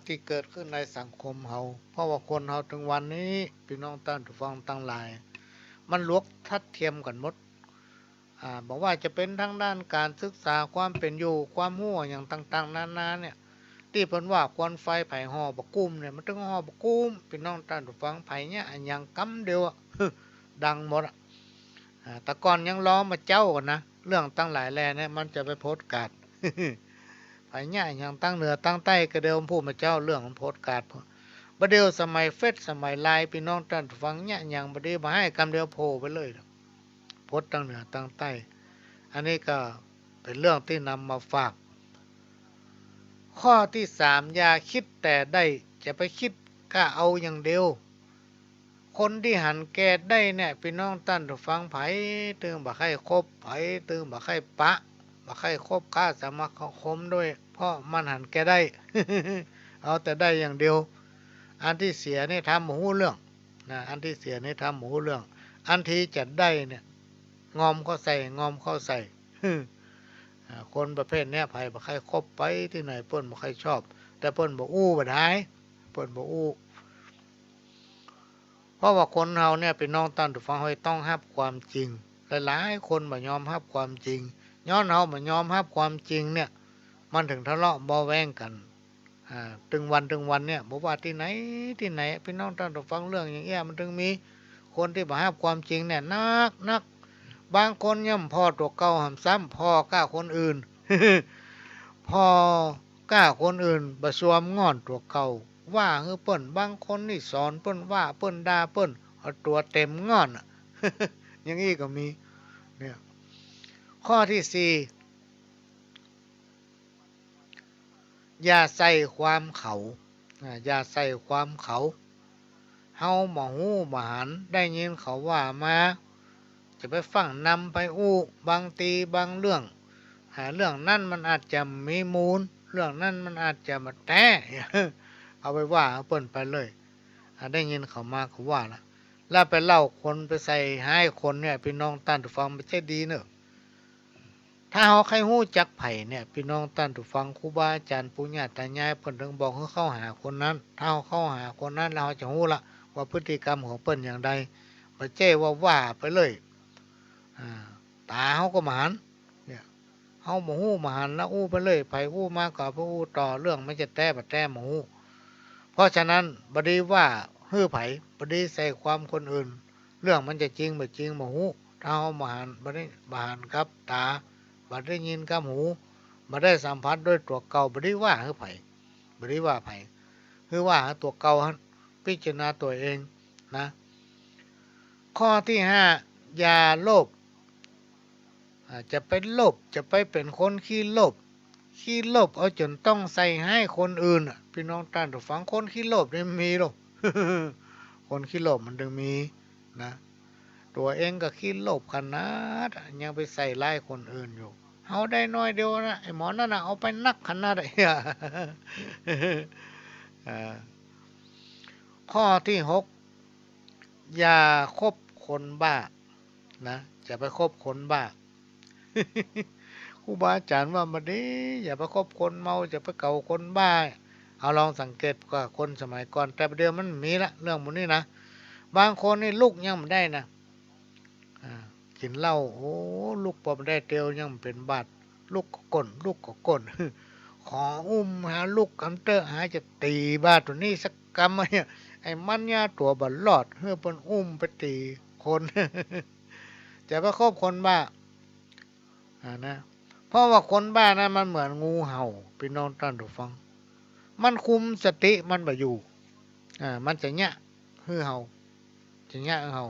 ที่เกิดขึ้นในสังคมเฮาเพราะว่าคนเฮาถึงวันนี้พี่น้องท่านผู้ฟังทั้งหลายมันลวกทัดเทียมกันหมดบอกว่าจะเป็นทั้งด้านการศึกษาความเป็นอยู่ความรู้อย่างต่างๆนานาเนี่ยที่เพิ่นว่าควันไฟไผห่อบ่กุ้มเนี่ยมันถึงห่อบ่กุ้มพี่น้องท่านผู้ฟังไผเนี่ยอันหยังกำเดียว ดังหมดแต่ก่อนยังล้อมาเจ้ากันนะเรื่องตั้งหลายแลเนี่ยมันจะไปโพสต์การ์ด ไผเนี่ยอย่างตั้งเหนือตั้งใต้ก็เดิมพูดมาเจ้าเรื่องของโพสต์การ์ดบ่เดียวสมัยเฟซสมัยไลน์พี่น้องท่านผู้ฟังเนี่ยอย่างบ่ดีมาให้กำเดียวโผล่ไปเลยโพสต์ตั้งเหนือตั้งใต้อันนี้ก็เป็นเรื่องที่นำมาฝากข้อที่3อย่าคิดแต่ได้จะไปคิดก็เอาอย่างเดียว คนที่หันแก่ได้เนี่ยพี่น้องท่านผู้ฟังไผตึงบ่ใครคบไผตึงบ่ใครปะบ่ใครคบค้าสมาคมด้วยเพราะมันหันแก่ได้ เอาแต่ได้อย่างเดียวอันที่เสียนี่ทำหมูเรื่องนะอันที่เสียนี่ทำหมูเรื่องอันที่จะได้เนี่ยงอมเข้าใส่งอมเข้าใส่ คนประเภทเนี้ยไผบ่ใครคบไปที่ไหนเปิ้นบ่ใครชอบแต่เปิ้นบ่อู้บ่ได้เปิ้นบ่อู้เพราะว่าคนเฮาเนี่ยเป็นน้องท่านผู้ฟังเฮาต้องรับความจริงหลายๆคนบ่ยอมรับความจริงย้อนเฮาบ่ยอมรับความจริงเนี่ยมันถึงทะเลาะเบาะแว้งกันถึงวันเนี่ยบ่ว่าที่ไหนพี่น้องท่านผู้ฟังเรื่องอย่างเงี้ยมันถึงมีคนที่บ่รับความจริงเนี่ยนักบางคนย่ำพ่อตัวเก่าหำซ้ำพ่อกล้าคนอื่น พ่อกล้าคนอื่นบ่สวมง้อนตัวเก่าว่าฮือเปิ้นบางคนนี่สอนเปิ้นว่าเปิ้นด่าเปิ้นเอาตัวเต็มง้อนอะ อย่างนี้ก็มีเนี่ยข้อที่สี่อย่าใส่ความเขาอย่าใส่ความเขาเฮาบ่ฮู้บ่หันได้ยินเขาว่ามาจะไปฟังนำไปอู้บางทีบางเรื่องเรื่องนั้นมันอาจจะมีมูลเรื่องนั้นมันอาจจะมาแต้ เอาไปว่าเปิ้นไปเลยได้ยินเขามาเขาว่านะแล้วไปเล่าคนไปใส่ให้คนเนี่ยพี่น้องท่านผู้ฟังไม่ใช่ดีเนอะถ้าเฮาใครฮู้จักไผเนี่ยพี่น้องท่านผู้ฟังครูบาอาจารย์ปู่ย่าตายายเพิ่นถึงบอกให้เข้าหาคนนั้นถ้าเฮาเข้าหาคนนั้นเราจะฮู้ละว่าพฤติกรรมของเปิ้นอย่างใดบ่ใช่ว่าไปเลยอ่าตาเฮาก็หมานเนี่ยเฮาบ่ฮู้บ่หันแล้วอู้ไปเลยไผอู้มาก็ไปอู้ต่อเรื่องมันจะแต้บ่แต้บ่ฮู้ เพราะฉะนั้นบดีว่าฮื้อไผบดีใส่ความคนอื่นเรื่องมันจะจริงไม่จริงบ่ฮู้ถ้าเฮาบ่หันบ่ได้บ่หันกับตาบ่ได้ยินกับหูบ่ได้สัมผัสด้วยตัวเก่าบ่ได้ว่าฮื้อไผบ่ได้ว่าไผคือว่าตัวเก่าหั่นพิจารณาตัวเองนะข้อที่ห้าอย่าโลภจะไปโลภจะไปเป็นคนขี้โลภเอาจนต้องใส่ให้คนอื่นพี่น้องท่านผู้ฟังคนขี้โลภนี่มีหรอก คนขี้โลภมันถึงมีนะตัวเองก็ขี้โลภขนาดยังไปใส่ร้ายคนอื่นอยู่เอาได้น้อยเดียวนะไอ้หมอนั่นน่ะเอาไปนักขนาดไอ้ อ่าข้อที่หกอย่าคบคนบ้านะจะไปคบคนบ้า ครูบาอาจารย์ว่ามาดีอย่าไปคบคนเมาจะไปเก่าคนบ้าเอาลองสังเกตกับคนสมัยก่อนแต่ประเดี๋ยวมันมีละเรื่องพวกนี้นะบางคนนี่ลูกยังไม่ได้นะอ่ากินเหล้าโอ้ลูกพอไม่ได้เตียวยังเป็นบาดลูกก็ก้น ขออุ้มหาลูกกันเตอหาจะตีบาดตัวนี้สักกรรมไอ้มันยาตัวบัลลอดเพื่อเปิ้นอุ้มไปตีคน จะไปคบคนบ้านะเพราะว่าคนบ้านั้นมันเหมือนงูเห่าพี่น้องท่านผู้ฟังมันคุมสติมันบ่อยู่มันจะเนี้ยฮือเห่าจะเนี้ยเห่า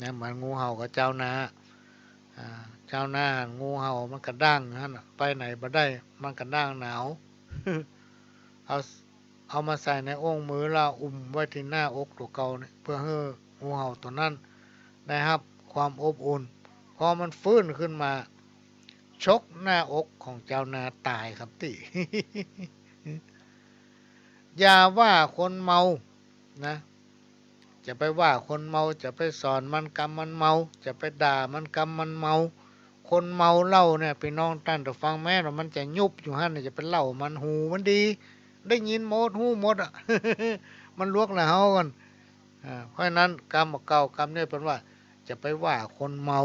นะเหมือนงูเห่ากับเจ้านาเจ้านางูเห่ามันกระด้างนั่นไปไหนบ่ได้มันกระด้างหนาว เอาเอามาใส่ในองค์มือเราอุ้มไว้ที่หน้าอกตัวเก่าเนี่ยเพื่อให้งูเห่าตัวนั้นได้รับความอบอุ่นพอมันฟื้นขึ้นมาชกหน้าอกของเจ้านาตายครับติ อย่าว่าคนเมานะจะไปว่าคนเมาจะไปสอนมันกรรมมันเมาจะไปด่ามันกรรมมันเมาคนเมาเหล้าเนี่ยพี่น้องท่านแต่ฟังแม่ว่ามันจะยุบอยู่ฮั่นจะเป็นเหล้ามันหูมันดีได้ยินหมดหูหมดอ่ะ มันลวกละเฮากันเพราะฉะนั้นกรรมเก่ากรรมเนี่ยเป็นว่าจะไปว่าคนเมา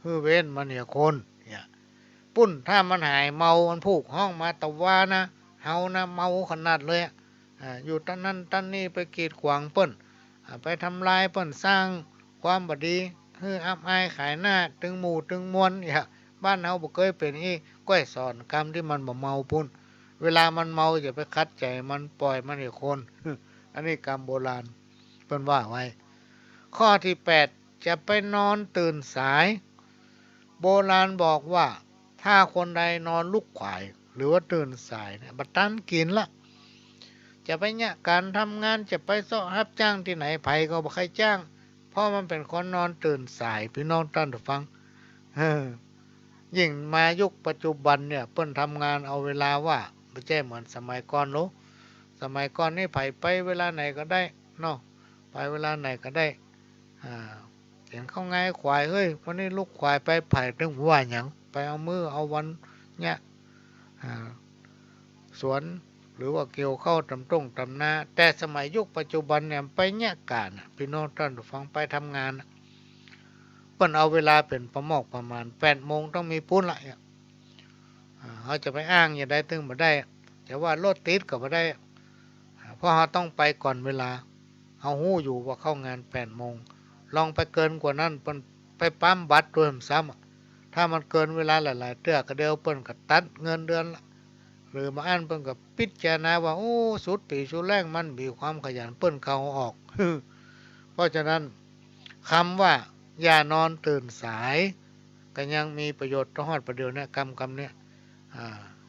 คือเว้นมันเนี่ยคนเนี่ยปุ้นถ้ามันหายเมามันผูกห้องมาตะว่านะเฮานะเมาขนาดเลยอยู่ตั้นนั้นตั้นนี่ไปกีดขวางเปิ้นไปทำลายเปิ้นสร้างความบดีคืออับอายขายหน้าตึงหมู่ตึงมวลเนี่ยบ้านเฮาบ่เคยเป็นอีก้อยสอนกรรมที่มันบ่เมาพุ่นเวลามันเมาอย่าไปคัดใจมันปล่อยมันให้คน อันนี้กรรมโบราณเพิ่นว่าไว้ข้อที่แปดจะไปนอนตื่นสายโบราณบอกว่าถ้าคนใดนอนลุกขวายหรือว่าตื่นสายเนี่ยบัดนั้นกินละ จะไปเนี่ยการทำงานจะไปเสาะรับจ้างที่ไหนไผก็บ่ใครจ้างเพราะมันเป็นคนนอนตื่นสายพี่น้องท่านผู้ฟังเออยิ่งมายุคปัจจุบันเนี่ยเปิ้นทำงานเอาเวลาว่าไม่ใช่เหมือนสมัยก่อนหรอกสมัยก่อนนี่ไผไปเวลาไหนก็ได้เนาะไปเวลาไหนก็ได้อ่าเห็นเขาไงควายเฮ้ยวันนี้ลูกควายไปไผ่ถึงว่าหยังไปเอามือเอาวันเนี่ยอ่าสวนหรือว่าเกี่ยวเข้าตำตำนาแต่สมัยยุคปัจจุบันเนี่ยไปเนี่ยการพี่น้องท่านผู้ฟังไปทำงานเปิ้นเอาเวลาเป็นประมาณ8 โมงต้องมีปุ้นละเขาจะไปอ้างอย่าได้ตึงมาได้แต่ว่ารถติดก็บ่ได้เพราะเขาต้องไปก่อนเวลาเขาหู้อยู่ว่าเข้างาน8 โมงลองไปเกินกว่านั้นเปิ้นไปปั๊มบัตรด้วยซ้ำถ้ามันเกินเวลาหลายๆเตื้อก็เดียวเปิ้นก็ตัดเงินเดือนละหรือมาอันเปิ้นก็พิจารณาว่าโอ้สุดปีสุดแรงมันมีความขยันเปิ้นเข้าออกเพราะฉะนั้นคำว่าอย่านอนตื่นสายก็ยังมีประโยชน์ต่อฮอดประเดี๋ยวนี้คำเนี้ย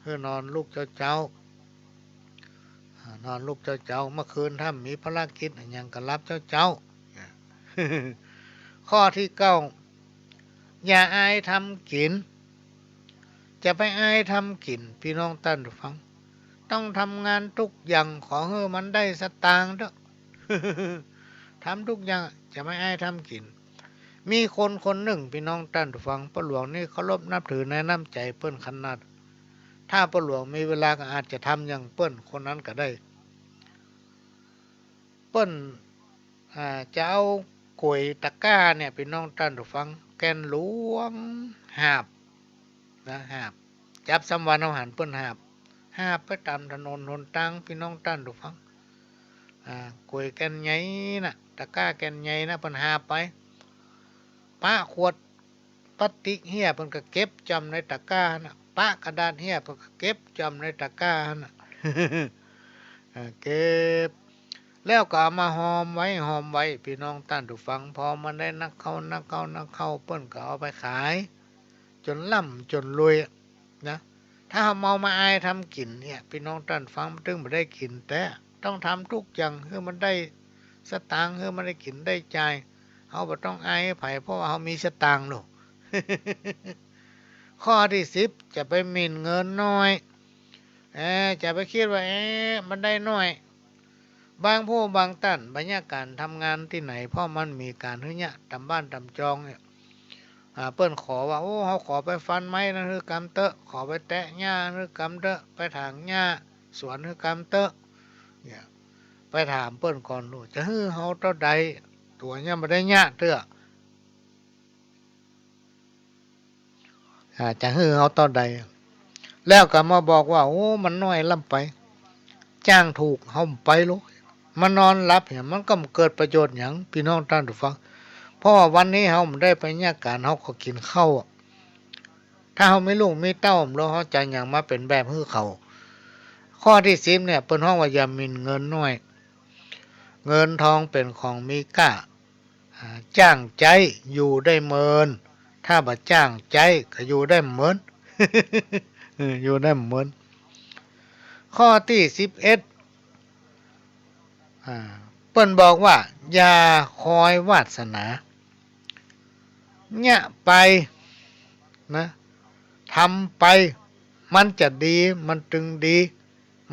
คือนอนลูกเจ้านอนลูกเจ้าเมื่อคืนถ้ามีภารกิจอย่างก็รับเจ้าข้อที่9อย่าอายทำกินจะไปอายทำกินพี่น้องท่านผู้ฟังต้องทำงานทุกอย่างขอให้มันได้สตางค์เด้อ ทำทุกอย่างจะไม่อายทำกินมีคนหนึ่งพี่น้องท่านผู้ฟังพ่อหลวงนี่เคารพนับถือในน้ำใจเปิ้นขนาดถ้าพ่อหลวงมีเวลาก็อาจจะทำอย่างเปิ้นคนนั้นก็ได้เปิ้นจะเอากล้วยตะกร้าเนี่ยพี่น้องท่านผู้ฟังแกนหลวงหาบนะหาบจับสำวันเอาหันเปิ้นหาบไปตามถนนหนทางพี่น้องท่านผู้ฟังกล้วยแกนใหญ่น่ะตะกร้าแกนใหญ่นะเปิ้นหาบไปป้าขวดพลาสติกเหี้ยเพิ่นก็เก็บจำในตะกร้าน่ะป้ากระดาษเหี้ยเพิ่นก็เก็บจำในตะกร้าน่ะ เก็บแล้วก็เอามาหอมไว้พี่น้องท่านผู้ฟังพอมันได้นักเข้าเปิ้นก็เอาไปขายจนร่ำจนรวยนะถ้าเมามาอายทำกินเนี่ยพี่น้องท่านฟังมันถึงบ่ได้กินแต่ต้องทำทุกอย่างเพื่อมันได้สตางค์เพื่อมันได้กินได้ใจเขาบ่ต้องอายไผเพราะว่าเขามีสตางค์หนู ข้อที่10จะไปหมิ่นเงินน้อยจะไปคิดว่ามันได้น้อยบางผู้บางท่านบรรยากาศทำงานที่ไหนเพราะมันมีการเฮือตำบ้านตำจองเนี่ยเปิ้นขอว่าโอ้เขาขอไปฟันไม้นะคือกำเตอะขอไปแตะหญ้าคือกำเตอะไปถางหญ้าสวนคือกำเตอะเนี่ยไปถามเปิ้นก่อนดูจะฮื้อเฮาเท่าใดตัวเนี่ยบ่ได้หญ้าเตื้อจะฮื้อเฮาเท่าใดแล้วก็มาบอกว่าโอ้มันน้อยล้ำไปจ้างถูกเฮาไปโลมานอนหลับเนี่ยมันก็เกิดประโยชน์หยังพี่น้องท่านผู้ฟังเพราะว่าวันนี้เฮาไม่ได้ไปเนี่ยการเฮาก็กินข้าวถ้าเฮาไม่ลูกมีเต้าแล้วเฮาจะหยังมาเป็นแบบฮื้อเขาข้อที่10เนี่ยเปิ้นฮ้องว่าอย่าหมิ่นเงินน้อยเงินทองเป็นของมีค่าจ้างใจอยู่ได้เมินถ้าบ่จ้างใจก็อยู่ได้เหมือน อยู่ได้เหมือนข้อที่11เปิ้นบอกว่าอย่าคอยวาสนาเนี่ยไปนะทำไปมันจะดีมันจึงดี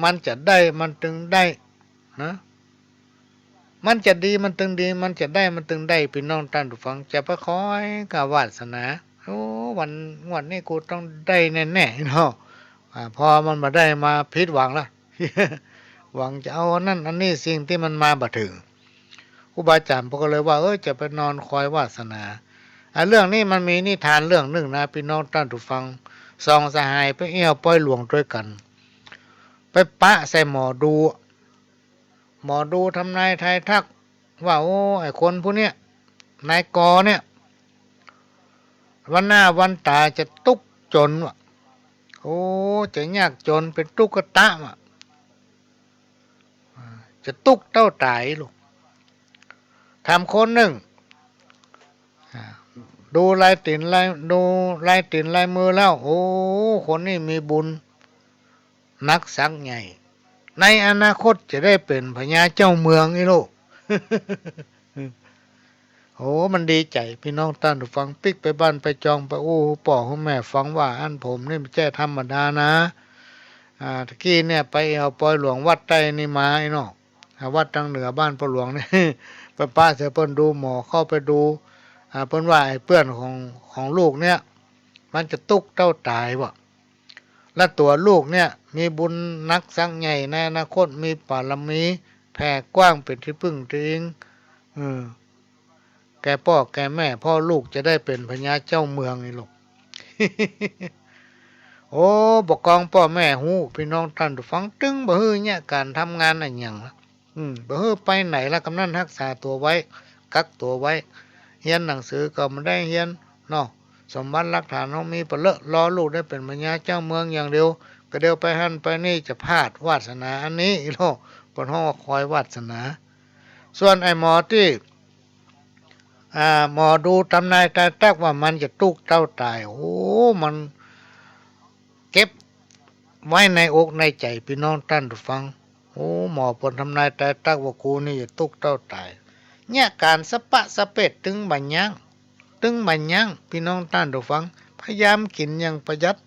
มันจะได้มันจึงได้นะมันจะดีมันจึงดีมันจะได้มันจึงได้พี่น้องท่านผู้ฟังจะไปคอยกับวาสนาโอ้วันนี้กูต้องได้แน่ๆเนาะพอมันมาได้มาผิดหวังละ หวังจะเอานั่นอันนี้สิ่งที่มันมาบ่ถึงครูบาอาจารย์พวกก็เลยว่าจะไปนอนคอยวาสนาเรื่องนี้มันมีนิทานเรื่องหนึ่งนะพี่น้องท่านผู้ฟังสองสหายไปเอี้ยวป้อยหลวงด้วยกันไปปะใส่หมอดูทำนายทายทักว่าโอ้ไอ้คนผู้เนี้ยนายกเนี่ยวันหน้าวันตาจะตุกจนว่ะโอ้จะยากจนเป็นตุ๊กตาว่ะจะตุกเต้าตายลูกทำคนหนึ่งดูลายตินลายมือแล้วโอ้คนนี้มีบุญนักสักใหญ่ ในอนาคตจะได้เป็นพญาเจ้าเมืองไอ้โลก โอ้มันดีใจพี่น้องท่านผู้ฟังปิกไปบ้านไปจองไปโอ้ป่อของแม่ฟังว่าอันผมนี่ไม่ใช่ธรรมดานะตะกี้เนี่ยไปเอาปอยหลวงวัดใต้นี่มาไอ้เนาะวัดทางเหนือบ้านปอหลวงนี่ ไปป้าเสือเปิ้นดูหมอเข้าไปดูเปิ้นว่าไอ้เพื่อนของลูกเนี่ยมันจะตุกเต้าตายวะและตัวลูกเนี่ยมีบุญนักสังใหญ่ในอนาคตมีบารมีแผ่กว้างเป็นที่พึ่งที่อิงเออแกพ่อแกแม่พ่อลูกจะได้เป็นพญาเจ้าเมืองนี่ลูก โอ้บกกองพ่อแม่หูพี่น้องท่านผู้ฟังตึงบ่ฮื้อเนี่ยการทำงานอะไรอย่างละบ่ฮื้อไปไหนละกำนันรักษาตัวไว้กักตัวไว้เรียนหนังสือก็ไม่ได้เรียนเนาะสมบัติหลักฐานเขามีเปเลอะรอลูกได้เป็นพญาเจ้าเมืองอย่างเดียวก็เดียวไปหันไปนี่จะพลาดวาสนาอันนี้อีโลปนห้องคอยวาสนาส่วนไอ้หมอที่หมอดูทำนายตายตักว่ามันจะตุกเต้าตายโอ้มันเก็บไว้ในอกในใจพี่น้องท่านผู้ฟังโอ้หมอผลทำนายตายตักว่ากูนี่จะตุกเต้าตายเนี่ยการสะปะสะเปดตึงบัญญังพี่น้องท่านผู้ฟังพยายามกินอย่างประหยัด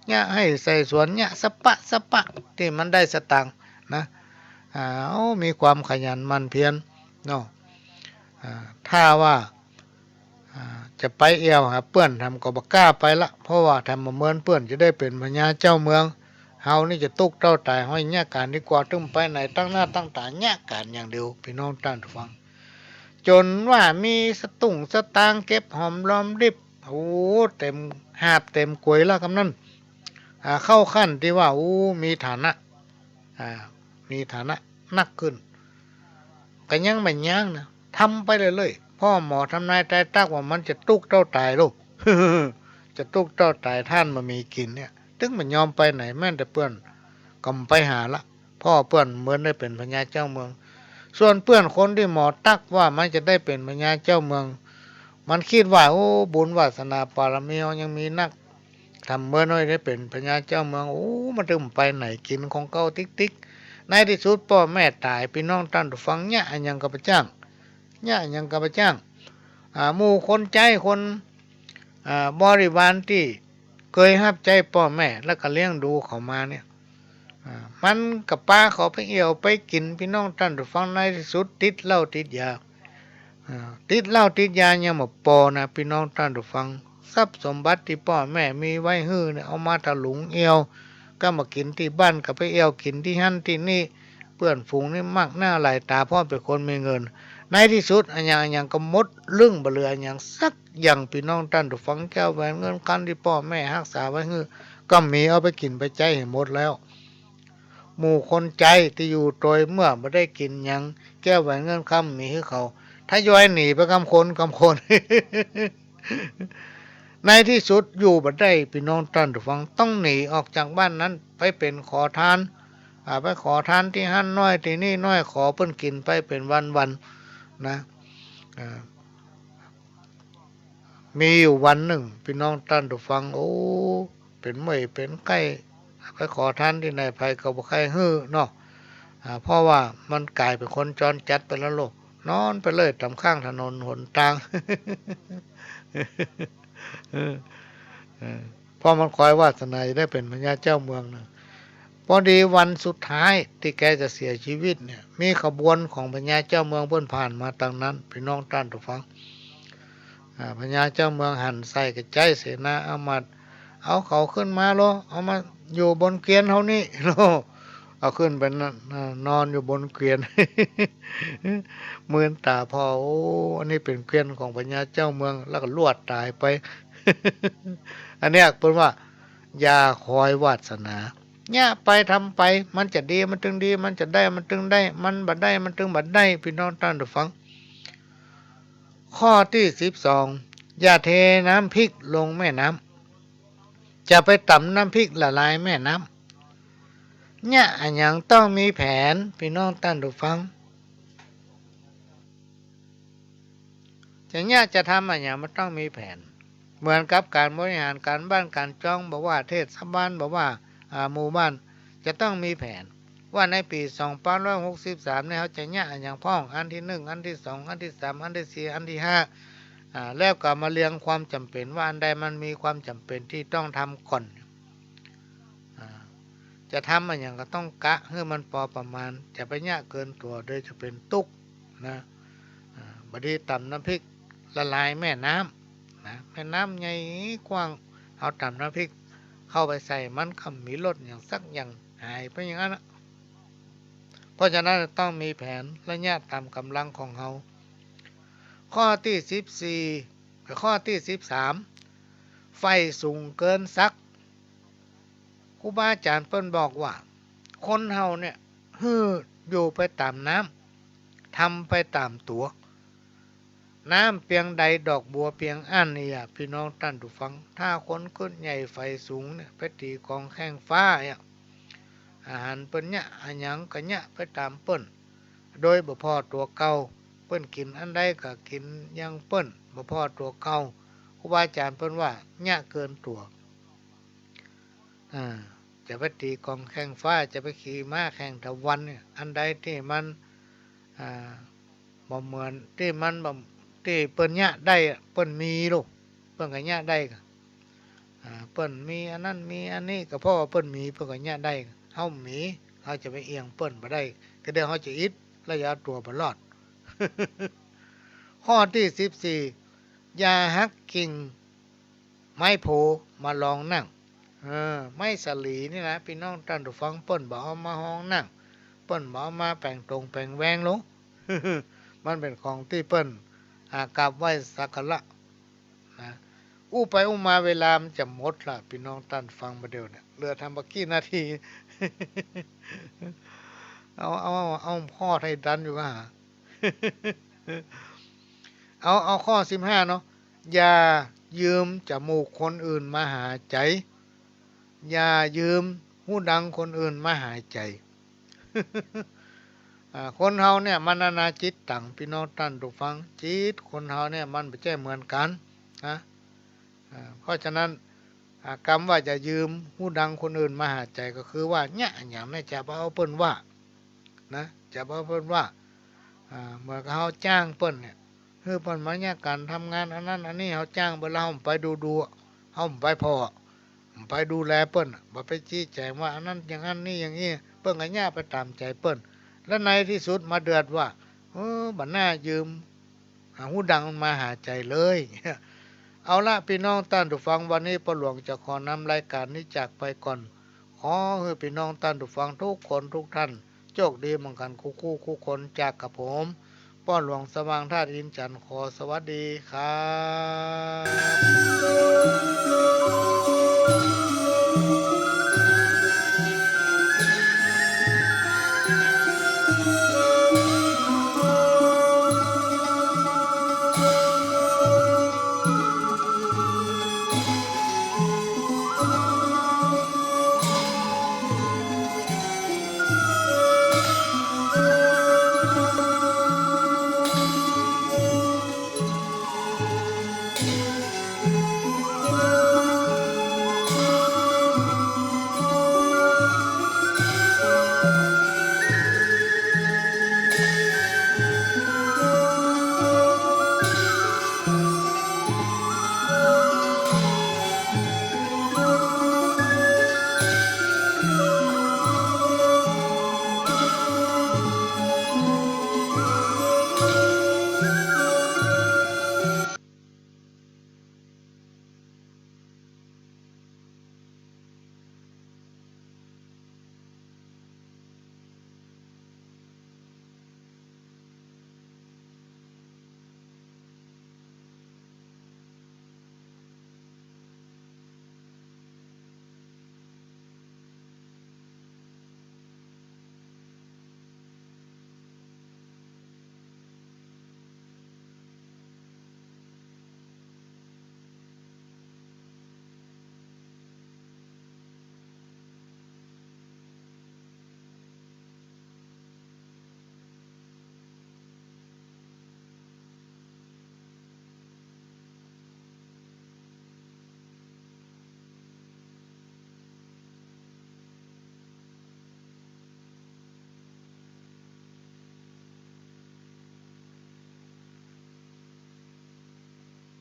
เนี่ยให้ใส่สวนเนี่ยสะปะที่มันได้สตางค์นะมีความขยันหมั่นเพียรเนาะถ้าว่าจะไปเอวหาเพื่อนทำก็บกล้าไปละเพราะว่าทำมาเมินเพื่อนจะได้เป็นพญาเจ้าเมืองเฮานี่จะตุกเต้าตายห้อยแยกการดีกว่าตึ้มไปไหนตั้งหน้าตั้งตาแยกการอย่างเดียวพี่น้องท่านฟังจนว่ามีสตุ้งสตางเก็บหอมรอมริบโอ้เต็มหาบเต็มกวยแล้วคำนั้นเข้าขั้นที่ว่ามีฐานะมีฐานะนักขึ้นก็ยังไม่ยั้งนะทำไปเลยพ่อหมอทำนายตายตักว่ามันจะตุกเต้าตายลูก จะตุกเต้าตายท่านมามีกินเนี่ยถึงมันยอมไปไหนแม่นแต่เพื่อนก็ไปหาละพ่อเพื่อนเหมือนได้เป็นพญาเจ้าเมืองส่วนเพื่อนคนที่หมอตักว่ามันจะได้เป็นพญาเจ้าเมืองมันคิดว่าโอ้บุญวาสนาปารมียังมีนักทำเมื่อน้อยได้เป็นพญาเจ้าเมืองโอ้มันถึงไปไหนกินของเก่าติ๊กในที่สุดพ่อแม่ตายพี่น้องท่านฟังเนี่ยอันยังกับจ้างเนี่ยยังกับจ้างหมู่คนใจคนบริวารที่เคยรับใจพ่อแม่แล้วก็เลี้ยงดูเขามาเนี่ยมันกับป้าเขาไปเอี่ยวไปกินพี่น้องท่านฟังในที่สุดติดเหล้าติดยาติดเหล้าติดยายังมาปอนะพี่น้องท่านฟังทรัพย์สมบัติที่พ่อแม่มีไว้ฮื้อเนี่ยเอามาถลุงเอี่ยวก็มากินที่บ้านกับไปเอี่ยวกินที่หั่นที่นี่เพื่อนฝูงนี่มากหน้าหลายตาพ่อเป็นคนมีเงินในที่สุดอันยังก็หมดเรื่องบ่เหลืออย่างสักอย่างพี่น้องท่านทุกฟังแก้วแหวนเงินคันที่พ่อแม่รักษาไว้ฮื้อก็มีเอาไปกินไปใจให้หมดแล้วหมู่คนใจที่อยู่โดยเมื่อไม่ได้กินยังแก้วแหวนเงินคำมีให้เขาถ้าย้อยหนีไปกำคน ในที่สุดอยู่บ่ได้พี่น้องท่านทุกฟังต้องหนีออกจากบ้านนั้นไปเป็นขอทานไปขอทานที่หั่นน้อยที่นี่น้อยขอเพิ่นกินไปเป็นวันนะมีอยู่วันหนึ่งพี่น้องท่านทุกฟังโอ้เป็นไม่เป็นไข้ไปขอทานที่ไหนไปก็บ่ใครฮื้อเนาะเพราะว่ามันกลายเป็นคนจรจัดไปแล้วโลกนอนไปเลยตามข้างถนนหนทาง เพราะมันคอยวาสนาจะได้เป็นพญาเจ้าเมืองนะพอดีวันสุดท้ายที่แกจะเสียชีวิตเนี่ยมีขบวนของพญาเจ้าเมืองเพิ่นผ่านมาทางนั้นพี่น้องท่านทุกฟังพญาเจ้าเมืองหันใส่กระใจเสนาอามาตย์เอาเขาขึ้นมาโลเอามาอยู่บนเกวียนเฮานี่โลเอาขึ้นไปนอนอยู่บนเกวียน เมือนตาพอโอ้อันนี้เป็นเกวียนของพญาเจ้าเมืองแล้วก็ลวดตายไป อันเนี้ยเป็นว่าอย่าคอยวาสนาเนี่ยไปทำไปมันจะดีมันถึงดีมันจะได้มันถึงได้มันบัดได้มันถึงบัดได้พี่น้องท่านผู้ฟังข้อที่12อย่าเทน้ำพริกลงแม่น้ำจะไปตำน้ำพริกละลายแม่น้ำเนี่ยอันยังต้องมีแผนพี่น้องท่านผู้ฟังจะทำอันอย่างมันต้องมีแผนเหมือนกับการบริหารการบ้านการจ้องบอกว่าเทศบาลบอกว่าหมู่บ้านจะต้องมีแผน ว่าในปี2563เนี่ยเขาจะยะอย่างพ้องอันที่1อันที่2อันที่3อันที่4อันที่5แล้วก็มาเรียงความจำเป็นว่าอันใดมันมีความจำเป็นที่ต้องทำก่อนอ่าจะทำมันอย่างก็ต้องกะให้มันพอประมาณจะไปยะเกินตัวโดยจะเป็นตุกนะบดนีตำน้ำพริกละลายแม่น้ำนะแม่น้ำใหญ่กว้างเอาตำน้ำพริกเข้าไปใส่มันคำมีรสอย่างสักอย่างหายไปอย่างนั้นนะเพราะฉะนั้นต้องมีแผนและยะตามกำลังของเขาข้อที่14กับข้อที่13ไฟสูงเกินซักครูบาอาจารย์เปิ้นบอกว่าคนเฮาเนี่ยอยู่ไปตามน้ำทำไปตามตัวน้ำเพียงใดดอกบัวเพียงอันนี่พี่น้องท่านผู้ฟังถ้าคนขึ้นใหญ่ไฟสูงเนี่ยไปตีกองแข้งฟ้าเนี่ยอาหารเปิ้นเนี่ยอันหยังก็เนี่ยไปตามเปิ้นโดยบ่พอตัวเก่าเปิ้นกินอันใดก็กินยังเปิ้นบ่พอตัวเก่าครูบาอาจารย์เปิ้นว่าเนี่ยเกินตัวอ่าจะไปตีกองแข้งฟ้าจะไปขี่ม้าแข่งตะวันเนี่ยอันใดที่มันอ่าบ่เหมือนที่มันบ่ที่เปิ้นเนี่ยได้เปิ้นมีลูกเปิ้นก็เนี่ยได้ก็เปิ้นมีอันนั้นมีอันนี้ก็เพราะว่าเปิ้นมีเปิ้นก็เนี่ยได้เฮามีเฮาจะไปเอียงเปิ้นบ่ได้ก็เดี๋ยวเฮาจะอิดแล้วอย่าเอาตัวบ่รอด ข้อที่14อย่าหักกิ่งไม้โพมาลองนั่งไม้สลีนี่นะพี่น้องท่านผู้ฟังเปิ้นบ่เอามาห้องนั่งเปิ้นบ่เอามาแปลงตรงแปลงแวงลง มันเป็นของที่เปิ้นกราบไหว้สักการะนะอู้ไปอู้มาเวลามันจะหมดละพี่น้องท่านฟังมาเดียวเนี่ยเหลือทำบักกี่นาที เอาข้อให้ดันอยู่ก็หา เอาข้อ15เนาะอย่ายืมจมูกคนอื่นมาหายใจอย่ายืมหูดังคนอื่นมาหายใจ คนเฮาเนี่ยมันนานาจิตต่างพี่น้องท่านผู้ฟังจิตคนเฮาเนี่ยมันไม่ใช่เหมือนกันนะเพราะฉะนั้นคำว่าจะยืมหูดังคนอื่นมาหาใจก็คือว่าเนี่ยอย่างนี้จะเอาเปิ้นว่านะจะเอาเปิ้นว่าเมื่อเขาจ้างเปิ้นเนี่ยคือเปิ้นมาเนี่ยการทำงานอันนั้นอันนี้เขาจ้างเปิ้นเราไปดูเขาไปพอไปดูแลเปิ้นบ่ไปชี้แจงว่าอันนั้นอย่างนั้นนี่อย่างนี้เปิ้นก็ย่าไปตามใจเปิ้นแล้วในที่สุดมาเดือดว่าบัดหน้ายืมหูดังมาหาใจเลย เอาละพี่น้องท่านผู้ฟังวันนี้พ่อหลวงจะขอนำรายการนี้จากไปก่อนขอให้พี่น้องท่านผู้ฟังทุกคนทุกท่านโชคดีเหมือนกันคู่คนจากกับผมพ่อหลวงสว่างธาตุอินทร์จันทร์ขอสวัสดีครับ